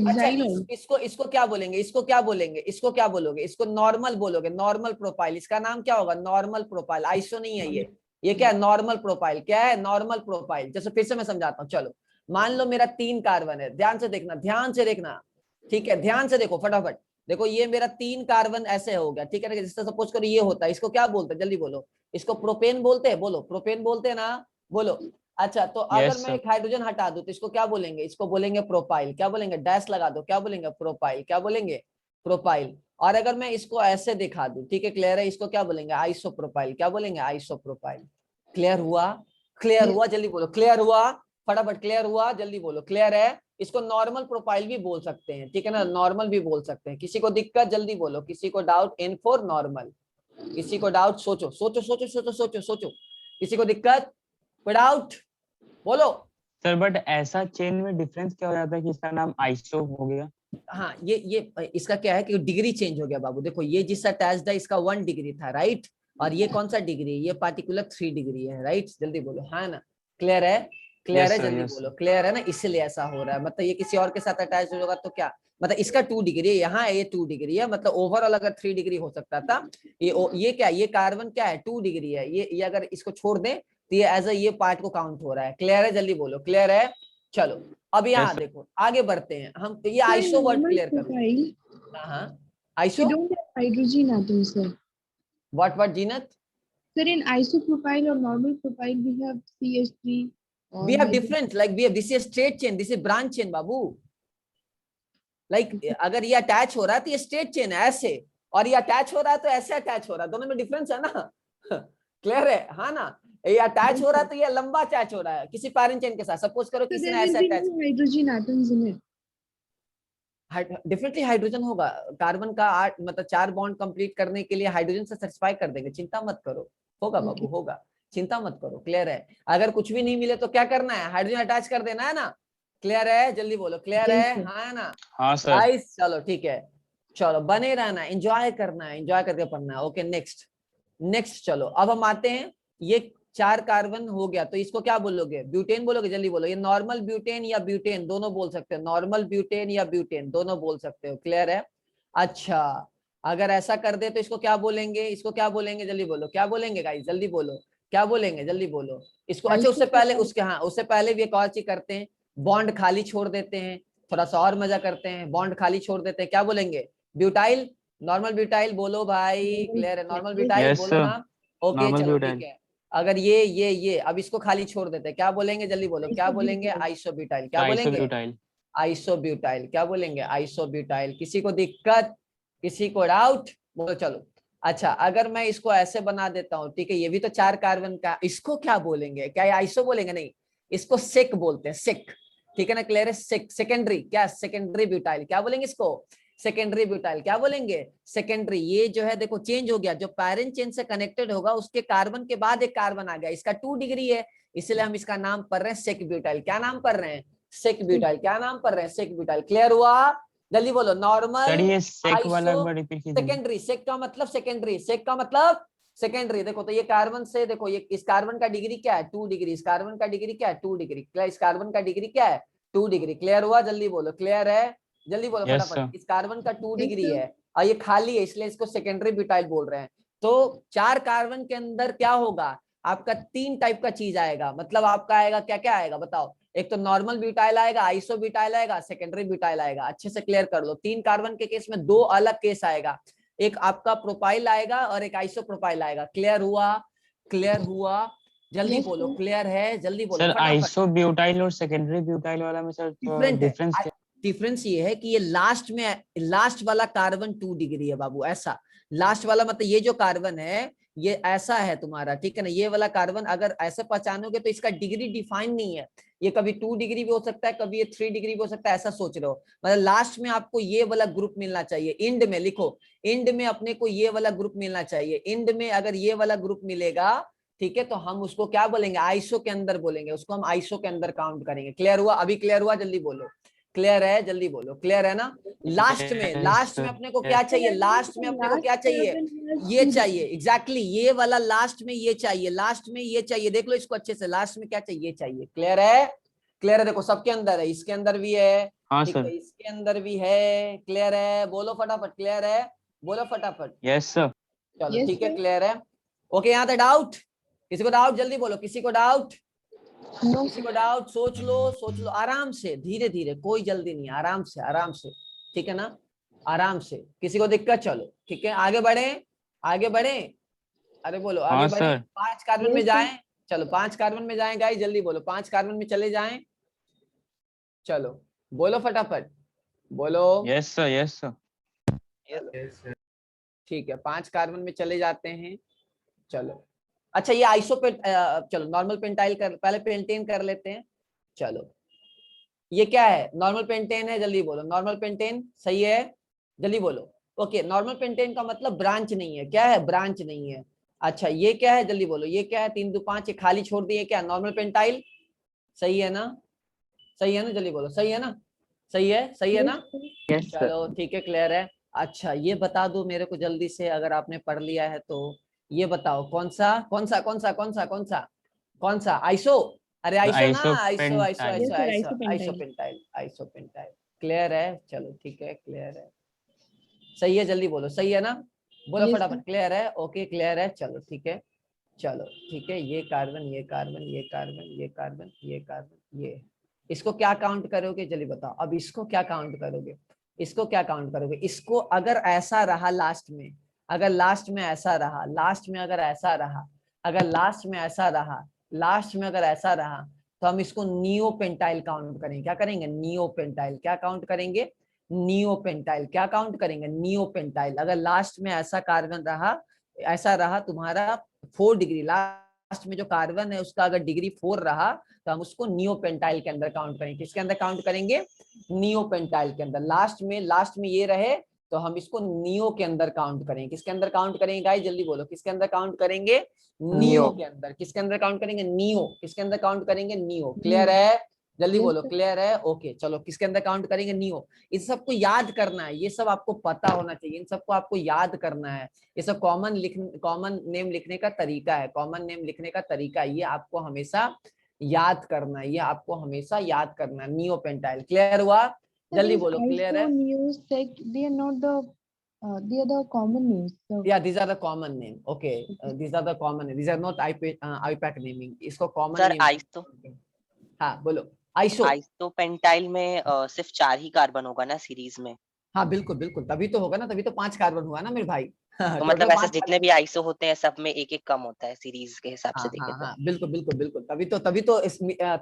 अच्छा isohexyl. इसको क्या बोलेंगे, इसको क्या बोलेंगे, इसको क्या बोलोगे, इसको नॉर्मल बोलोगे, नॉर्मल प्रोफाइल। इसका नाम क्या होगा, नॉर्मल प्रोफाइल। आइसो नहीं है ये क्या है, नॉर्मल प्रोफाइल। क्या है, नॉर्मल प्रोफाइल। जैसे फिर से मैं समझाता हूँ, चलो मान लो मेरा 3 कार्बन है, ध्यान से देखना, ध्यान से देखना, ठीक है, ध्यान से देखो फटाफट। देखो ये मेरा 3 कार्बन ऐसे हो गया, ठीक है ना, जिससे सपोज करो ये होता है, इसको क्या बोलते हैं, जल्दी बोलो, इसको प्रोपेन बोलते हैं, बोलो प्रोपेन बोलते हैं ना, बोलो। अच्छा तो अगर यस मैं सर। एक हाइड्रोजन हटा दूं तो इसको क्या बोलेंगे, इसको बोलेंगे प्रोपाइल। क्या बोलेंगे, डैश लगा दो, क्या बोलेंगे, प्रोपाइल। क्या बोलेंगे, प्रोपाइल। और अगर मैं इसको ऐसे दिखा दूं, ठीक है, क्लियर है, इसको क्या बोलेंगे, आइसोप्रोपाइल। क्या बोलेंगे, आइसोप्रोपाइल। क्लियर हुआ, क्लियर हुआ, जल्दी बोलो, क्लियर हुआ, फटाफट, क्लियर हुआ, जल्दी बोलो, क्लियर है। इसको नॉर्मल प्रोफाइल भी बोल सकते हैं, ठीक है ना, नॉर्मल भी बोल सकते हैं। किसी को दिक्कत, जल्दी बोलो, किसी को डाउट, N फॉर नॉर्मल। किसी को डाउट, सोचो सोचो सोचो सोचो सोचो सोचो, किसी को दिक्कत, डाउट, बोलो। सर बट ऐसा चेन में डिफरेंस क्या हो जाता है कि इसका नाम आइसो हो गया? हाँ ये इसका क्या है कि डिग्री चेंज हो गया बाबू। देखो ये जिससे अटैच्ड है इसका 1 डिग्री था, राइट, और ये कौन सा डिग्री, ये पार्टिकुलर 3 डिग्री है, राइट, जल्दी बोलो, हाँ ना, क्लियर है, क्लियर है, Yes, sir, जल्दी yes. बोलो, क्लियर है ना, इसलिए ऐसा हो रहा है। मतलब ये किसी और के साथ अटैच होगा तो क्या, मतलब इसका 2 डिग्री है, यहाँ ये 2 डिग्री है, मतलब ओवरऑल अगर 3 डिग्री हो सकता था। ये क्या, ये कार्बन क्या है, 2 डिग्री है, ये अगर इसको छोड़ दें तो ये एज अ ये पार्ट को काउंट हो रहा है। क्लियर है? जल्दी बोलो, क्लियर है? चलो अब यहाँ Yes, sir. देखो आगे बढ़ते हैं हम। ये आइसो वर्ड क्लियर कर लो। हाँ We iso don't have hydrogen atoms, sir. What Zeenat? Sir, in isopropyl or normal propyl, we have CH3. or We have hydrogen. different, like we have, this is straight chain, this is branch chain Babu. like अगर ये attach हो रहा है तो ये straight chain है ऐसे, और ये अटैच हो रहा है तो ऐसे अटैच हो रहा है, दोनों में डिफरेंस है ना। क्लियर है? हाँ ना, ये अटैच हो रहा है तो ये लंबा अटैच हो रहा है किसी पैरेंट चेन के साथ। सपोज करो So किसी there ने will ऐसे be attach, no hydrogen atoms in it. Definitely hydrogen होगा। कार्बन का 8 मतलब 4 बॉन्ड कंप्लीट करने के लिए हाइड्रोजन से सेटिस्फाई कर देंगे, चिंता मत करो, होगा बाबू होगा, चिंता मत करो। क्लियर है? अगर कुछ भी नहीं मिले तो क्या करना है, हाइड्रोजन अटैच कर देना है ना। क्लियर है? जल्दी बोलो, क्लियर Yes, है? sir. हाँ ना हाँ सर। गाइस, चलो ठीक है, चलो बने रहना, एंजॉय करना है, एंजॉय करके पढ़ना है। ओके नेक्स्ट, नेक्स्ट चलो अब हम आते हैं, ये 4 कार्बन हो गया तो इसको क्या बोलोगे, ब्यूटेन बोलोगे? जल्दी बोलो, ये नॉर्मल ब्यूटेन या ब्यूटेन दोनों बोल सकते हो, नॉर्मल ब्यूटेन या ब्यूटेन दोनों बोल सकते हो। क्लियर है? अच्छा अगर ऐसा कर दे तो इसको क्या बोलेंगे, इसको क्या बोलेंगे? जल्दी बोलो, क्या बोलेंगे गाइस? जल्दी बोलो, क्या बोलेंगे? जल्दी बोलो इसको। अच्छा उससे पहले, उसके हाँ उससे पहले भी एक और चीज करते हैं, बॉन्ड खाली छोड़ देते हैं, थोड़ा सा और मजा करते हैं, बॉन्ड खाली छोड़ देते हैं, क्या बोलेंगे? ब्यूटाइल, नॉर्मल ब्यूटाइल बोलो भाई। क्लियर है? नॉर्मल ब्यूटाइल Yes, बोलो sir. ना। ओके Normal चलो butyl. ठीक है। अगर ये अब इसको खाली छोड़ देते हैं, क्या बोलेंगे? जल्दी बोलो, क्या बोलेंगे? आइसोब्यूटाइल। क्या बोलेंगे? Isobutyl. आइसोब्यूटाइल। क्या बोलेंगे? आइसोब्यूटाइल। किसी को दिक्कत, किसी को डाउट? बोलो चलो। अच्छा अगर मैं इसको ऐसे बना देता हूँ, ठीक है, ये भी तो 4 कार्बन का, इसको क्या बोलेंगे? क्या ये आइसो बोलेंगे? नहीं, इसको सेक बोलते हैं, सेक। ठीक है ना? क्लियर है? सेक, सेकेंडरी, क्या सेकेंडरी ब्यूटाइल, क्या बोलेंगे इसको? Secondary butyl. क्या बोलेंगे? सेकेंडरी। ये जो है देखो चेंज हो गया, जो पैरेंट चेन से कनेक्टेड होगा उसके कार्बन के बाद एक कार्बन आ गया, इसका 2 डिग्री है, इसलिए हम इसका नाम पढ़ रहे हैं सेक ब्यूटाइल। क्या नाम पढ़ रहे हैं? Sec butyl. क्या नाम पढ़ रहे हैं? Sec butyl. क्लियर हुआ? जल्दी बोलो, सर नॉर्मल, ये सेक वाला एक आइसो, बार रिपीट कीजिए। सेकेंडरी। सेक का मतलब सेकेंडरी, सेक का मतलब सेकेंडरी। देखो तो ये कार्बन से, देखो ये इस कार्बन का डिग्री क्या है? 2 डिग्री। इस कार्बन का डिग्री क्या है? 2 डिग्री। क्लियर? इस कार्बन का डिग्री क्या है? 2 डिग्री। क्लियर हुआ? जल्दी बोलो, क्लियर है? जल्दी बोलो Yes, फटाफट। sir. इस कार्बन का 2 Yes, डिग्री sir. है और ये खाली है, इसलिए इसको सेकेंडरी ब्यूटाइल बोल रहे हैं। तो 4 कार्बन के अंदर क्या होगा आपका? 3 टाइप का चीज आएगा, मतलब आपका आएगा क्या क्या आएगा बताओ? एक तो नॉर्मल ब्यूटाइल आएगा, आइसो ब्यूटाइल आएगा, सेकेंडरी ब्यूटाइल आएगा। अच्छे से क्लियर कर लो, 3 कार्बन के केस में 2 अलग केस आएगा, एक आपका प्रोपाइल आएगा और एक आइसो प्रोपाइल आएगा। क्लियर हुआ? क्लियर हुआ? जल्दी Yes, बोलो, sir. क्लियर है? जल्दी बोलो सर फटाफट। आइसोब्यूटाइल और सेकेंडरी ब्यूटाइल वाला में सर डिफरेंट डिफरेंस है। क्या? डिफरेंस ये है कि ये लास्ट में, लास्ट वाला कार्बन 2 डिग्री है बाबू, ऐसा लास्ट वाला, मतलब ये जो कार्बन है ये ऐसा है तुम्हारा, ठीक है ना? ये वाला कार्बन अगर ऐसे पहचानोगे तो इसका डिग्री डिफाइन नहीं है, ये कभी 2 डिग्री भी हो सकता है, कभी ये 3 डिग्री भी हो सकता है, ऐसा सोच रहे हो। मतलब लास्ट में आपको ये वाला ग्रुप मिलना चाहिए, इंड में लिखो, इंड में अपने को ये वाला ग्रुप मिलना चाहिए। इंड में अगर ये वाला ग्रुप मिलेगा, ठीक है, तो हम उसको क्या बोलेंगे? आइसो के अंदर बोलेंगे, उसको हम आइसो के अंदर काउंट करेंगे। क्लियर हुआ? अभी क्लियर हुआ? जल्दी बोलो, क्लियर है? जल्दी बोलो, क्लियर है ना? लास्ट में, लास्ट में अपने को क्या चाहिए? लास्ट में अपने को क्या चाहिए? ये चाहिए, एग्जैक्टली ये वाला लास्ट में ये चाहिए, लास्ट में ये चाहिए। देख लो इसको अच्छे से, लास्ट में क्या चाहिए? चाहिए। क्लियर है? क्लियर है? देखो सबके अंदर है, इसके अंदर भी है, हाँ ठीक सर। है, इसके अंदर भी है। क्लियर है? बोलो फटाफट, क्लियर है? बोलो फटाफट। Yes sir. चलो Yes, ठीक है, sir. क्लियर है? ओके, यहाँ तक डाउट? किसी को डाउट? जल्दी बोलो, किसी को डाउट? No, किसी को डाउट? सोच लो आराम से, धीरे धीरे, कोई जल्दी नहीं, आराम से, आराम से, ठीक है ना? आराम से। किसी को दिक्कत? चलो ठीक है, आगे बढ़े, आगे बढ़े। अरे बोलो आगे हाँ बढ़े। सर। 5 कार्बन में Yes, जाएं, चलो 5 कार्बन में जाएं गाइस, जल्दी बोलो, 5 कार्बन में चले जाएं। चलो बोलो फटाफट, बोलो। Yes sir, yes sir. Yes, sir. ठीक है, 5 कार्बन में चले जाते हैं। चलो अच्छा, ये आइसोपेंट, चलो नॉर्मल पेंटाइल कर, पहले पेंटेन कर लेते हैं। चलो ये क्या है? नॉर्मल पेंटेन है, जल्दी बोलो, नॉर्मल पेंटेन सही है? जल्दी बोलो। ओके, नॉर्मल पेंटेन का मतलब ब्रांच नहीं है, क्या है? ब्रांच नहीं है। अच्छा ये क्या है? जल्दी बोलो, ये क्या है? 3 2 5, ये खाली छोड़ दिए, क्या? Normal pentyl. सही है ना? सही है ना? जल्दी बोलो, सही है ना? सही है? सही है ना? Yes sir. चलो ठीक है, क्लियर है। अच्छा ये बता दो मेरे को जल्दी से, अगर आपने पढ़ लिया है तो ये बताओ, कौन सा कौन सा कौन सा कौन सा कौन सा कौन सा? आइसो, अरे आइसो ना, iso iso isopentyl. Iso sir, iso isopentyl. Isopentyl, isopentyl. Clear है? चलो ठीक है, क्लियर है, सही है? जल्दी बोलो, सही है ना? बोलो Yes, फटाफट, sir. क्लियर है? ओके क्लियर है, चलो ठीक है। चलो ठीक है, ये कार्बन, ये कार्बन, ये कार्बन, ये कार्बन, ये कार्बन, ये, इसको क्या काउंट करोगे जल्दी बताओ। अब इसको क्या काउंट करोगे, इसको क्या काउंट करोगे। इसको अगर ऐसा रहा लास्ट में, अगर लास्ट में ऐसा रहा, लास्ट में अगर ऐसा रहा, अगर लास्ट में ऐसा रहा, लास्ट में अगर ऐसा रहा, तो हम इसको नियोपेंटाइल काउंट करेंगे। क्या करेंगे, नियोपेंटाइल। क्या काउंट करेंगे, नियोपेंटाइल। क्या काउंट करेंगे, नियोपेंटाइल। अगर लास्ट में ऐसा कार्बन रहा, ऐसा रहा तुम्हारा 4 डिग्री, लास्ट में जो कार्बन है उसका अगर डिग्री 4 रहा, तो हम उसको नियोपेंटाइल के अंदर काउंट करेंगे। किसके अंदर काउंट करेंगे, नियोपेंटाइल के अंदर। लास्ट में ये रहे तो हम इसको नियो के अंदर काउंट करेंगे। किसके अंदर काउंट करेंगे गाइस, जल्दी बोलो, किसके अंदर काउंट करेंगे, नियो के अंदर। किसके अंदर काउंट करेंगे, नियो। किसके अंदर काउंट करेंगे, नियो। क्लियर है, जल्दी बोलो, क्लियर है, ओके। चलो किसके अंदर काउंट करेंगे, नियो। इस सबको याद करना है, ये सब आपको पता होना चाहिए, इन सबको आपको याद करना है। ये सब कॉमन नेम लिखने का तरीका है, कॉमन नेम लिखने का तरीका, ये आपको हमेशा याद करना है, ये आपको हमेशा याद करना है। नियोपेंटाइल, क्लियर हुआ, जल्दी बोलो, क्लियर है। News tech, they are not the they are the common names. So Yeah, these are the common name. Okay, these are the common name. These are not IUPAC naming. इसको common sir name। Iso, हाँ बोलो, iso. Isopentyl में सिर्फ 4 ही carbon होगा ना series में। हाँ बिल्कुल बिल्कुल, तभी तो होगा ना, तभी तो 5 कार्बन हुआ ना मेरे भाई। हाँ, तो total मतलब ऐसे 5 जितने भी आइसो होते हैं सब में एक एक कम होता है सीरीज के हिसाब से हाँ देखे हाँ तो। हाँ, बिल्कुल बिल्कुल बिल्कुल,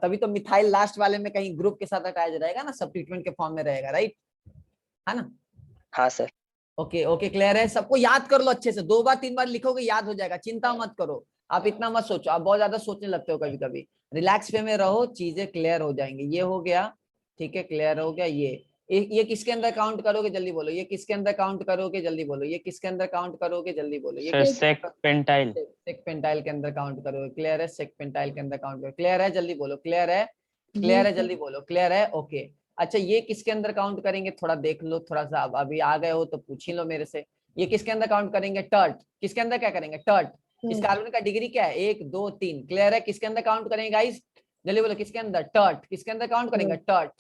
तभी तो मिथाइल लास्ट वाले में कहीं ग्रुप के साथ अटैच रहेगा ना, सब ट्रीटमेंट के फॉर्म में रहेगा, राइट, है ना। हाँ सर। ओके ओके, क्लियर है, सबको याद कर लो अच्छे से, 2 बार 3 बार लिखोगे याद हो जाएगा, चिंता मत करो। आप इतना मत सोचो, आप बहुत ज्यादा सोचने लगते हो कभी कभी। रिलैक्स वे में रहो, चीजें क्लियर हो जाएंगी। ये हो गया, ठीक है, क्लियर हो गया। ये किसके अंदर काउंट करोगे, जल्दी बोलो, ये किसके अंदर काउंट करोगे, जल्दी बोलो, ये किसके अंदर काउंट करोगे, जल्दी बोलो। ये सेकपेंटाइल, सेकपेंटाइल के अंदर काउंट करोगे, क्लियर है, सेकपेंटाइल के अंदर काउंट करोगे, क्लियर है, जल्दी बोलो, क्लियर है, क्लियर है, जल्दी बोलो, क्लियर है, ओके। अच्छा, ये किसके अंदर काउंट करेंगे, थोड़ा देख लो, थोड़ा सा अभी आ गए हो तो पूछ ही लो मेरे से। ये किसके अंदर काउंट करेंगे, टर्ट। किसके अंदर क्या करेंगे, टर्ट। इस कार्बन का डिग्री क्या है, 1 2 3, क्लियर है। किसके अंदर काउंट करेंगे गाइस, जल्दी बोलो, किसके अंदर, टर्ट। किसके अंदर काउंट करेंगे, टर्ट।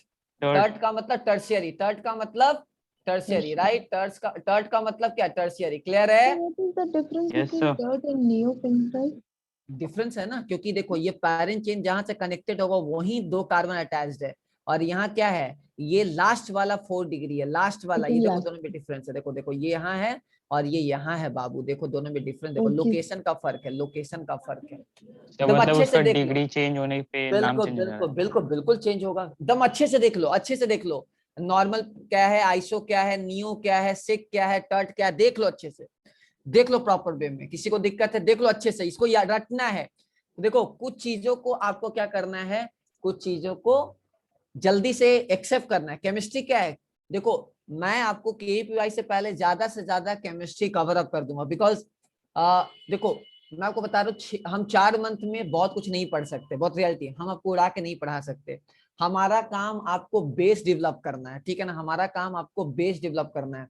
टर्ट का मतलब टर्शियरी, टर्ट का मतलब टर्शियरी, राइट। टर्ट का मतलब क्या, टर्शियरी, क्लियर है। what is the difference Yes, between sir. dirt and neopentyl? Difference है ना, क्योंकि देखो ये पैरेंट चेन जहां से कनेक्टेड होगा वहीं 2 कार्बन अटैच्ड है, और यहाँ क्या है, ये लास्ट वाला 4 डिग्री है, लास्ट वाला। ये देखो दोनों में डिफरेंस है, देखो देखो, ये यहाँ है और ये यहाँ है बाबू, देखो दोनों में डिफरेंस, देखो लोकेशन का फर्क है, लोकेशन का फर्क है। एकदम मतलब अच्छे उसका से देख लो, डिग्री चेंज होने पे नाम बिल्कुल चेंज हो बिल्कुल जाएगा। बिल्कुल बिल्कुल चेंज होगा, एकदम अच्छे से देख लो, अच्छे से देख लो। नॉर्मल क्या है, आइसो क्या है, नियो क्या है, सिक क्या है, टर्ट क्या है, देख लो अच्छे से, देख लो प्रॉपर वे में। किसी को दिक्कत है देख लो अच्छे से, इसको याद रखना है। देखो कुछ चीजों को आपको क्या करना है, कुछ चीजों को जल्दी से एक्सेप्ट करना है। केमिस्ट्री क्या है, देखो मैं आपको केपीवाई से पहले ज्यादा से ज्यादा केमिस्ट्री कवर अप कर दूंगा, बिकॉज देखो मैं आपको बता रहा हूँ, हम 4 मंथ में बहुत कुछ नहीं पढ़ सकते, बहुत रियलिटी है, हम आपको उड़ा के नहीं पढ़ा सकते। हमारा काम आपको बेस डेवलप करना है, ठीक है ना, हमारा काम आपको बेस डेवलप करना है।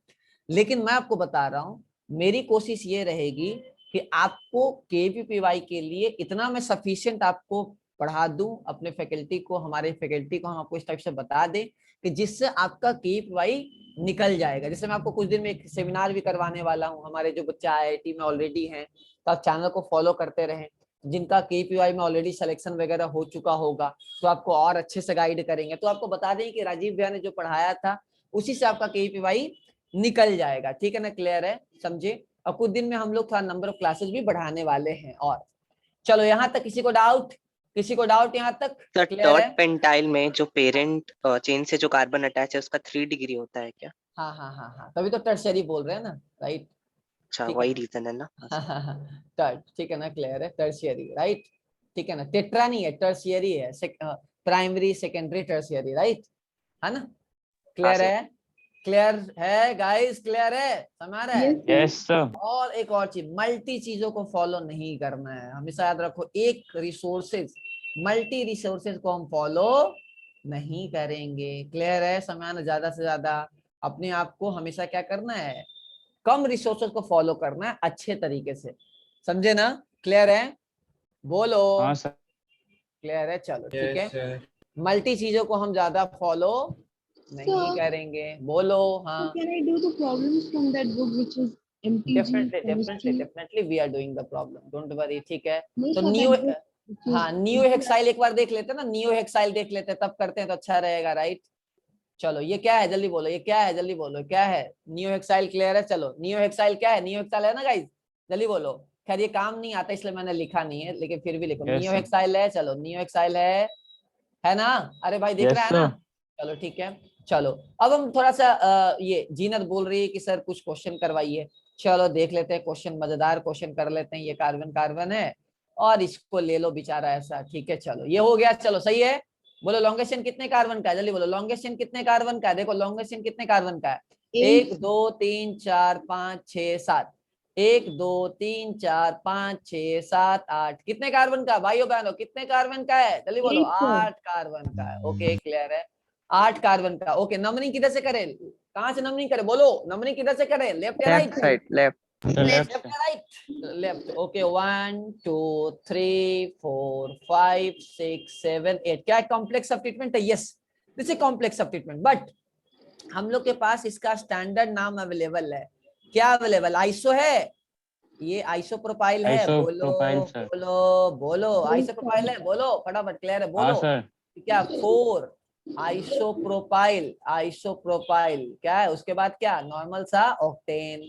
लेकिन मैं आपको बता रहा हूँ, मेरी कोशिश ये रहेगी कि आपको केवीपीवाई के लिए इतना मैं सफिशिएंट आपको पढ़ा दूं, अपने फैकल्टी को, हमारे फैकल्टी को हम आपको इस टाइप से बता दें कि जिससे आपका केवीपीवाई निकल जाएगा। जैसे मैं आपको कुछ दिन में एक सेमिनार भी करवाने वाला हूं, हमारे जो बच्चे आईआईटी में ऑलरेडी हैं, तो आप चैनल को फॉलो करते रहें। जिनका केपीवाई में ऑलरेडी सिलेक्शन वगैरह हो चुका होगा तो आपको और अच्छे से गाइड करेंगे, तो आपको बता दें कि राजीव भैया ने जो पढ़ाया था उसी से आपका केपीवाई निकल जाएगा, ठीक है ना, क्लियर है, समझे। और कुछ दिन में हम लोग थोड़ा नंबर ऑफ क्लासेस भी बढ़ाने वाले हैं। और चलो यहाँ तक किसी को डाउट, किसी को डाउट यहाँ तक, सर क्लियर है। टर्ट पेंटाइल में जो पेरेंट चेन से जो कार्बन अटैच है उसका 3 डिग्री होता है क्या? हाँ हाँ हाँ हाँ, तभी तो टर्शियरी बोल रहे हैं ना, राइट, अच्छा ठीक वही है रीजन है ना। टर्ट, ठीक है ना, क्लियर है, टर्शियरी, राइट, ठीक है ना, टेट्रा नहीं है, टर्शियरी है, प्राइमरी सेकेंडरी टर्शियरी, राइट, है ना, क्लियर है, क्लियर है गाइस, क्लियर है, समझ आ रहा है। Yes sir. और एक और चीज, मल्टी चीजों को फॉलो नहीं करना है, हमेशा याद रखो, एक रिसोर्सेज, मल्टी रिसोर्सेज को हम फॉलो नहीं करेंगे, क्लियर है, समय ज्यादा से ज्यादा अपने आप को हमेशा क्या करना है, कम रिसोर्सेज को फॉलो करना है अच्छे तरीके से, समझे ना, क्लियर है, बोलो, हाँ सर। क्लियर है, चलो ठीक है, Yes, sir. मल्टी चीजों को हम ज्यादा फॉलो नहीं Sir. करेंगे, बोलो, हाँ। So can I do the problems from that book which is definitely we are doing the problem, don't worry, ठीक है। नहीं तो सर, नियो, that book हाँ नियो हेक्साइल एक बार देख लेते हैं ना, नियो हेक्साइल देख लेते हैं, तब करते हैं तो अच्छा रहेगा, राइट। चलो ये क्या है जल्दी बोलो, ये क्या है जल्दी बोलो, क्या है? नियो हेक्साइल क्लियर है? चलो नियो हेक्साइल क्या है? नियो हेक्साइल है ना गाइस, जल्दी बोलो। खैर ये काम नहीं आता इसलिए मैंने लिखा नहीं है, लेकिन फिर भी लिखो, Yes, नियो sir. हेक्साइल है। चलो नियो हेक्साइल है ना? अरे भाई दिख Yes, रहा है ना? sir. चलो ठीक है। चलो अब हम थोड़ा सा ये जीनत बोल रही है कि सर कुछ क्वेश्चन करवाइए। चलो देख लेते हैं क्वेश्चन, मजेदार क्वेश्चन कर लेते हैं। ये कार्बन कार्बन है और इसको ले लो बेचारा ऐसा, ठीक है। चलो ये हो गया, चलो सही है। बोलो लॉन्गेशन कितने कार्बन का है, जल्दी बोलो लॉन्गेशन कितने कार्बन का है। देखो लॉन्गेशन कितने कार्बन का है, 1 2 3 4 5 6 7, 1 2 3 4 5 6 7 8, कितने कार्बन का भाइयों बहनों, कितने कार्बन का है जल्दी बोलो? 8 कार्बन का है। ओके क्लियर है, 8 कार्बन का। ओके नंबरिंग किधर से करें, कहां से नंबरिंग करें, बोलो नंबरिंग किधर से करें, लेफ्ट या right? Left side, left. Sir, left. Left या राइट? लेफ्ट। ओके 1 2 3 4 5 6 7 8, क्या कॉम्प्लेक्स सब ट्रीटमेंट है? यस दिस इज कॉम्प्लेक्स सब ट्रीटमेंट, बट हम लोग के पास इसका स्टैंडर्ड नाम अवेलेबल है। क्या अवेलेबल? आइसो है, ये आइसोप्रोपाइल है। बोलो Isopropyl, sir. बोलो बोलो, आइसोप्रोपाइल है, बोलो फटाफट, क्लियर है? हाँ बोलो sir. क्या? 4 आइसोप्रोपाइल, आइसोप्रोपाइल क्या है? उसके बाद क्या? नॉर्मल सा ऑक्टेन।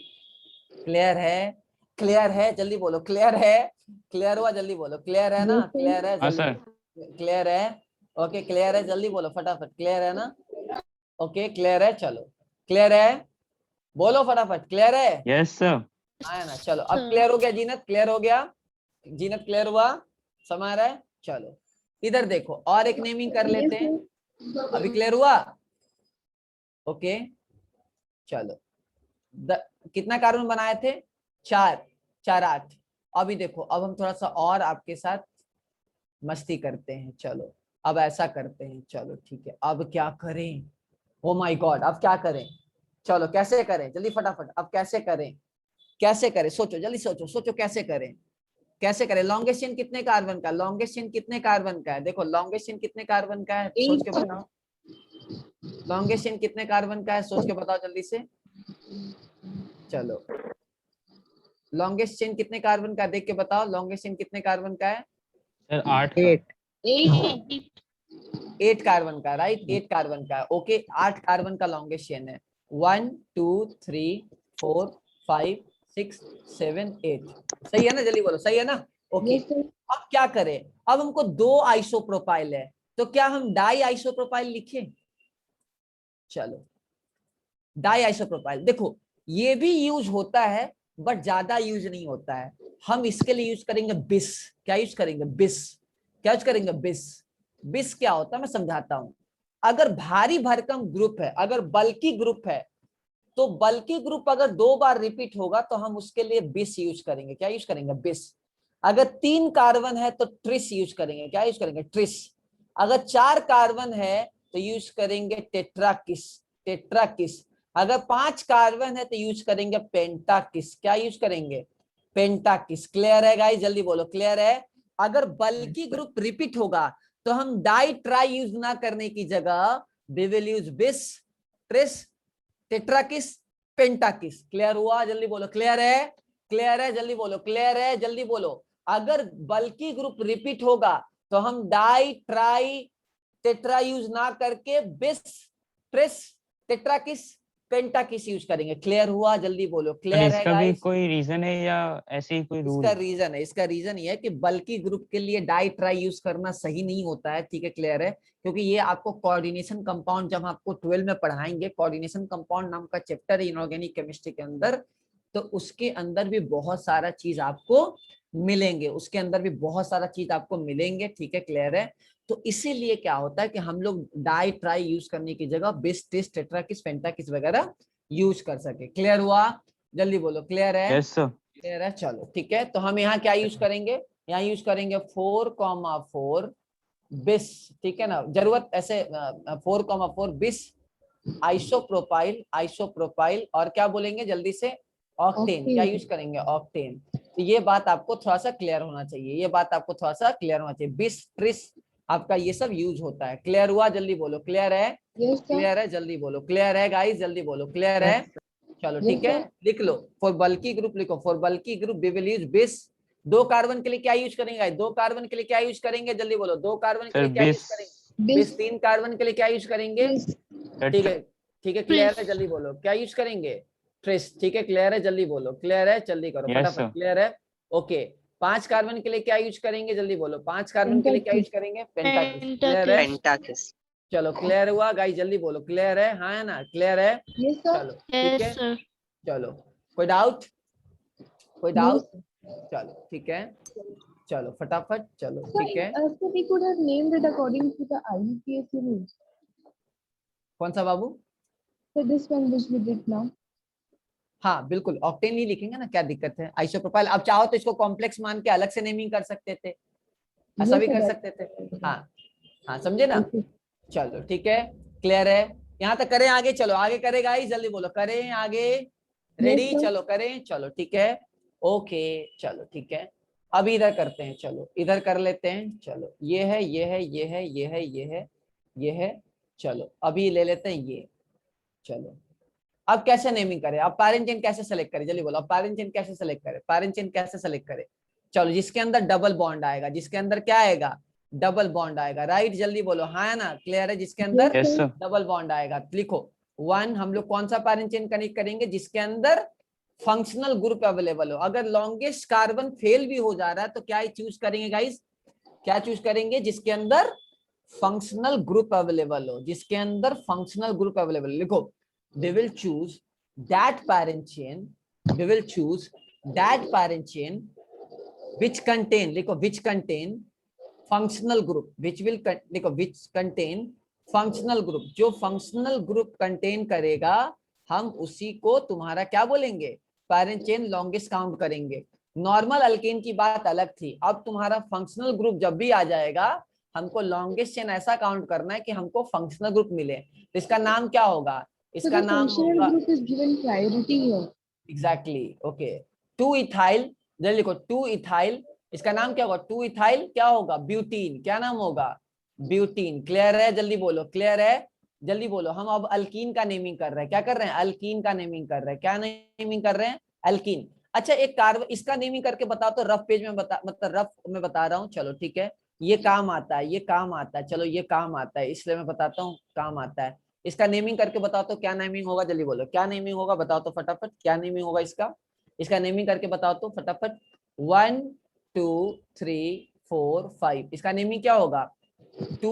क्लियर है? क्लियर है जल्दी बोलो, क्लियर है? क्लियर हुआ जल्दी बोलो, क्लियर है ना? क्लियर है हाँ जल्दी, sir. क्लियर है? ओके क्लियर है जल्दी बोलो फटाफट, क्लियर है ना? ओके क्लियर है, चलो क्लियर है, बोलो फटाफट, क्लियर है? Yes sir. आया ना? चलो अब क्लियर हो गया जीनत, क्लियर हो गया जीनत, क्लियर हुआ, समझ रहा है? चलो इधर देखो और एक नेमिंग कर लेते हैं, अभी क्लियर हुआ? ओके चलो कितना कार्बन बनाए थे? 4 4 8। अभी देखो अब हम थोड़ा सा और आपके साथ मस्ती करते हैं। चलो अब ऐसा करते हैं, चलो ठीक है, अब क्या करें? ओ माय गॉड, अब क्या करें? चलो कैसे करें जल्दी फटाफट, अब कैसे करें? कैसे करें? सोचो जल्दी, सोचो सोचो कैसे करें, कैसे करें? लॉन्गेस्ट चेन कितने कार्बन का? लॉन्गेस्ट चेन कितने कार्बन का है? देखो लॉन्गेस्ट चेन कितने कार्बन का है, सोच के बताओ। लॉन्गेस्ट चेन कितने कार्बन का है, सोच के बताओ जल्दी से। चलो लॉन्गेस्ट चेन कितने कार्बन का है, देख के बताओ लॉन्गेस्ट चेन कितने कार्बन का है? Sir, 8 sir. 8 कार्बन का, राइट? 8 कार्बन का, ओके 8 कार्बन का लॉन्गेस्ट चेन है। 1 2 3 4 5 6 7 8, सही है ना? जल्दी बोलो सही है ना? ओके अब क्या करें? अब हमको 2 आइसोप्रोपाइल है, तो क्या हम डाई आइसोप्रोपाइल लिखें? चलो डाई आइसोप्रोपाइल, देखो ये भी यूज होता है बट ज्यादा यूज नहीं होता है। हम इसके लिए यूज करेंगे बिस। क्या यूज करेंगे? बिस। क्या यूज करेंगे? बिस। बिस क्या होता है मैं समझाता हूं। अगर भारी भरकम ग्रुप है, अगर बल्कि ग्रुप है, तो बल्कि ग्रुप अगर 2 बार रिपीट होगा तो हम उसके लिए बिस यूज करेंगे। क्या यूज करेंगे? बिस। अगर 3 कार्बन है तो ट्रिस यूज करेंगे। क्या यूज करेंगे? ट्रिस। अगर 4 कार्बन है तो यूज करेंगे टेट्राकिस। टेट्राकिस। अगर 5 कार्बन है तो यूज करेंगे पेंटाकिस। क्या यूज करेंगे? पेंटाकिस। क्लियर है गाइस? जल्दी बोलो क्लियर है? अगर बल्कि ग्रुप रिपीट होगा तो हम डाई ट्राई यूज ना करने की जगह वी विल यूज बिस, ट्रिस, टेट्राकिस, पेंटाकिस। क्लियर हुआ? जल्दी बोलो क्लियर है? क्लियर है? जल्दी बोलो क्लियर है? जल्दी बोलो। अगर बल्कि ग्रुप रिपीट होगा तो हम डाई ट्राई टेट्रा यूज ना करके बिस, ट्रिस, टेट्राकिस, पेंटाकिस यूज करेंगे। क्लियर हुआ? जल्दी बोलो Sir, क्लियर है इसका भी गाइस? कोई रीजन है या ऐसे ही कोई रूल? इसका रीजन ये है कि बल्कि ग्रुप के लिए डाई ट्राई यूज करना सही नहीं होता है, ठीक है? क्लियर है? क्योंकि ये आपको कोऑर्डिनेशन कंपाउंड, जब आपको 12 में पढ़ाएंगे, कोऑर्डिनेशन कंपाउंड नाम का चैप्टर है इनऑर्गेनिक केमिस्ट्री के अंदर, तो उसके अंदर भी बहुत सारा चीज आपको मिलेंगे, उसके अंदर भी बहुत सारा चीज आपको मिलेंगे, ठीक है? क्लियर है? तो इसीलिए क्या होता है कि हम लोग डाई ट्राई यूज करने की जगह बिस, ट्रिस, टेट्राकिस, पेंटाकिस वगैरह यूज कर सके। क्लियर हुआ? जल्दी बोलो क्लियर है? Yes sir. क्लियर है? चलो ठीक है, तो हम यहाँ क्या यूज करेंगे? यहाँ यूज करेंगे 4,4 बिस, ठीक है ना? जरूरत ऐसे 4,4 बिस आइसोप्रोपाइल, आइसोप्रोपाइल, और क्या बोलेंगे जल्दी से? ऑक्टेन। क्या यूज करेंगे? ऑक्टेन। तो ये बात आपको थोड़ा सा क्लियर होना चाहिए, ये बात आपको थोड़ा सा क्लियर होना चाहिए। बिस, ट्रिस आपका ये सब यूज होता है। क्लियर हुआ? जल्दी बोलो क्लियर है? क्लियर है? जल्दी बोलो क्लियर है गाइस? जल्दी बोलो क्लियर है? चलो Yes, ठीक है, sir. लिख लो। फॉर बल्की ग्रुप लिखो, for bulky group we will use base. 2 carbon के लिए क्या यूज करेंगे? 2 कार्बन के लिए क्या यूज करेंगे? जल्दी बोलो, 2 कार्बन के सर लिए क्या यूज 20 करेंगे? बेस। 3 कार्बन के लिए क्या यूज करेंगे? ठीक है, ठीक है, क्लियर है, जल्दी बोलो क्या यूज करेंगे? ट्रेस। ठीक है, क्लियर है, जल्दी बोलो, क्लियर है, जल्दी करो Yes, फटाफट, sir. क्लियर है। ओके, 5 कार्बन के लिए क्या यूज करेंगे? जल्दी बोलो, 5 कार्बन के लिए क्या यूज करेंगे? पेंटाकिस। क्लियर है, पेंटाकिस। चलो क्लियर हुआ गाइस, जल्दी बोलो, क्लियर है, हाँ है ना, क्लियर है। Yes, sir. चलो ठीक है, चलो कोई डाउट, कोई No, डाउट? sir. चलो ठीक है, चलो फटाफट, चलो Sir, ठीक है। so we could have named it according to the IUPAC rules. कौन सा बाबू? So this one which we did now. हाँ बिल्कुल, ऑक्टेन ही लिखेंगे ना, क्या दिक्कत है? आइसोप्रोपाइल, अब चाहो तो इसको कॉम्प्लेक्स मान के अलग से नेमिंग कर सकते थे, ऐसा Yes, भी sir, कर that- सकते थे। हाँ हाँ, समझे ना? Okay. चलो ठीक है, क्लियर है, यहाँ तक करें आगे? चलो आगे करेगा ही, जल्दी बोलो, करें आगे? रेडी? sir. चलो करें, चलो ठीक है, ओके, चलो ठीक है। अब इधर करते हैं, चलो इधर कर लेते हैं, चलो ये है, ये है, ये है, ये है, ये है, ये है, चलो अभी ले लेते हैं ये। चलो अब कैसे नेमिंग करें? अब पैरेंट चेन कैसे सेलेक्ट करें? जल्दी बोलो, अब पैरेंट चेन कैसे सेलेक्ट करें? पैरेंट चेन कैसे सेलेक्ट करें? चलो जिसके अंदर डबल बॉन्ड आएगा, जिसके अंदर क्या आएगा? डबल बॉन्ड आएगा, राइट? जल्दी बोलो, हाँ है ना, क्लियर है? जिसके अंदर Yes, sir. डबल बॉन्ड आएगा, लिखो 1। हम लोग कौन सा पैरेंट चेन कनेक्ट करेंगे? जिसके अंदर फंक्शनल ग्रुप अवेलेबल हो। अगर लॉन्गेस्ट कार्बन फेल भी हो जा रहा है तो क्या चूज करेंगे गाइस? क्या चूज करेंगे? जिसके अंदर फंक्शनल ग्रुप अवेलेबल हो, जिसके अंदर फंक्शनल ग्रुप अवेलेबल। लिखो, they will choose that parent chain, they will choose that parent chain which contain, लिखो which contain functional group, which will लिखो which contain functional group, जो functional group contain करेगा हम उसी को तुम्हारा क्या बोलेंगे? पैरेंट चेन लॉन्गेस्ट काउंट करेंगे। नॉर्मल अल्केन की बात अलग थी, अब तुम्हारा फंक्शनल ग्रुप जब भी आ जाएगा हमको लॉन्गेस्ट चेन ऐसा काउंट करना है कि हमको फंक्शनल ग्रुप मिले, तो इसका नाम क्या होगा? So इसका the नाम functional होगा group is given priority here. Exactly, okay, 2 ethyl. जल्दी लिखो 2 इथाइल, इसका नाम क्या होगा? 2 इथाइल क्या होगा? ब्यूटीन। क्या नाम होगा? ब्यूटीन। क्लियर है? जल्दी बोलो, क्लियर है? जल्दी बोलो। हम अब अल्कीन का नेमिंग कर रहे हैं, क्या कर रहे हैं? अल्कीन का नेमिंग कर रहे हैं। क्या नेमिंग कर रहे हैं? अल्कीन। अच्छा, एक कार्बन, इसका नेमिंग करके बताओ तो, रफ पेज में बता, मतलब रफ में बता रहा हूँ, चलो ठीक है, ये काम आता है, ये काम आता है, चलो ये काम आता है, इसलिए मैं बताता हूँ काम आता है। इसका नेमिंग करके बताओ तो क्या नेमिंग होगा? जल्दी बोलो, क्या नेमिंग होगा? बताओ तो फटाफट, क्या नेमिंग होगा इसका? इसका नेमिंग करके बताओ तो फटाफट। 1 2 3 4 5, इसका नेमिंग क्या होगा? 2,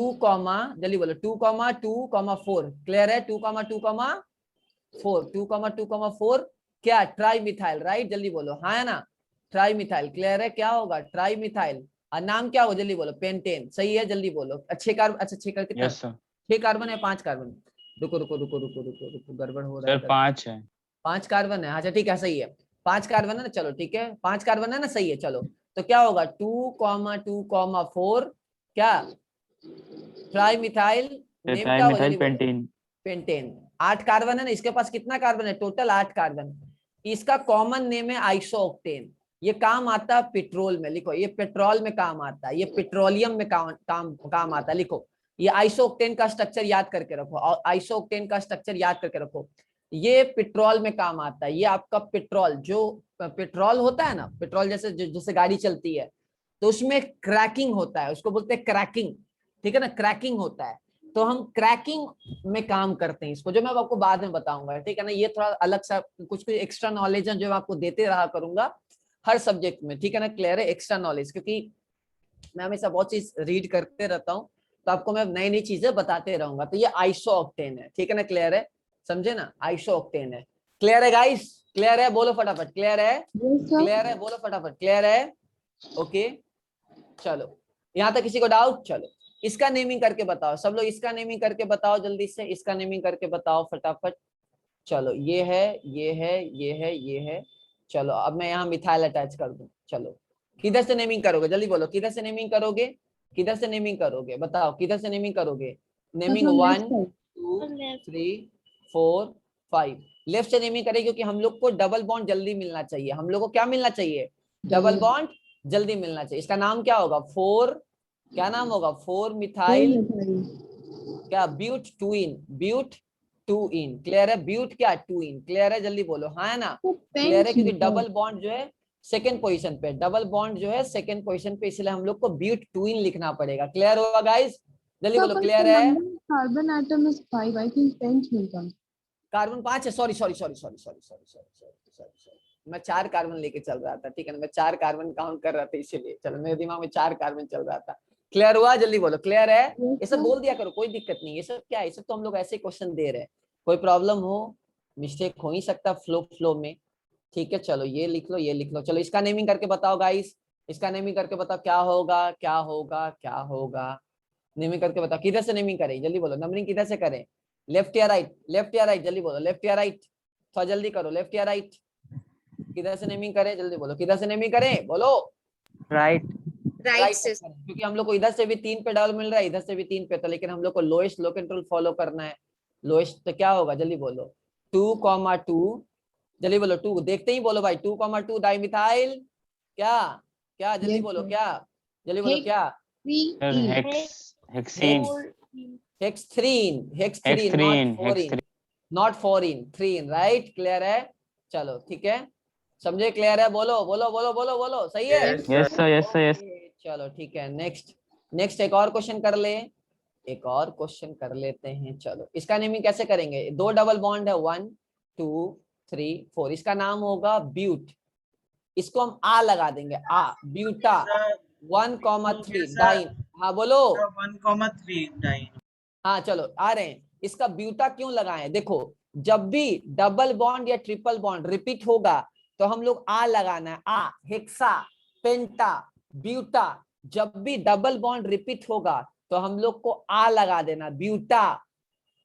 जल्दी बोलो, 2, 2, 4। क्लियर है? 2, 2, 4, 2, 4 क्या? Tri methyl, right? जल्दी बोलो, हाँ है ना, ट्राई मिथाइल। क्लियर है? क्या होगा? Tri methyl. और नाम क्या होगा? जल्दी बोलो, पेंटेन। सही है, जल्दी बोलो। अच्छे कार्बन, अच्छा 6 कार्बन कितना? Yes, sir. 6 कार्बन है, 5 कार्बन? रुको रुको रुको रुको रुको रुको, गड़बड़ हो रहा है। सर 5 है। 5 कार्बन है, अच्छा ठीक है, सही है, 5 कार्बन है ना, चलो ठीक है, 5 कार्बन है ना, सही है। चलो तो क्या होगा? 2, 2, 4 क्या? Tri methyl. नेम क्या होगा? Methyl pentene. पेंटेन। 8 कार्बन है ना, इसके पास कितना कार्बन है? Total 8 carbon. इसका कॉमन नेम है आइसोऑक्टेन। ये काम आता है पेट्रोल में, लिखो, ये पेट्रोल में काम आता है, ये पेट्रोलियम में काम आता है, लिखो। ये आइसोऑक्टेन का स्ट्रक्चर याद करके रखो, और आइसोऑक्टेन का स्ट्रक्चर याद करके रखो। ये पेट्रोल में काम आता है, ये आपका पेट्रोल, जो पेट्रोल होता है ना, पेट्रोल जैसे गाड़ी चलती है तो उसमें क्रैकिंग होता है, उसको बोलते हैं क्रैकिंग, ठीक है ना, क्रैकिंग होता है, तो हम क्रैकिंग में काम करते हैं इसको, जो मैं आपको बाद में बताऊंगा, ठीक है ना। ये थोड़ा अलग सा कुछ एक्स्ट्रा नॉलेज है जो मैं आपको देते रहा करूंगा हर सब्जेक्ट में, ठीक है ना, क्लियर है? एक्स्ट्रा नॉलेज, क्योंकि मैं हमेशा बहुत चीज रीड करते रहता हूँ, तो आपको मैं नई नई चीजें बताते रहूंगा। तो ये आइसोऑक्टेन है, ठीक है ना, क्लियर है? समझे ना, आइसोऑक्टेन है। क्लियर है गाइस? क्लियर है? बोलो फटाफट, क्लियर है? Yes, sir. क्लियर है? बोलो फटाफट, क्लियर है? ओके, चलो यहाँ तक किसी को डाउट? चलो इसका नेमिंग करके बताओ, सब लोग इसका नेमिंग करके बताओ जल्दी से, इसका नेमिंग करके बताओ फटाफट। चलो ये है, ये है, ये है, ये है। चलो अब मैं यहाँ मिथाइल अटैच कर दूं। चलो किधर से नेमिंग करोगे? जल्दी बोलो, किधर से नेमिंग करोगे? किधर से नेमिंग करोगे? बताओ, किधर से नेमिंग करोगे? Naming from 1 left side. 2 3 4 5, left से नेमिंग करें, क्योंकि हम लोग को डबल बॉन्ड जल्दी मिलना चाहिए। हम लोग को क्या मिलना चाहिए? डबल बॉन्ड जल्दी मिलना चाहिए। इसका नाम क्या होगा? 4, क्या नाम होगा? 4 मिथाइल क्या? ब्यूट टूइन, ब्यूट टू इन, क्लियर है? ब्यूट क्या? टू इन, क्लियर है? जल्दी बोलो, हाँ है ना? तो क्लियर है? पेन क्योंकि डबल बॉन्ड जो है सेकंड पोजीशन पे, डबल बॉन्ड जो है सेकंड पोजीशन पे, इसलिए हम लोग को ब्यूट टू इन लिखना पड़ेगा। क्लियर होगा गाइस? जल्दी बोलो, क्लियर है? Carbon atom is 5, I think 10 will come. Carbon 5 है, sorry sorry sorry sorry sorry sorry sorry sorry sorry, मैं 4 कार्बन लेके चल रहा था, ठीक है ना? मैं 4 कार्बन काउंट कर रहा था, इसीलिए चलो मेरे दिमाग में 4 कार्बन चल रहा था। क्लियर हुआ? जल्दी बोलो, क्लियर है? ये सब बोल दिया करो, कोई दिक्कत नहीं। ये सब क्या है? ये सब तो हम लोग ऐसे क्वेश्चन दे रहे हैं, कोई प्रॉब्लम हो, मिस्टेक हो ही सकता फ्लो में, ठीक है? चलो ये लिख लो, ये लिख लो। चलो इसका नेमिंग करके बताओ गाइस, इसका नेमिंग करके बताओ क्या होगा, क्या होगा, क्या होगा? नेमिंग करके बताओ, किधर से नेमिंग करें? जल्दी बोलो, नंबरिंग किधर से करें? लेफ्ट या राइट? लेफ्ट या राइट? जल्दी बोलो, लेफ्ट या राइट? थोड़ा जल्दी करो, लेफ्ट या राइट? किधर से नेमिंग करें? जल्दी बोलो, किधर से नेमिंग करें? बोलो। राइट। राइट से करें, क्योंकि हम लोग को इधर से भी 3 पे डबल मिल रहा है, इधर से भी 3 पे, तो लेकिन हम लोग को लोएस्ट लोकेट रूल फॉलो करना है। लोएस्ट तो क्या होगा? जल्दी बोलो, 2,2, जल्दी बोलो 2, देखते ही बोलो भाई, 2,2 डाइमिथाइल क्या? क्या? जल्दी बोलो क्या? जल्दी बोलो क्या? हेक्सीन। हेक्सथ्रीन, नॉट फोरिन, थ्रीन, राइट? क्लियर है? चलो ठीक है, समझे? क्लियर है? बोलो बोलो बोलो बोलो बोलो, सही है? Yes, yes sir, yes sir, yes. चलो ठीक है, नेक्स्ट नेक्स्ट एक और क्वेश्चन कर ले, एक और क्वेश्चन कर लेते हैं। चलो इसका नेमिंग कैसे करेंगे? 2 डबल बॉन्ड है, 1 2 3 4, इसका नाम होगा ब्यूट। इसको हम आ लगा देंगे, आ, ब्यूटा 1,3 डाइन। हाँ बोलो। 1,3 डाइन। हाँ चलो आ रहे हैं। इसका ब्यूटा क्यों लगाएं? देखो, जब भी डबल बॉन्ड या ट्रिपल बॉन्ड रिपीट होगा तो हम लोग आ लगाना है, आ, हेक्सा, पेंटा, ब्यूटा। जब भी डबल बॉन्ड रिपीट होगा तो हम लोग को आ लगा देना, ब्यूटा,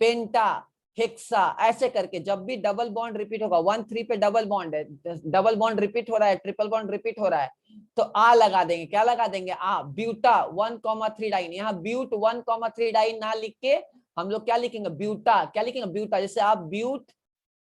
पेंटा, हेक्सा, ऐसे करके। जब भी डबल बॉन्ड रिपीट होगा, 1 3 पे डबल बॉन्ड है, डबल बॉन्ड रिपीट हो रहा है, ट्रिपल बॉन्ड रिपीट हो रहा है, तो आ लगा देंगे। क्या लगा देंगे? आ, ब्यूटा 1,3 डाइन। यहाँ ब्यूट 1,3 डाइन ना लिख के हम लोग क्या लिखेंगे? ब्यूटा। क्या लिखेंगे? ब्यूटा। जैसे आप ब्यूट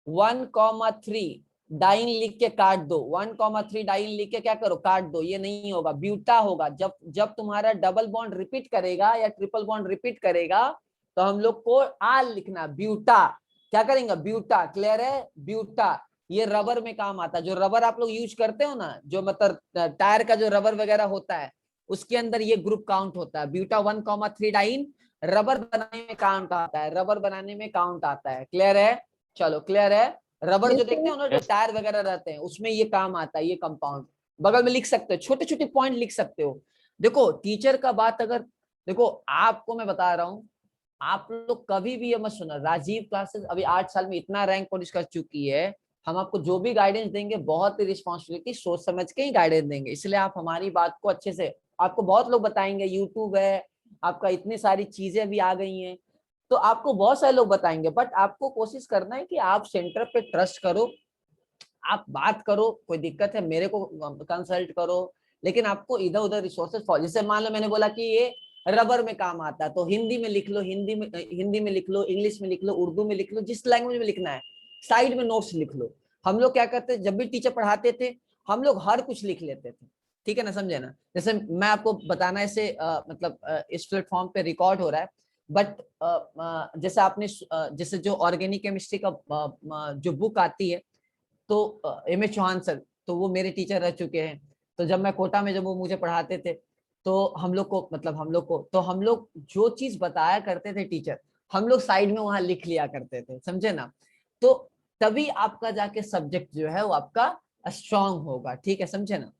1,3 डाइन लिख के काट दो, 1,3 डाइन लिख के क्या करो? काट दो। ये नहीं होगा, ब्यूटा होगा। जब जब तुम्हारा डबल बॉन्ड रिपीट करेगा या ट्रिपल बॉन्ड रिपीट करेगा तो हम लोग को आ लिखना, ब्यूटा। क्या करेंगे? ब्यूटा। क्लियर है? ब्यूटा। ये रबर में काम आता है, जो रबर आप लोग यूज करते हो ना, जो मतलब टायर का जो रबर वगैरह होता है, उसके अंदर ये ग्रुप काउंट होता है। ब्यूटा 1,3 डाइन रबर बनाने में काउंट आता है, रबर बनाने में काउंट आता है। क्लियर है? चलो क्लियर है? रबर जो देखते हो ना, जो टायर वगैरह रहते हैं, उसमें ये काम आता है, ये कंपाउंड। बगल में लिख सकते हो, छोटे छोटे पॉइंट लिख सकते हो। देखो टीचर का बात अगर, देखो आपको मैं बता रहा हूँ, आप लोग कभी भी ये मत सुना, राजीव क्लासेस अभी 8 साल में इतना रैंक पुलिस कर चुकी है, हम आपको जो भी गाइडेंस देंगे बहुत ही रिस्पॉन्सिबिलिटी सोच समझ के ही गाइडेंस देंगे। इसलिए आप हमारी बात को अच्छे से, आपको बहुत लोग बताएंगे, यूट्यूब है आपका, इतनी सारी चीजें भी आ गई हैं, तो आपको बहुत सारे लोग बताएंगे, बट आपको कोशिश करना है कि आप सेंटर पे ट्रस्ट करो, आप बात करो, कोई दिक्कत है मेरे को कंसल्ट करो, लेकिन आपको इधर उधर रिसोर्सेज फॉलो। जैसे मान लो मैंने बोला कि ये रबर में काम आता है, तो हिंदी में लिख लो, हिंदी में लिख लो, इंग्लिश में लिख लो, उर्दू में लिख लो, जिस लैंग्वेज में लिखना है, साइड में नोट्स लिख लो। हम लोग क्या करते, जब भी टीचर पढ़ाते थे हम लोग हर कुछ लिख लेते थे, ठीक है ना? समझे ना? जैसे मैं आपको बताना ऐसे मतलब इस प्लेटफॉर्म पे रिकॉर्ड हो रहा है, बट जैसे आपने जैसे जो ऑर्गेनिक केमिस्ट्री का जो बुक आती है, तो एम ए चौहान सर, तो वो मेरे टीचर रह चुके हैं। तो जब मैं कोटा में, जब वो मुझे पढ़ाते थे, तो हम लोग को मतलब हम लोग जो चीज बताया करते थे टीचर, हम लोग साइड में वहां लिख लिया करते थे, समझे ना? तो तभी आपका जाके सब्जेक्ट जो है वो आपका स्ट्रांग होगा, ठीक है? समझे ना?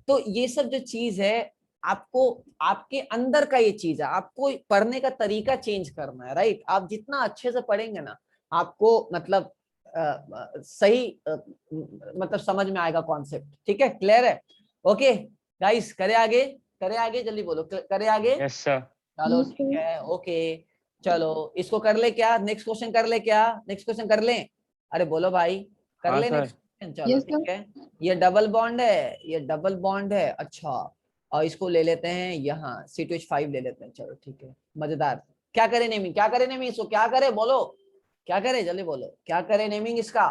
तो ये सब जो चीज है, आपको आपके अंदर का ये चीज है, आपको पढ़ने का तरीका चेंज करना है, राइट? आप जितना अच्छे से पढ़ेंगे ना, आपको मतलब सही मतलब समझ में आएगा कॉन्सेप्ट, ठीक है? क्लियर है? ओके गाइस, करे आगे, करे आगे, जल्दी बोलो, करे आगे। Yes sir. चलो ठीक है, ओके। चलो इसको कर ले क्या? नेक्स्ट क्वेश्चन कर ले क्या? नेक्स्ट क्वेश्चन कर ले? अरे बोलो भाई, कर हाँ ले सर। Next question. चलो ठीक है, ये डबल बॉन्ड है, ये डबल बॉन्ड है, अच्छा। और इसको ले लेते हैं यहाँ, C2H5 ले लेते हैं। चलो ठीक है, मजेदार। क्या करे नेमिंग, क्या करे नेमिंग इसको, क्या करे? बोलो क्या करे, जल्दी बोलो, क्या करे नेमिंग इसका?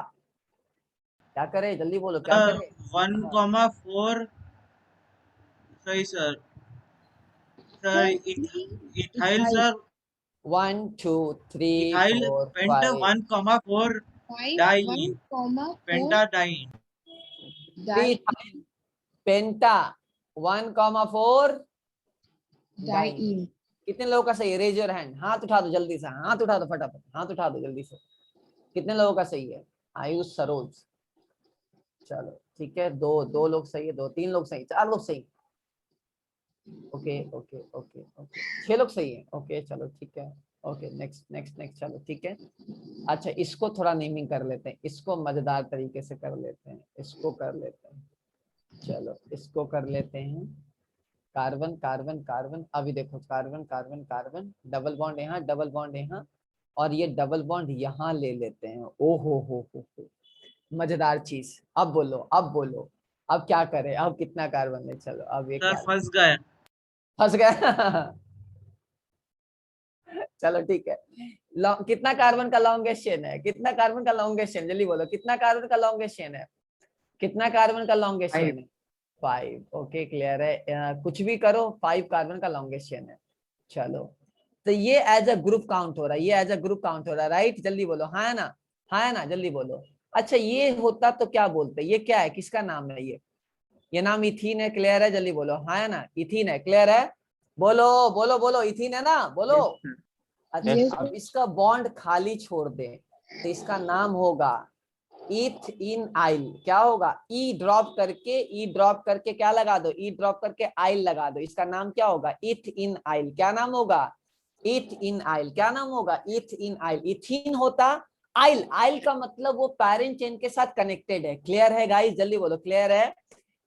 क्या करे, जल्दी बोलो, क्या करे? 1,4 सही sir. Sir ethyl sir 1 2 3 Ethyl 4 pent 5 1,4 5 diene 1,4 pentadiene. Ethyl पेंटा 1,4 diene. कितने लोगों का सही है? रेज योर हैंड, हाथ उठा दो जल्दी से, हाथ उठा दो फटाफट, हाथ उठा दो जल्दी से। कितने लोगों का सही है? आयुष, सरोज, चलो ठीक है, दो लोग सही है, 2 3 लोग सही, 4 लोग सही। ओके ओके ओके ओके 6 लोग सही है। ओके चलो ठीक है। ओके नेक्स्ट नेक्स्ट नेक्स्ट, चलो ठीक है। अच्छा इसको थोड़ा नेमिंग कर लेते हैं, इसको मजेदार तरीके से कर लेते हैं, इसको कर लेते हैं, चलो इसको कर लेते हैं कार्बन कार्बन कार्बन। अभी देखो carbon carbon carbon, double bond यहाँ, डबल बॉन्ड यहाँ, और ये डबल बॉन्ड यहाँ ले लेते हैं। ओ हो, मजेदार चीज। अब बोलो, अब बोलो, अब क्या करें, अब कितना कार्बन ले? चलो अब ये सर क्या फंस गए। फंस गया चलो ठीक है। कितना कार्बन का लॉन्गेस्ट चेन है? कितना कार्बन का लॉन्गेस्ट चेन? जल्दी बोलो, कितना कार्बन का लॉन्गेस्ट चेन है? कितना कार्बन का लॉन्गेस्ट चेन है? 5। ओके क्लियर है। कुछ भी करो, 5 कार्बन का लॉन्गेस्ट चेन है। चलो तो ये एज अ ग्रुप काउंट हो रहा है, ये एज अ ग्रुप काउंट हो रहा है, राइट? जल्दी बोलो, हाँ है ना, हाँ है ना, जल्दी बोलो। अच्छा ये होता तो क्या बोलते? ये क्या है, किसका नाम है ये नाम इथीन है। क्लियर है? जल्दी बोलो, हाँ है ना, इथीन है। क्लियर है? बोलो बोलो बोलो, इथीन है ना, बोलो। अच्छा Yes, अब इसका बॉन्ड खाली छोड़ दें तो इसका नाम होगा ईथ इन आइल। क्या होगा? ई ड्रॉप करके क्या लगा दो? ई ड्रॉप करके आइल लगा दो। इसका नाम क्या होगा? ईथ इन आइल। क्या नाम होगा? ईथ इन आइल। क्या नाम होगा? ईथ इन आइल। इथीन होता आइल, आइल का मतलब वो पैरेंट चेन के साथ कनेक्टेड है। क्लियर है गाइस? जल्दी बोलो, क्लियर है?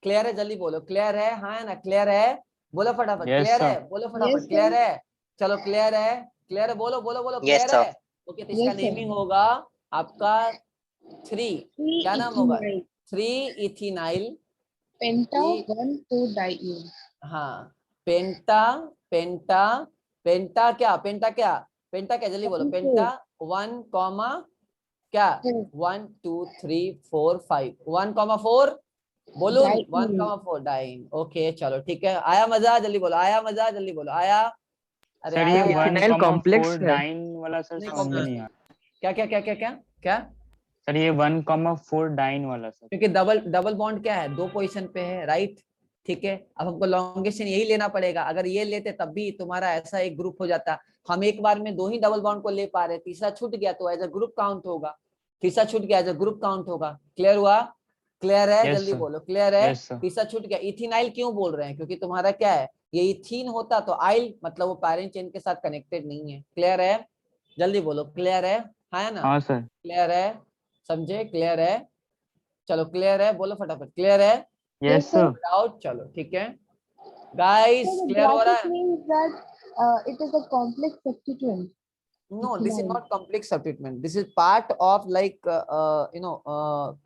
क्लियर है? जल्दी बोलो, क्लियर है? हाँ है ना, क्लियर है? बोलो फटाफट, Yes, क्लियर sir. है? बोलो फटाफट, Yes, sir. क्लियर है? चलो क्लियर है, क्लियर है, बोलो बोलो बोलो, Yes, क्लियर sir. है? ओके तो इसका Yes, sir. नेमिंग होगा आपका 3, क्या नाम होगा? 3 इथिनाइल penta ई- 1,4 diene. हाँ पेंटा पेंटा पेंटा क्या? पेंटा क्या? पेंटा क्या? जल्दी बोलो, पेंटा 1 कॉमा क्या? 1 2 3 4 5 1,4 बोलो, Diene. 1,4 डाइन। ओके चलो ठीक है, आया मजा? जल्दी बोलो, आया मजा? जल्दी बोलो, आया? अरे सर आया ये यार। 1,4 डाइन वाला सर नहीं, समझ में सर। नहीं आया। क्या क्या क्या क्या क्या क्या? सर ये 1,4 डाइन वाला सर। क्योंकि डबल बॉन्ड क्या है, 2 पोजीशन पे है, राइट? ठीक है, अब हमको लॉन्गेस्ट चेन यही लेना पड़ेगा। अगर ये लेते तब भी तुम्हारा ऐसा एक ग्रुप हो जाता। हम एक बार में 2 ही डबल बॉन्ड को ले पा रहे, तीसरा छूट गया तो एज अ ग्रुप काउंट होगा। तीसरा छूट गया एज अ ग्रुप काउंट होगा। क्लियर हुआ? क्लियर है? Yes, जल्दी sir. बोलो, क्लियर है? Yes, sir. तीसरा छूट गया। इथिनाइल क्यों बोल रहे हैं? क्योंकि तुम्हारा क्या है, ये इथीन होता तो आइल मतलब वो पैरेंट चेन के साथ कनेक्टेड नहीं है। क्लियर है? जल्दी बोलो, क्लियर है? हाँ है ना, हाँ सर। क्लियर है? समझे? क्लियर है? चलो क्लियर है, बोलो फटाफट, क्लियर है? Yes sir. डाउट? चलो ठीक है गाइस, So the क्लियर हो रहा bracket है? means that it is a complex substituent. No, this is Ethynyl. not complex substituent. This is part of like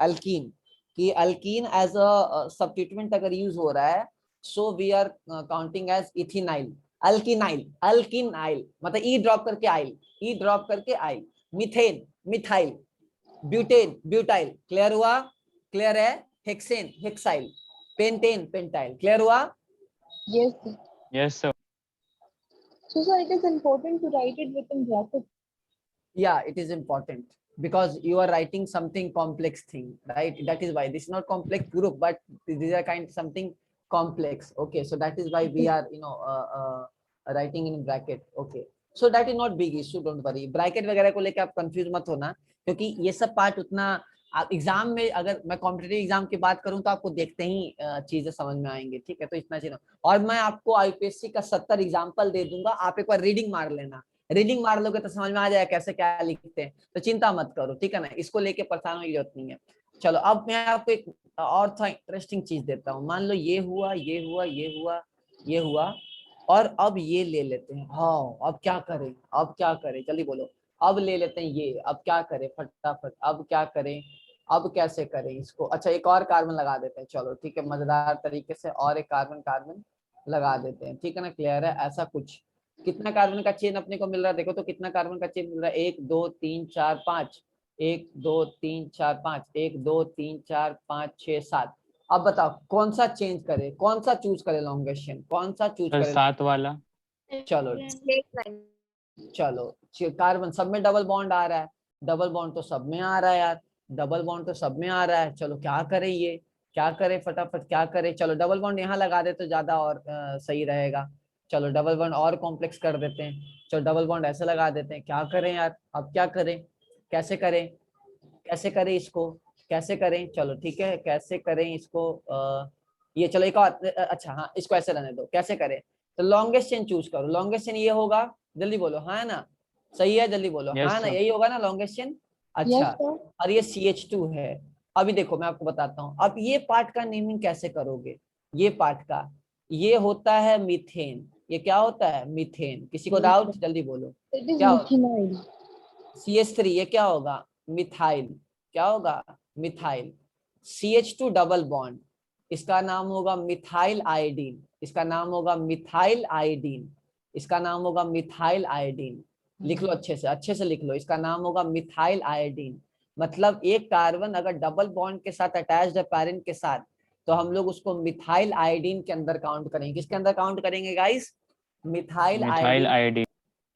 alkene. कि alkene as a substituent अगर use हो रहा है, so we are counting as ethinyl, alkenyl, alkenyl मतलब e drop करके आइल, e drop करके आइल, methane, methyl, butane, butyl. Clear हुआ? क्लियर है? Hexane, hexyl, pentane, pentyl. Clear हुआ? Yes, sir. Yes sir. So, sir, it is important to write it within brackets. Yeah, it is important because you are writing something complex thing, right? That is why this is not complex group, but these are kind of something complex. Okay, so that is why we are writing in bracket. Okay, so that is not big issue, don't worry. Bracket वगैरह को लेके आप confuse मत होना, क्योंकि ये सब part उतना एग्जाम में, अगर मैं कॉम्पिटिटिव एग्जाम की बात करूं तो आपको देखते ही चीजें समझ में आएंगी। ठीक है, तो इतना चीज। और मैं आपको आईपीएससी का 70 एग्जाम्पल दे दूंगा, आप एक बार रीडिंग मार लेना। रीडिंग मार लोगे तो समझ में आ जाएगा कैसे क्या लिखते हैं, तो चिंता मत करो, ठीक है ना, इसको लेके परेशान होने की जरूरत नहीं है। चलो अब मैं आपको एक और था इंटरेस्टिंग चीज देता हूँ। मान लो ये हुआ, ये हुआ, ये हुआ, ये हुआ, और अब ये ले लेते हैं। हाँ अब क्या करें, अब क्या करें, जल्दी बोलो। अब ले लेते हैं ये, अब क्या करें फटाफट, अब क्या करें, अब कैसे करें इसको? अच्छा एक और कार्बन लगा देते हैं, चलो ठीक है, मजेदार तरीके से और एक कार्बन कार्बन लगा देते हैं, ठीक है ना? क्लियर है? ऐसा कुछ कितना कार्बन का चेन अपने को मिल रहा है? देखो तो कितना कार्बन का चेन मिल रहा है? 1 2 3 4 5, 1 2 3 4 5, 1 2 3 4 5 6 7। अब बताओ कौन सा चेंज करे, कौन सा चूज करे लॉन्गेस्ट चेन, कौन सा चूज सर करे? 7 वाला। चलो चलो कार्बन सब में डबल बॉन्ड आ रहा है, डबल बॉन्ड तो सब में आ रहा है यार, डबल बॉन्ड तो सब में आ रहा है। चलो क्या करें, ये क्या करें फटाफट क्या करें। चलो डबल बॉन्ड यहाँ लगा दे तो ज्यादा और सही रहेगा। चलो डबल बॉन्ड और कॉम्प्लेक्स कर देते हैं। चलो डबल बॉन्ड ऐसे लगा देते हैं। क्या करें यार, अब क्या करें, कैसे करें, कैसे करें इसको, कैसे करें। चलो ठीक है, कैसे करें इसको, ये चलो एक और, अच्छा हाँ इसको ऐसे रहने दो। कैसे करें, तो लॉन्गेस्ट चेन चूज करो। लॉन्गेस्ट चेन ये होगा, जल्दी बोलो हाँ ना, सही है जल्दी बोलो Yes, हाँ ना, sir. यही होगा ना लॉन्गेस्ट चेन। अच्छा Yes, sir. और ये CH2 है। अभी देखो मैं आपको बताता हूँ, अब ये पार्ट का नेमिंग कैसे करोगे। ये पार्ट का, ये होता है मीथेन। ये क्या होता है, मीथेन। किसी को डाउट, जल्दी बोलो। It is क्या होता methynyl. CH3 ये क्या होगा, मिथाइल। क्या होगा, मिथाइल। CH2 डबल बॉन्ड, इसका नाम होगा मिथाइल आयोडीन। इसका नाम होगा मिथाइल आयोडीन। इसका नाम होगा मिथाइल आयोडीन। लिख लो अच्छे से लिख लो, इसका नाम होगा मिथाइल आयोडीन। मतलब एक कार्बन अगर डबल बॉन्ड के साथ अटैच्ड है पैरेंट के साथ, तो हम लोग उसको मिथाइल आयोडीन के अंदर काउंट करेंगे। किसके अंदर काउंट करेंगे guys, methyl methyl iodine. Iodine.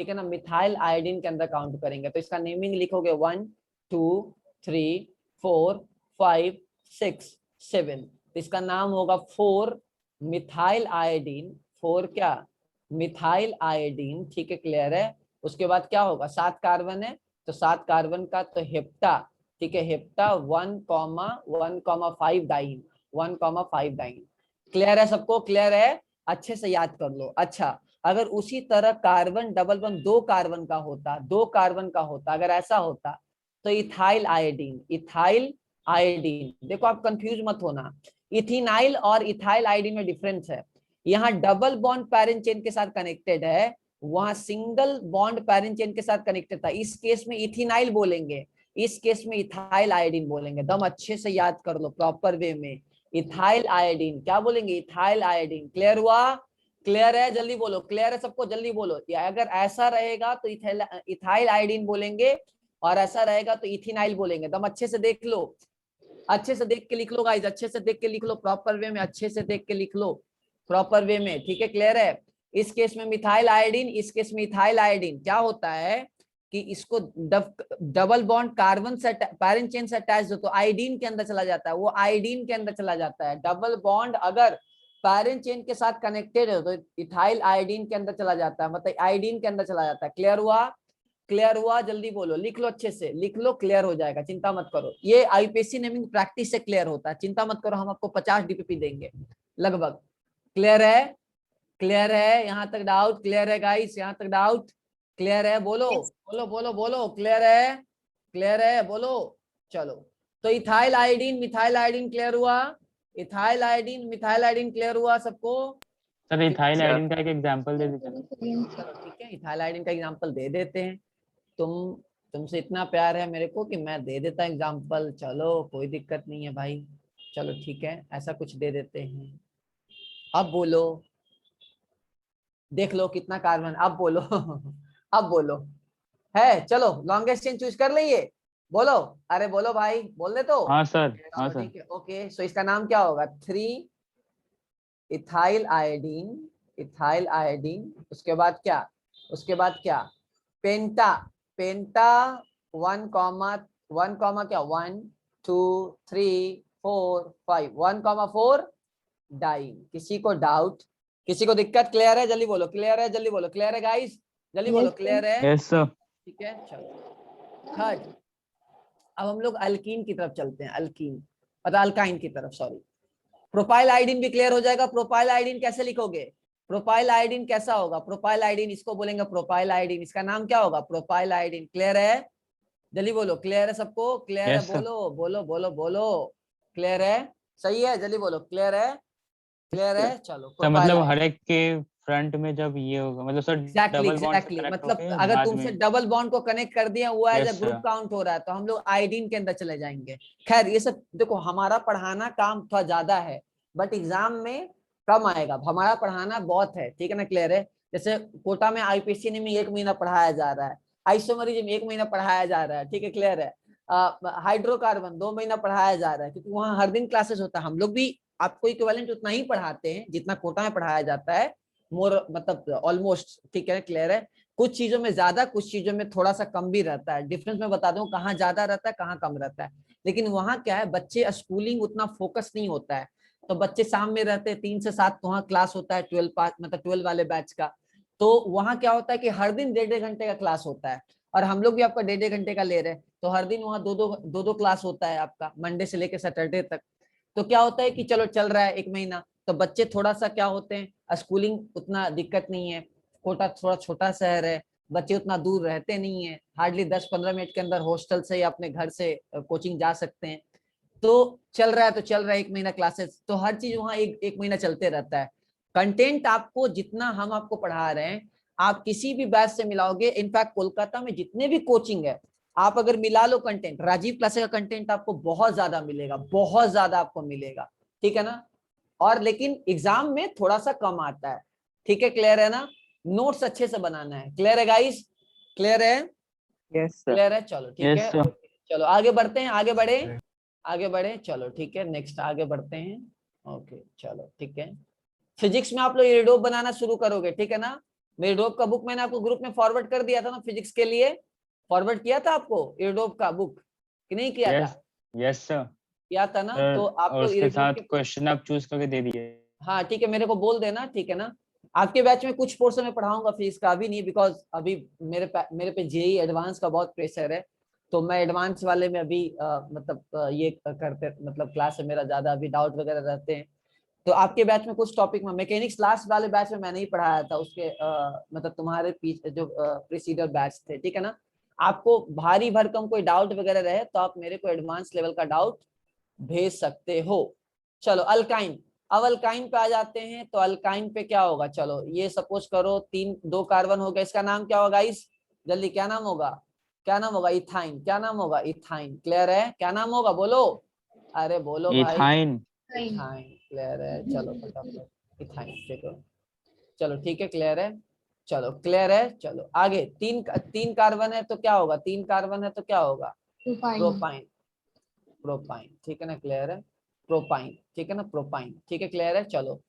ठीक है ना, मिथाइल आयोडीन के अंदर काउंट करेंगे। तो इसका नेमिंग लिखोगे 1 2 3 4 5 6 7। तो इसका नाम होगा 4 मिथाइल आयोडीन। 4 क्या, मिथाइल आयोडीन। ठीक है क्लियर है। उसके बाद क्या होगा, 7 कार्बन है तो 7 कार्बन का तो हेप्टा। ठीक है, हेप्टा 1,1,5 डाइन। 1,5 डाइन। क्लियर है सबको, क्लियर है, अच्छे से याद कर लो। अच्छा अगर उसी तरह कार्बन डबल बॉन्ड 2 कार्बन का होता, 2 कार्बन का होता, अगर ऐसा होता तो इथाइल आयोडीन। इथाइल आयोडीन, देखो आप कंफ्यूज मत होना, इथिनाइल और इथाइल आयोडीन में डिफरेंस है। यहाँ डबल बॉन्ड पैरेंट चेन के साथ कनेक्टेड है, वहां सिंगल बॉन्ड पैरेंट चेन के साथ कनेक्टेड था। इस केस में इथिनाइल बोलेंगे, इस केस में इथाइल आयोडीन बोलेंगे। दम अच्छे से याद कर लो प्रॉपर वे में। इथाइल आयोडीन क्या बोलेंगे, इथाइल आयोडीन। क्लियर हुआ, क्लियर है जल्दी बोलो, क्लियर है सबको जल्दी बोलो। या अगर ऐसा रहेगा तो इथाइल आयोडीन बोलेंगे, और ऐसा रहेगा तो इथिनाइल बोलेंगे। दम अच्छे से देख लो, अच्छे से देख के लिख लो गाइस, अच्छे से देख के लिख लो प्रॉपर वे में, अच्छे से देख के लिख लो प्रॉपर वे में। ठीक है क्लियर है। इस केस में मिथाइल आयोडीन, इस केस में इथाइल आयोडीन। क्या होता है कि इसको डबल बॉन्ड कार्बन से पैरेंट चेन से अटैच हो तो आयोडीन के अंदर चला जाता है, वो आयोडीन के अंदर चला जाता है। डबल बॉन्ड अगर पैरेंट चेन के साथ कनेक्टेड है तो इथाइल आयोडीन के अंदर चला जाता है, मतलब आयोडीन के अंदर चला जाता है। क्लियर हुआ, क्लियर हुआ, जल्दी बोलो, लिख लो अच्छे से लिख लो, क्लियर हो जाएगा, चिंता मत करो। ये आईपीएससी नेमिंग प्रैक्टिस से क्लियर होता है, चिंता मत करो, हम आपको 50 DPP देंगे लगभग। क्लियर है, क्लियर है, यहाँ तक डाउट क्लियर है गाइस, यहाँ तक डाउट क्लियर है, बोलो बोलो बोलो बोलो, क्लियर है, क्लियर है बोलो। चलो तो ethyl iodine methyl iodine clear हुआ, ethyl iodine methyl iodine clear हुआ सबको। Sir ethyl Sir. आयोडीन का एक एग्जांपल दे दीजिए। चलो ठीक है, इथाइल आयोडीन का एग्जांपल दे देते हैं। तुमसे इतना प्यार है मेरे को कि मैं दे देता एग्जांपल। चलो कोई दिक्कत नहीं है भाई, चलो ठीक है ऐसा कुछ दे देते हैं। अब बोलो, देख लो कितना कार्बन, अब बोलो अब बोलो है। चलो लॉन्गेस्ट चेन चूज कर लिए, बोलो, अरे बोलो भाई, बोल दे तो। हाँ सर, हाँ सर। ठीक है ओके, सो इसका नाम क्या होगा, 3 इथाइल आयोडीन। इथाइल आयोडीन, उसके बाद क्या, उसके बाद क्या, पेंटा। पेंटा 1 क्या, 1 2 3 4 5, 1,4 डाइन। किसी को डाउट, किसी को दिक्कत, क्लियर है जल्दी बोलो, क्लियर है जल्दी बोलो, क्लियर है गाइस जल्दी बोलो, क्लियर है। Yes sir. ठीक है चलो थर्ड। अब हम लोग अल्कीन की तरफ चलते हैं, अल्कीन मतलब अल्काइन की तरफ, सॉरी। प्रोपाइल आयोडीन भी क्लियर हो जाएगा। प्रोपाइल आयोडीन कैसे लिखोगे, प्रोपाइल आयोडीन कैसा होगा, प्रोपाइल आयोडीन इसको बोलेंगे प्रोपाइल आयोडीन। इसका नाम क्या होगा, प्रोपाइल आयोडीन। क्लियर है जल्दी बोलो, क्लियर है सबको, क्लियर है, Yes, sir. बोलो बोलो बोलो बोलो, क्लियर है, सही है जल्दी बोलो, क्लियर है, क्लियर है। चलो सर मतलब हर एक के फ्रंट में जब ये होगा, मतलब सर एग्जैक्टली डबल बॉन्ड से एग्जैक्टली, कनेक्ट मतलब होके अगर बाद तुमसे में। डबल बॉन्ड को कनेक्ट कर दिया हुआ as Yes, a group sir. Count हो रहा है, तो हम लोग आयोडीन के अंदर चले जाएंगे। खैर ये सब देखो, हमारा पढ़ाना काम थोड़ा ज्यादा है बट एग्जाम में कम आएगा, हमारा पढ़ाना बहुत है, ठीक है ना, क्लियर है। जैसे कोटा में आईपीसी में 1 महीना पढ़ाया जा रहा है, आइसोमरिज्म 1 महीना पढ़ाया जा रहा है, ठीक है क्लियर है। हाइड्रोकार्बन 2 महीना पढ़ाया जा रहा है, क्योंकि वहाँ हर दिन क्लासेस होता है। हम लोग भी आपको इक्विवेलेंट उतना ही पढ़ाते हैं जितना कोटा में पढ़ाया जाता है, मोर मतलब ऑलमोस्ट, ठीक है क्लियर है। कुछ चीजों में ज्यादा, कुछ चीजों में थोड़ा सा कम भी रहता है। डिफरेंस मैं बता दूं कहाँ ज्यादा रहता है कहाँ कम रहता है। लेकिन वहाँ क्या है, बच्चे स्कूलिंग उतना फोकस नहीं होता है, तो बच्चे शाम में रहते हैं 3 से 7, तो वहाँ क्लास होता है 12 वाले बैच का। तो वहाँ क्या होता है कि हर दिन 1.5 घंटे का क्लास होता है, और हम लोग भी आपका 1.5 घंटे का ले रहे हैं, तो हर दिन वहाँ दो क्लास होता है आपका, मंडे से लेकर सैटरडे तक। तो क्या होता है कि चलो चल रहा है 1 महीना, तो बच्चे थोड़ा सा क्या होते हैं, स्कूलिंग उतना दिक्कत नहीं है, कोटा थोड़ा छोटा शहर है, बच्चे उतना दूर रहते नहीं है, हार्डली 10-15 मिनट के अंदर हॉस्टल से या अपने घर से कोचिंग जा सकते हैं। तो चल रहा है, तो चल रहा है 1 महीना क्लासेस, तो हर चीज वहाँ एक महीना चलते रहता है। कंटेंट आपको जितना हम आपको पढ़ा रहे हैं, आप किसी भी बैच से मिलाओगे। इनफैक्ट कोलकाता में जितने भी कोचिंग है, आप अगर मिला लो कंटेंट, राजीव क्लासेस का कंटेंट आपको बहुत ज्यादा मिलेगा, बहुत ज्यादा आपको मिलेगा, ठीक है ना। और लेकिन एग्जाम में थोड़ा सा कम आता है, ठीक है, क्लियर है ना। नोट्स अच्छे से बनाना है, क्लियर है गाइस, क्लियर है, यस सर। क्लियर है, चलो ठीक Yes, है। sir. चलो आगे बढ़ते हैं, आगे बढ़े, आगे बढ़े, चलो ठीक है, नेक्स्ट आगे बढ़ते हैं। ओके चलो ठीक है। फिजिक्स में आप लोग एडोब बनाना शुरू करोगे, ठीक है ना। एडोब का बुक मैंने आपको ग्रुप में फॉरवर्ड कर दिया था ना, फिजिक्स के लिए फॉरवर्ड किया था आपको एडोब का बुक, कि नहीं किया था? Yes sir. किया था ना, तो आप और लोग उसके Adobe साथ के, क्वेश्चन आप चूज करके दे दिए। हाँ ठीक है, मेरे को बोल देना, ठीक है ना। आपके बैच में कुछ पोर्शन में पढ़ाऊंगा फिजिक्स का, अभी नहीं, बिकॉज अभी मेरे पे जेई एडवांस का बहुत प्रेशर है, तो मैं एडवांस वाले में अभी ये करते, मतलब क्लास है मेरा ज्यादा, अभी डाउट वगैरह रहते हैं। तो आपके बैच में कुछ टॉपिक में, मैकेनिक्स लास्ट वाले बैच में मैंने ही पढ़ाया था, उसके मतलब तुम्हारे पीछे जो प्रीसीडर बैच थे, ठीक है ना। आपको भारी भरकम कोई डाउट वगैरह रहे तो आप मेरे को एडवांस लेवल का डाउट भेज सकते हो। चलो अल्काइन, अब अल्काइन पे आ जाते हैं। तो अल्काइन पे क्या होगा, चलो ये सपोज करो 2 कार्बन हो गया, इसका नाम क्या होगा इस, जल्दी क्या नाम होगा, क्या नाम होगा, इथाइन, क्या नाम होगा, इथाइन, क्लियर है, क्या नाम होगा बोलो, अरे बोलो भाई, इथाइन। इथाइन, क्लियर है, चलो फटाफट इथाइन, ठीक है, चलो ठीक है, क्लियर है, चलो क्लियर है। चलो आगे, 3 कार्बन है तो क्या होगा, 3 कार्बन है तो क्या होगा, प्रोपाइन, प्रोपाइन, ठीक है ना, क्लियर है, प्रोपाइन, ठीक है ना, प्रोपाइन, ठीक है, क्लियर है। चलो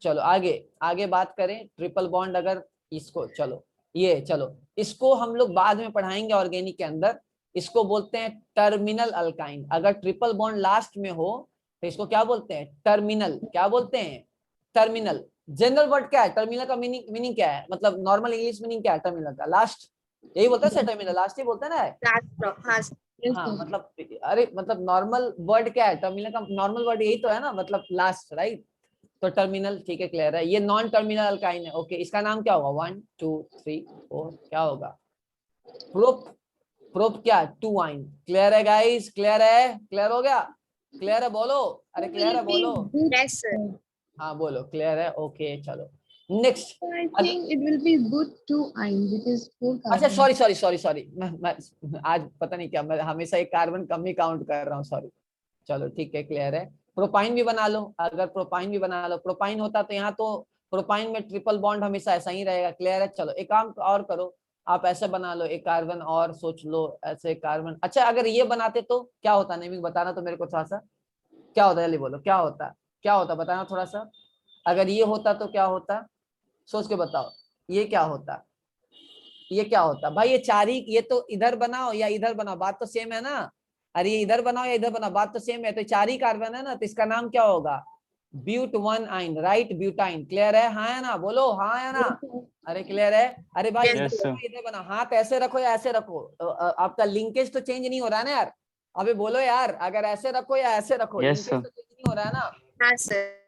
चलो आगे, आगे बात करें ट्रिपल बॉन्ड, अगर इसको, चलो ये, चलो इसको हम लोग बाद में पढ़ाएंगे ऑर्गेनिक के अंदर। इसको बोलते हैं टर्मिनल अल्काइन। अगर ट्रिपल बॉन्ड लास्ट में हो तो इसको क्या बोलते हैं, टर्मिनल, क्या बोलते हैं, टर्मिनल। जनरल वर्ड क्या है, टर्मिनल का मीनिंग क्या है, मतलब नॉर्मल इंग्लिश मीनिंग क्या है टर्मिनल का, लास्ट, यही बोलता है टर्मिनल, लास्ट ही बोलता है ना। हाँ मतलब, अरे मतलब नॉर्मल वर्ड क्या है, टर्मिनल का नॉर्मल वर्ड यही तो है ना, मतलब लास्ट, राइट। तो टर्मिनल, ठीक है, क्लियर है। ये नॉन टर्मिनल अल्काइन है, ओके, इसका नाम क्या होगा, 1 2 3 4, क्या होगा, प्रोप, प्रोप क्या, 2 आइन, क्लियर है गाइस, क्लियर है, क्लियर हो गया, क्लियर है बोलो, अरे क्लियर है बोलो, हाँ बोलो, क्लियर है, ओके चलो next. I think it will be good to ion because 4 अच्छा carbon. सॉरी, मैं आज पता नहीं क्या, मैं हमेशा एक कार्बन कम ही काउंट कर रहा हूँ, सॉरी। चलो ठीक है, क्लियर है। प्रोपाइन भी बना लो, अगर प्रोपाइन भी बना लो, प्रोपाइन होता तो यहाँ तो प्रोपाइन में ट्रिपल बॉन्ड हमेशा ऐसा ही रहेगा, क्लियर है। चलो एक काम और करो, आप ऐसे बना लो, एक कार्बन और सोच लो, ऐसे कार्बन, अच्छा अगर ये बनाते तो क्या होता, नेमिंग बताना तो मेरे को थोड़ा सा, क्या होता, जल्दी बोलो, क्या होता, क्या होता, बताना थोड़ा सा। अगर ये होता तो क्या होता, सोच के बताओ, ये क्या होता, ये क्या होता भाई, ये चारी, ये तो इधर बनाओ या इधर बनाओ, बात तो सेम है ना। अरे ये इधर बनाओ या इधर बनाओ, बात तो सेम है, तो चारी कार्बन है ना, तो इसका नाम क्या होगा, ब्यूट 1 आइन, राइट, ब्यूटाइन, क्लियर है, हाँ है ना, बोलो हाँ है ना, अरे क्लियर है। अरे भाई Yes, sir. इधर बनाओ, हाथ ऐसे रखो या ऐसे रखो, आपका लिंकेज तो चेंज नहीं हो रहा है ना यार, अबे बोलो यार, अगर ऐसे रखो या ऐसे रखो, Yes, लिंकेज sir. तो चेंज नहीं हो रहा है ना।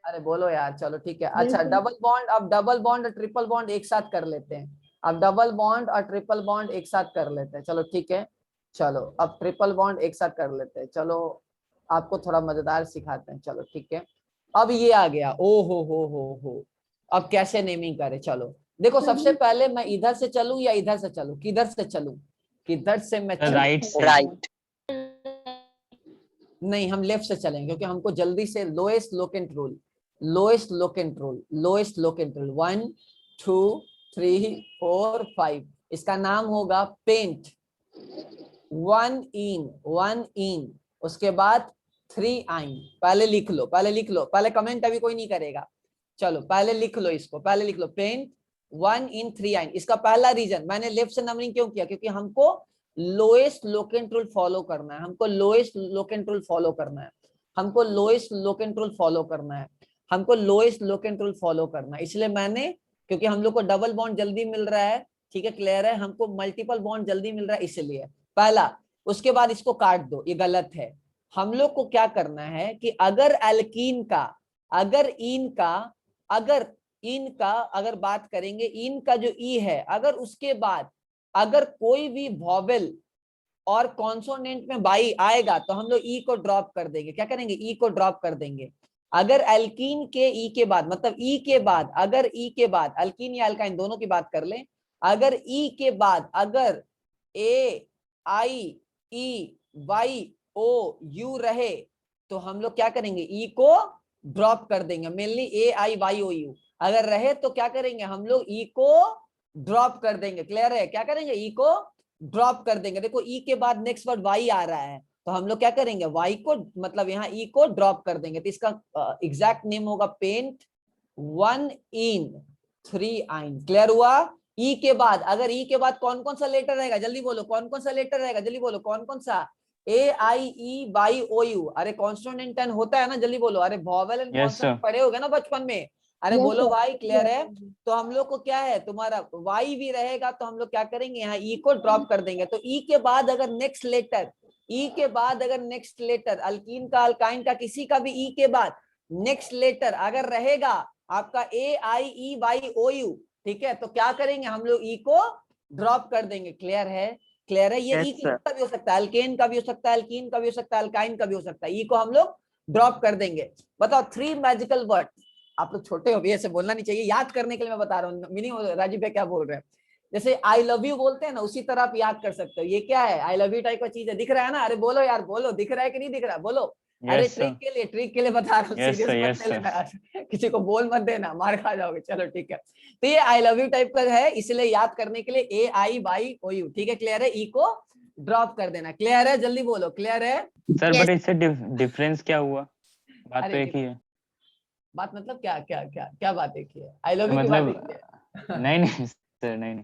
अरे बोलो यार, चलो ठीक है। अच्छा डबल बॉन्ड, अब डबल बॉन्ड और ट्रिपल बॉन्ड एक साथ कर लेते हैं, अब डबल बॉन्ड और ट्रिपल बॉन्ड एक साथ कर लेते हैं, चलो ठीक है। चलो अब ट्रिपल बॉन्ड एक साथ कर लेते हैं, चलो आपको थोड़ा मजेदार सिखाते हैं, चलो ठीक है। अब ये आ गया, ओ हो, अब कैसे नेमिंग करें, चलो देखो, सबसे पहले मैं इधर से चलूं या इधर से चलूं, किधर से चलूं, किधर से मैं चलूं, राइट से। राइट। नहीं हम लेफ्ट से चलेंगे, क्योंकि हमको जल्दी से lowest locant rule, lowest locant rule, lowest locant rule, 1 2 3 4 5, इसका नाम होगा पेंट, 1 इन, उसके बाद 3 आइन, पहले लिख लो, पहले लिख लो, पहले कमेंट अभी कोई नहीं करेगा, चलो पहले लिख लो इसको, पहले लिख लो पेंट 1 in 3 आइन। इसका पहला रीजन मैंने लेफ्ट से नंबरिंग क्यों किया, क्योंकि हमको लोएस्ट लोकेंट रूल फॉलो करना है, हमको लोएस्ट लोकेंट रूल फॉलो करना है, हमको लोएस्ट लोकेंट रूल फॉलो करना है, हमको लोएस्ट लोकेंट रूल फॉलो करना है। इसलिए मैंने, क्योंकि हम लोग को डबल बॉन्ड जल्दी मिल रहा है, ठीक है, क्लियर है, हमको मल्टीपल बॉन्ड जल्दी मिल रहा है, इसलिए पहला। उसके बाद इसको काट दो, ये गलत है। हम लोग को क्या करना है कि अगर एल्कीन का, अगर इन का अगर बात करेंगे, इन का जो ई है, अगर उसके बाद अगर कोई भी वॉवेल और कॉन्सोनेंट में बाई आएगा तो हम लोग ई को ड्रॉप कर देंगे। क्या करेंगे? ई को ड्रॉप कर देंगे। अगर एल्कीन के ई के बाद, मतलब ई के बाद, अगर ई के बाद, एल्कीन या अल्काइन दोनों की बात कर लें, अगर ई के बाद अगर ए आई ई वाई ओ यू रहे तो हम लोग क्या करेंगे? ई को ड्रॉप कर देंगे। Mainly A I Y O U अगर रहे तो क्या करेंगे? हम लोग ई को ड्रॉप कर देंगे। क्लियर है? क्या करेंगे? ई को ड्रॉप कर देंगे। देखो ई के बाद नेक्स्ट वर्ड वाई आ रहा है तो हम लोग क्या करेंगे? वाई को, मतलब यहाँ ई को ड्रॉप कर देंगे। तो इसका एग्जैक्ट नेम होगा पेंट 1 in 3 आइन। क्लियर हुआ? ई के बाद, अगर ई के बाद कौन कौन सा लेटर रहेगा? जल्दी बोलो, कौन कौन सा लेटर रहेगा? जल्दी बोलो, कौन कौन सा? ए आई ई वाई ओ यू। अरे कॉन्सोनेंट एंड होता है ना, जल्दी बोलो। अरे वॉवेल एंड कॉन्सोनेंट पढ़े होगे ना बचपन में। अरे बोलो भाई, क्लियर है? तो हम लोग को क्या है, तुम्हारा वाई भी रहेगा तो हम लोग क्या करेंगे? यहाँ ई को ड्रॉप कर देंगे। तो ई के बाद अगर नेक्स्ट लेटर, ई के बाद अगर नेक्स्ट लेटर, अल्कीन का, अल्काइन का, किसी का भी ई के बाद नेक्स्ट लेटर अगर रहेगा आपका ए आई ई वाई ओ यू, ठीक है, तो क्या करेंगे? हम लोग ई को ड्रॉप कर देंगे। क्लियर है? क्लियर है? ये ई का भी हो सकता है, अल्केन का भी हो सकता है, अल्कीन का भी हो सकता है, अल्काइन का भी हो सकता है। ई को हम लोग ड्रॉप कर देंगे। बताओ 3 मैजिकल वर्ड। आप लोग छोटे हो, ऐसे बोलना नहीं चाहिए, याद करने के लिए मैं बता रहा हूँ। मीनिंग राजीव भाई क्या बोल रहे हैं? जैसे आई लव यू बोलते हैं ना, उसी तरह आप याद कर सकते हो। ये क्या है? आई लव यू टाइप का चीज है। दिख रहा है ना? अरे बोलो यार, बोलो, दिख रहा है कि नहीं दिख रहा? बोलो। अरे ट्रिक के लिए बता रहा हूँ, सीरियस मत लेना, किसी को बोल मत देना, मार खा जाओगे। चलो ठीक है, तो ये आई लव यू टाइप का है, इसलिए याद करने के लिए ए आई वाई ओ यू। ठीक है, क्लियर है? ई को ड्रॉप कर देना। क्लियर है? जल्दी बोलो, क्लियर है? सर बट इससे डिफरेंस क्या हुआ? बात तो एक ही है। बात मतलब क्या क्या क्या क्या बात एक ही है? आई लव यू मतलब नहीं सर, नहीं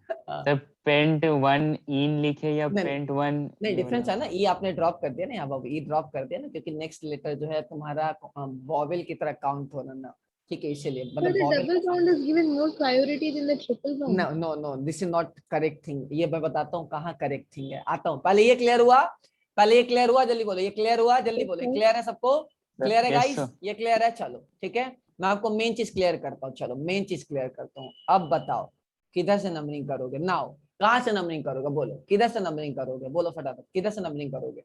सर, पेंट 1 इन लिखे या पेंट 1? नहीं, डिफरेंस है ना। ई आपने ड्रॉप कर दिया ना, यहाँ बाबू ई ड्रॉप कर दिया ना, क्योंकि नेक्स्ट लेटर जो है तुम्हारा वॉवेल की तरह काउंट होना ना, ठीक है, इसीलिए। But the double bond is given more priority than the triple bond. No, this is not correct thing. ये मैं बताता हूँ कहाँ करेक्ट थिंग है, आता हूँ। पहले ये क्लियर हुआ, पहले ये क्लियर हुआ, जल्दी बोलो। ये क्लियर हुआ, जल्दी बोलो। क्लियर है सबको? क्लियर है गाइस? ये क्लियर है? चलो ठीक है, मैं आपको मेन चीज क्लियर करता हूँ। चलो मेन चीज क्लियर करता हूँ। अब बताओ किधर से नंबरिंग करोगे? नाउ कहाँ से नंबरिंग करोगे? बोलो, किधर से नंबरिंग करोगे? बोलो फटाफट, किधर से नंबरिंग करोगे?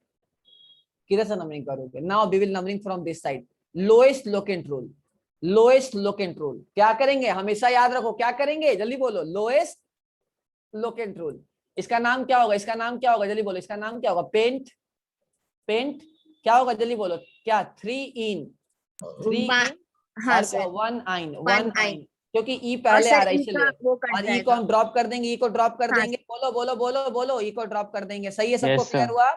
किधर से नंबरिंग करोगे? Now we will numbering from this side. Lowest locant rule, lowest locant rule क्या करेंगे? हमेशा याद रखो, क्या करेंगे? जल्दी बोलो, लोएस्ट लोकेंट रूल। इसका नाम क्या होगा? इसका नाम क्या होगा? जल्दी बोलो, इसका नाम क्या होगा? पेंट, पेंट क्या होगा? जल्दी बोलो, क्या? 3 in 3 in हाँ और 1 आइन, 1 आइन, क्योंकि ई पहले आ रहा है इसलिए। और ई को हम ड्रॉप कर देंगे, ई को ड्रॉप कर देंगे। बोलो बोलो बोलो बोलो, ई को ड्रॉप कर देंगे। सही है सबको? क्लियर हुआ?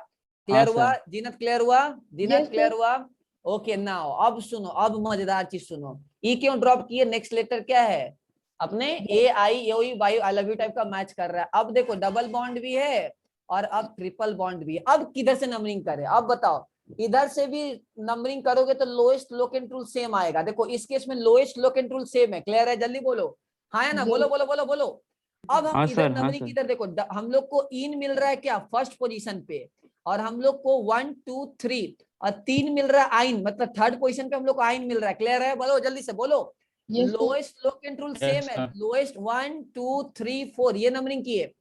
क्लियर हुआ? जीनत क्लियर हुआ? जीनत क्लियर हुआ? ओके, नाउ अब सुनो, अब मजेदार चीज सुनो। ई क्यों ड्रॉप किए? नेक्स्ट लेटर क्या है? अपने A I O U Y I love you type का मैच कर रहा है। अब देखो डबल बॉन्ड भी है और अब ट्रिपल बॉन्ड भी है। अब किधर से नंबरिंग करें? अब बताओ। इधर से भी नंबरिंग करोगे तो लोएस्ट लोकेंट रूल सेम आएगा। देखो इस केस में लोएस्ट लोकेंट रूल सेम है। क्लियर है? जल्दी बोलो, हाँ है ना? बोलो बोलो बोलो बोलो। अब हम इधर नंबरिंग, इधर देखो, हम लोग को इन मिल रहा है क्या? फर्स्ट पोजीशन पे, और हम लोग को 1 2 3 और 3 मिल रहा है आइन, मतलब थर्ड पोजीशन पे हम लोग को आइन मिल रहा है। क्लियर है? बोलो जल्दी से बोलो। लोएस्ट लोकेंट रूल सेम है। लोएस्ट 1 2 3 4 ये नंबरिंग की है।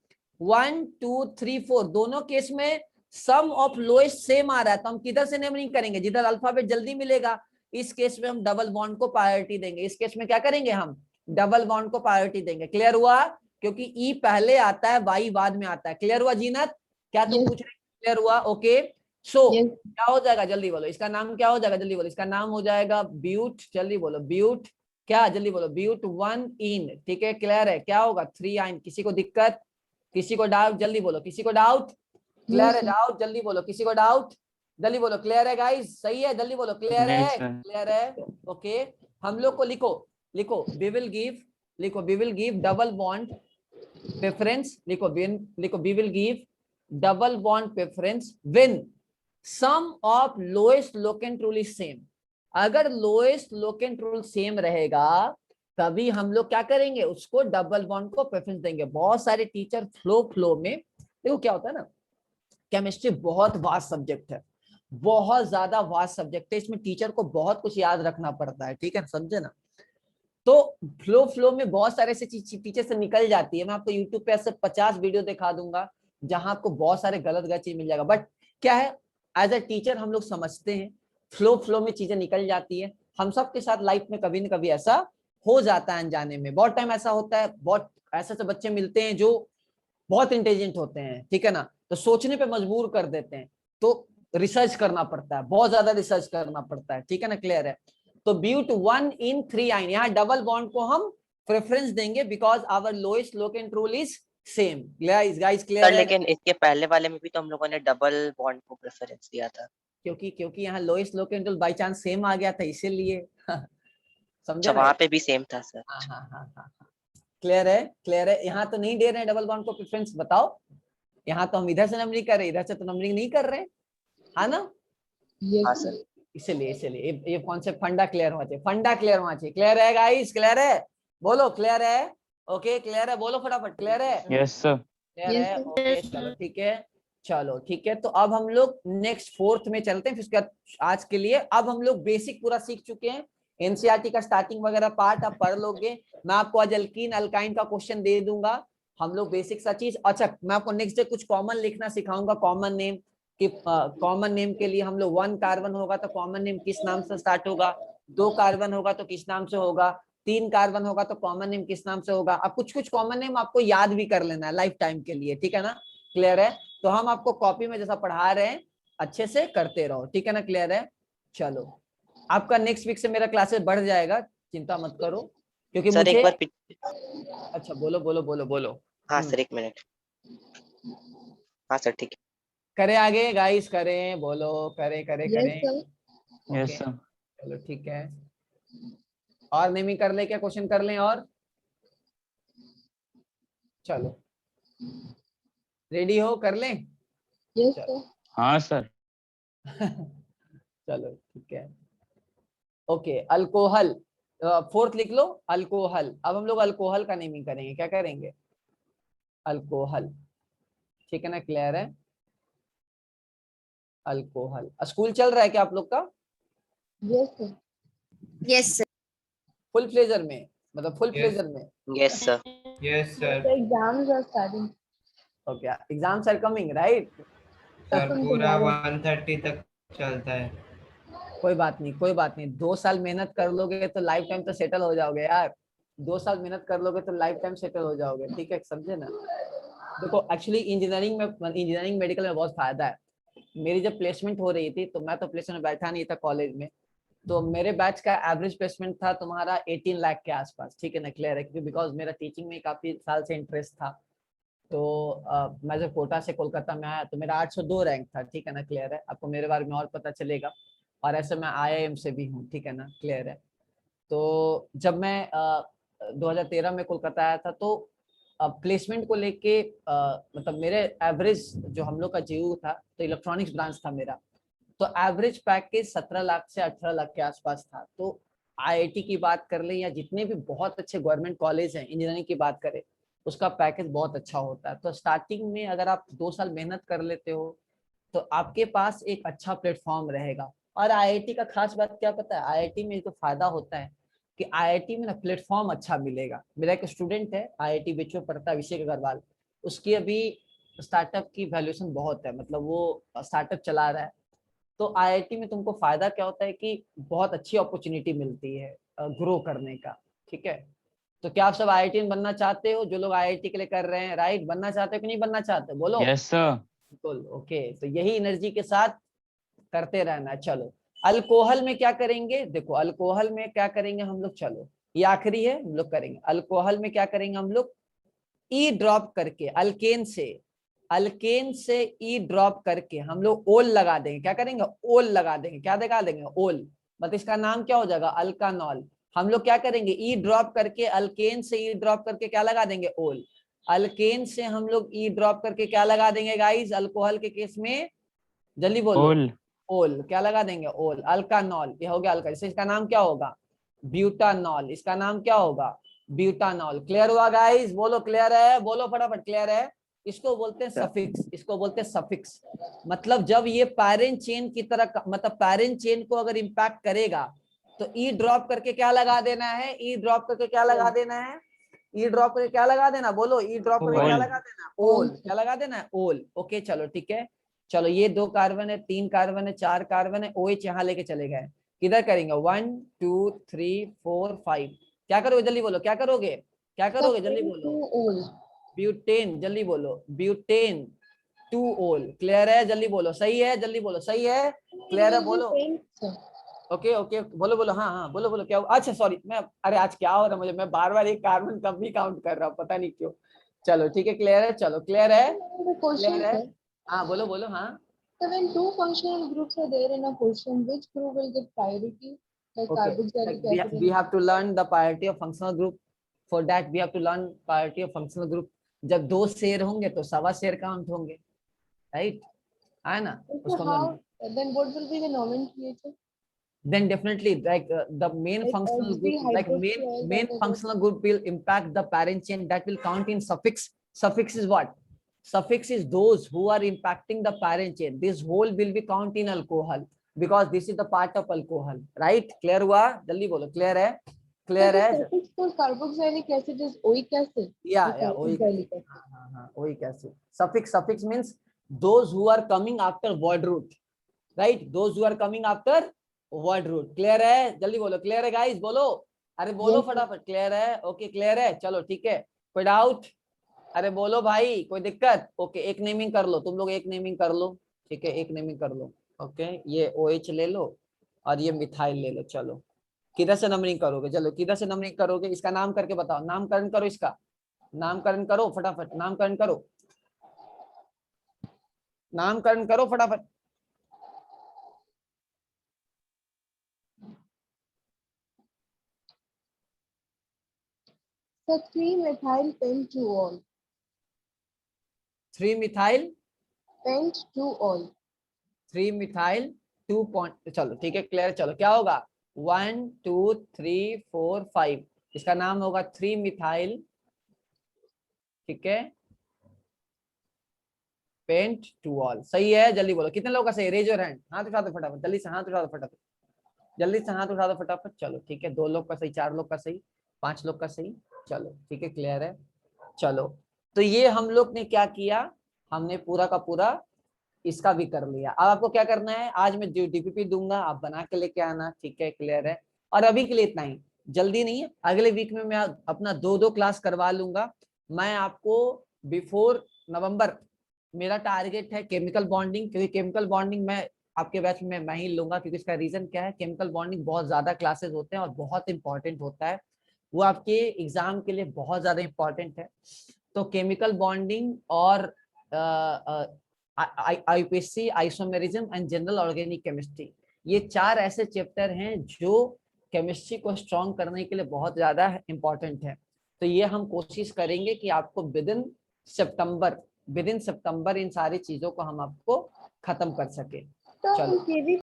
1 2 3 4 दोनों केस में सम ऑफ लोएस्ट सेम आ रहा है, तो हम किधर से नंबरिंग करेंगे? जिधर अल्फाबेट जल्दी मिलेगा। इस केस में हम डबल बॉन्ड को प्रायोरिटी देंगे। इस केस में क्या करेंगे? हम डबल बॉन्ड को प्रायोरिटी देंगे। क्लियर हुआ? क्योंकि ई पहले आता है, वाई बाद में आता है। क्लियर हुआ जीनत? क्या तुम पूछ रहे? क्लियर हुआ? ओके, सो क्या हो जाएगा? जल्दी बोलो, इसका नाम क्या हो जाएगा? जल्दी बोलो, इसका नाम हो जाएगा ब्यूट। जल्दी बोलो, ब्यूट क्या? जल्दी बोलो, ब्यूट 1 in। ठीक है, क्लियर है? क्या होगा? 3 आइन। किसी को दिक्कत? किसी को डाउट? जल्दी बोलो, किसी को डाउट? क्लियर है? डाउट? जल्दी बोलो, किसी को डाउट? जल्दी बोलो। क्लियर है गाइस? सही है? जल्दी बोलो, क्लियर है? क्लियर है? ओके, हम लोग को लिखो, लिखो, वी विल गिव लिखो we will give double bond preference, लिखो we will give double bond preference when sum of lowest locant rule is same. अगर लोएस्ट लोकेंट रूल सेम रहेगा तभी हम लोग क्या करेंगे, उसको डबल बॉन्ड को प्रेफरेंस देंगे। बहुत सारे टीचर फ्लो में, देखो क्या होता है ना, केमिस्ट्री बहुत वास्ट सब्जेक्ट है, बहुत ज्यादा वास्ट सब्जेक्ट है, इसमें टीचर को बहुत कुछ याद रखना पड़ता है, ठीक है, समझे ना। तो फ्लो में बहुत सारे ऐसे चीज टीचर से निकल जाती है। मैं आपको यूट्यूब पे ऐसे 50 वीडियो दिखा दूंगा जहां आपको बहुत सारे गलत चीज मिल जाएगा, बट क्या है, एज अ टीचर हम लोग समझते हैं फ्लो में चीजें निकल जाती है। हम सब के साथ लाइफ में कभी न कभी ऐसा हो जाता है, अनजाने में बहुत टाइम ऐसा होता है। बहुत ऐसे बच्चे मिलते हैं जो बहुत इंटेलिजेंट होते हैं, ठीक है ना, तो सोचने पे मजबूर कर देते हैं, तो रिसर्च करना पड़ता है, बहुत ज्यादा रिसर्च करना पड़ता है, ठीक है ना, क्लियर है। तो ब्यूट 1 in 3 आइन, यहाँ डबल बॉन्ड को हम प्रेफरेंस देंगे because our lowest locant rule is same. Guys clear sir है? लेकिन इसके पहले वाले में भी तो हम लोगों ने डबल बॉन्ड को प्रेफरेंस दिया था। क्योंकि यहाँ lowest locant rule by chance same आ गया था, इसीलिए समझे अच्छा ना। वहां पे भी सेम था सर। हाँ, क्लियर है। यहाँ तो नहीं दे रहे हैं डबल बॉन्ड को प्रेफरेंस, बताओ। यहाँ तो हम इधर से नंबरिंग कर रहे, इधर से तो नंबरिंग नहीं कर रहे, है ना। Yes, हाँ sir. सर। इसलिए ये कॉन्सेप्ट फंडा क्लियर होना चाहिए, फंडा क्लियर होना चाहिए। क्लियर है गाइस? क्लियर है? बोलो क्लियर है? ओके क्लियर है, बोलो फटाफट, क्लियर है? Yes sir. क्लियर Yes, है? sir. ओके चलो ठीक है, चलो ठीक है। तो अब हम लोग नेक्स्ट फोर्थ में चलते हैं, फिर उसके बाद आज के लिए अब हम लोग बेसिक पूरा सीख चुके हैं। एनसीईआरटी का स्टार्टिंग वगैरह पार्ट आप पढ़ लोगे। मैं आपको आज अल्कीन अल्काइन का क्वेश्चन दे दूंगा, हम लोग बेसिक सा चीज। अच्छा मैं आपको नेक्स्ट डे कुछ कॉमन लिखना सिखाऊंगा, कॉमन नेम कि कॉमन नेम के लिए हम लोग 1 कार्बन होगा तो कॉमन नेम किस नाम से स्टार्ट होगा, 2 कार्बन होगा तो किस नाम से होगा, 3 कार्बन होगा तो कॉमन नेम किस नाम से होगा। अब कुछ कॉमन नेम आपको याद भी कर लेना है लाइफ टाइम के लिए, ठीक है ना, क्लियर है। तो हम आपको कॉपी में जैसा पढ़ा रहे हैं अच्छे से करते रहो, ठीक है ना, क्लियर है। चलो आपका नेक्स्ट वीक से मेरा क्लासेस बढ़ जाएगा, चिंता मत करो, क्योंकि सर मुझे एक बार अच्छा बोलो। हाँ सर एक मिनट। हाँ सर ठीक है। करे आगे गाइस, करें, बोलो, करे Yes, करें। sir. Yes okay sir. चलो ठीक है। और नेमिंग कर ले, क्या क्वेश्चन कर लें और? चलो रेडी हो, कर लें? Yes, चलो। sir. हाँ सर। चलो ठीक है। ओके अल्कोहल, फोर्थ लिख लो, अल्कोहल। अब हम लोग अल्कोहल का नेमिंग करेंगे, क्या करेंगे? अल्कोहल, ठीक है ना, क्लियर है। अल्कोहल, स्कूल चल रहा है क्या आप लोग का? Yes, sir. Yes, sir. Full fledged में, मतलब फुल Yes. फ्लेजर में? Yes sir. Yes, sir. The exams are starting. Okay exams are coming right. Sir From पूरा tomorrow. 1:30 तक चलता है। कोई बात नहीं, 2 साल मेहनत कर लोगे तो लाइफ टाइम तो सेटल हो जाओगे यार। 2 साल मेहनत कर लोगे तो लाइफ टाइम सेटल हो जाओगे, ठीक है, समझे ना। देखो एक्चुअली इंजीनियरिंग मेडिकल में बहुत फायदा है। मेरी जब प्लेसमेंट हो रही थी तो मैं तो प्लेसमेंट में बैठा नहीं था कॉलेज में, तो मेरे बैच का एवरेज प्लेसमेंट था तुम्हारा 18 लाख के आसपास, ठीक है ना, क्लियर है, क्योंकि बिकॉज मेरा टीचिंग में काफी साल से इंटरेस्ट था। तो मैं जब कोटा से कोलकाता में आया तो मेरा 802 रैंक था, ठीक है ना, क्लियर है। आपको मेरे बारे में और पता चलेगा, और ऐसे मैं IIM से भी हूँ, ठीक है ना, क्लियर है। तो जब मैं 2013 में कोलकाता आया था तो प्लेसमेंट को लेके मतलब मेरे एवरेज जो हम लोग का जीयू था, तो इलेक्ट्रॉनिक्स ब्रांच था मेरा, तो एवरेज पैकेज 17 लाख से 18 लाख के आसपास था। तो IIT की बात कर ले या जितने भी बहुत अच्छे गवर्नमेंट कॉलेज हैं, इंजीनियरिंग की बात करें, उसका पैकेज बहुत अच्छा होता है। तो स्टार्टिंग में अगर आप 2 साल मेहनत कर लेते हो तो आपके पास एक अच्छा प्लेटफॉर्म रहेगा। और IIT का खास बात क्या पता है, IIT में जो फायदा होता है कि IIT में ना प्लेटफॉर्म अच्छा मिलेगा। मेरा एक स्टूडेंट है IIT बीच में पढ़ता है, अभिषेक अग्रवाल, उसकी अभी स्टार्टअप की वैल्यूएशन बहुत है, मतलब वो स्टार्टअप चला रहा है। तो IIT में तुमको फायदा क्या होता है कि बहुत अच्छी अपॉर्चुनिटी मिलती है ग्रो करने का, ठीक है। तो क्या आप सब IIT में बनना चाहते हो? जो लोग IIT के लिए कर रहे हैं, राइट, बनना चाहते हो कि नहीं बनना चाहते, बोलो। Yes sir. बिल्कुल, ओके। तो यही एनर्जी के साथ करते रहना। चलो अल्कोहल में क्या करेंगे, देखो अल्कोहल में क्या करेंगे हम लोग, चलो ये आखिरी है, हम लोग करेंगे अल्कोहल में क्या करेंगे हम लोग, ई ड्रॉप करके अल्केन से ई ड्रॉप करके हम लोग ओल लगा देंगे। क्या करेंगे? ओल लगा देंगे। क्या लगा देंगे? ओल, मतलब इसका नाम क्या हो जाएगा? अल्कानॉल। हम लोग क्या करेंगे, ई ड्रॉप करके अल्केन से ई ड्रॉप करके क्या लगा देंगे, ओल। अल्केन से हम लोग ई ड्रॉप करके क्या लगा देंगे गाइस, अल्कोहल के केस में, जल्दी बोलो, ओल। ओल। क्या लगा देंगे, ओल। अल्कानॉल, ये हो गया अल्का, इसका नाम क्या होगा, ब्यूटानॉल। इसका नाम क्या होगा, ब्यूटानॉल। क्लियर हुआ गाइस, बोलो क्लियर है, बोलो फटाफट क्लियर है। इसको बोलते हैं सफिक्स, इसको बोलते हैं सफिक्स। मतलब जब ये पैरेंट चेन की तरह, मतलब पैरेंट चेन को अगर इंपैक्ट करेगा तो ई ड्रॉप करके क्या लगा देना है, ई ड्रॉप करके क्या लगा देना है, ई ड्रॉप करके क्या लगा देना, बोलो, ई ड्रॉप करके क्या ओल। लगा देना, ओल। क्या लगा देना है, ओल। ओके चलो ठीक है। चलो ये 2 कार्बन है, 3 कार्बन है, 4 कार्बन है, OH यहाँ लेके चले गए। किधर करेंगे, 1 2 3 4 5। क्या करोगे, जल्दी बोलो, क्या करोगे, क्या करोगे, जल्दी बोलो, ब्यूटेन। जल्दी बोलो, ब्यूटेन 2 ओल। क्लियर है, जल्दी बोलो, सही है, जल्दी बोलो, सही है, क्लियर है, बोलो। ओके ओके, बोलो बोलो, हाँ हाँ बोलो बोलो, क्या हुआ? अच्छा सॉरी, मैं, अरे आज क्या हो रहा है मुझे, मैं बार बार एक कार्बन कब भी काउंट कर रहा हूँ, पता नहीं क्यों। चलो ठीक है, क्लियर है, चलो क्लियर है, क्लियर है। हाँ बोलो बोलो, हाँ। So when two functional groups are there in a question, which group will get priority? Like Okay, carboxylic we acid. we have to learn the priority of functional group. For that we have to learn priority of functional group. जब 2 शेर होंगे तो 1.25 शेर count होंगे, right, है ना? So उसको हम लोग, then what will be the nomenclature? then definitely like the main Like functional every group, like hydroxyl main that is- functional group will impact the parent chain, that will count in suffix. Suffix is what? Suffix is those who are impacting the parent chain. This whole will be count in alcohol because this is the part of alcohol, right? Clear हुआ, जल्दी बोलो, clear है, clear So है। the suffix for carboxylic acid is oic acid. Yeah, The oic carboxylic acid. acid. Oic acid. Suffix means those who are coming after word root, right? Those who are coming after word root. Clear है, जल्दी बोलो, clear है guys, बोलो, अरे बोलो Yes, sir. फटाफट, clear है, okay, clear है, चलो ठीक है, कोई डाउट, अरे बोलो भाई, कोई दिक्कत, ओके। एक नेमिंग कर लो तुम लोग, एक नेमिंग कर लो, ठीक है, एक नेमिंग कर लो, ओके। ये OH ले लो और ये मिथाइल ले लो, चलो। किधर से नंबरिंग करोगे, चलो किधर से नंबरिंग करोगे, इसका नाम करके बताओ, नामकरण करो, इसका नामकरण करो फटाफट, नामकरण करो, नामकरण करो फटाफट। So 3-methyl pent-2-ol. 3-methyl Pent-2-ol. 3-methyl 2 point, चलो ठीक है, क्लियर, चलो क्या होगा, 1 2 3 4 5, इसका नाम होगा 3-methyl, ठीक है, पेंट-2-ऑल। सही है, जल्दी बोलो, कितने लोगों का सही, रेज योर हैंड, हाथ उठा दो फटाफट, जल्दी से हाथ उठा दो फटाफट, जल्दी से हाथ उठा दो फटाफट, चलो ठीक है, 2 लोग का सही, 4 लोग का सही, 5 लोग का सही, चलो ठीक है, क्लियर है। चलो तो ये हम लोग ने क्या किया, हमने पूरा का पूरा इसका भी कर लिया। अब आपको क्या करना है, आज मैं जो DPP दूंगा आप बना के लेके आना, ठीक है, क्लियर है। और अभी के लिए इतना ही, जल्दी नहीं है, अगले वीक में मैं अपना 2 क्लास करवा लूंगा। मैं आपको बिफोर नवंबर, मेरा टारगेट है केमिकल बॉन्डिंग, क्योंकि केमिकल बॉन्डिंग में आपके बैच में मैं ही लूंगा, क्योंकि इसका रीजन क्या है, केमिकल बॉन्डिंग बहुत ज्यादा क्लासेस होते हैं और बहुत इंपॉर्टेंट होता है, वो आपके एग्जाम के लिए बहुत ज्यादा इंपॉर्टेंट है। तो केमिकल बॉन्डिंग और IUPAC, isomerism and general organic chemistry, ये 4 ऐसे चैप्टर हैं जो केमिस्ट्री को स्ट्रॉन्ग करने के लिए बहुत ज्यादा इंपॉर्टेंट है। तो ये हम कोशिश करेंगे कि आपको विद इन सितंबर इन सारी चीजों को हम आपको खत्म कर सके। So चलो in KV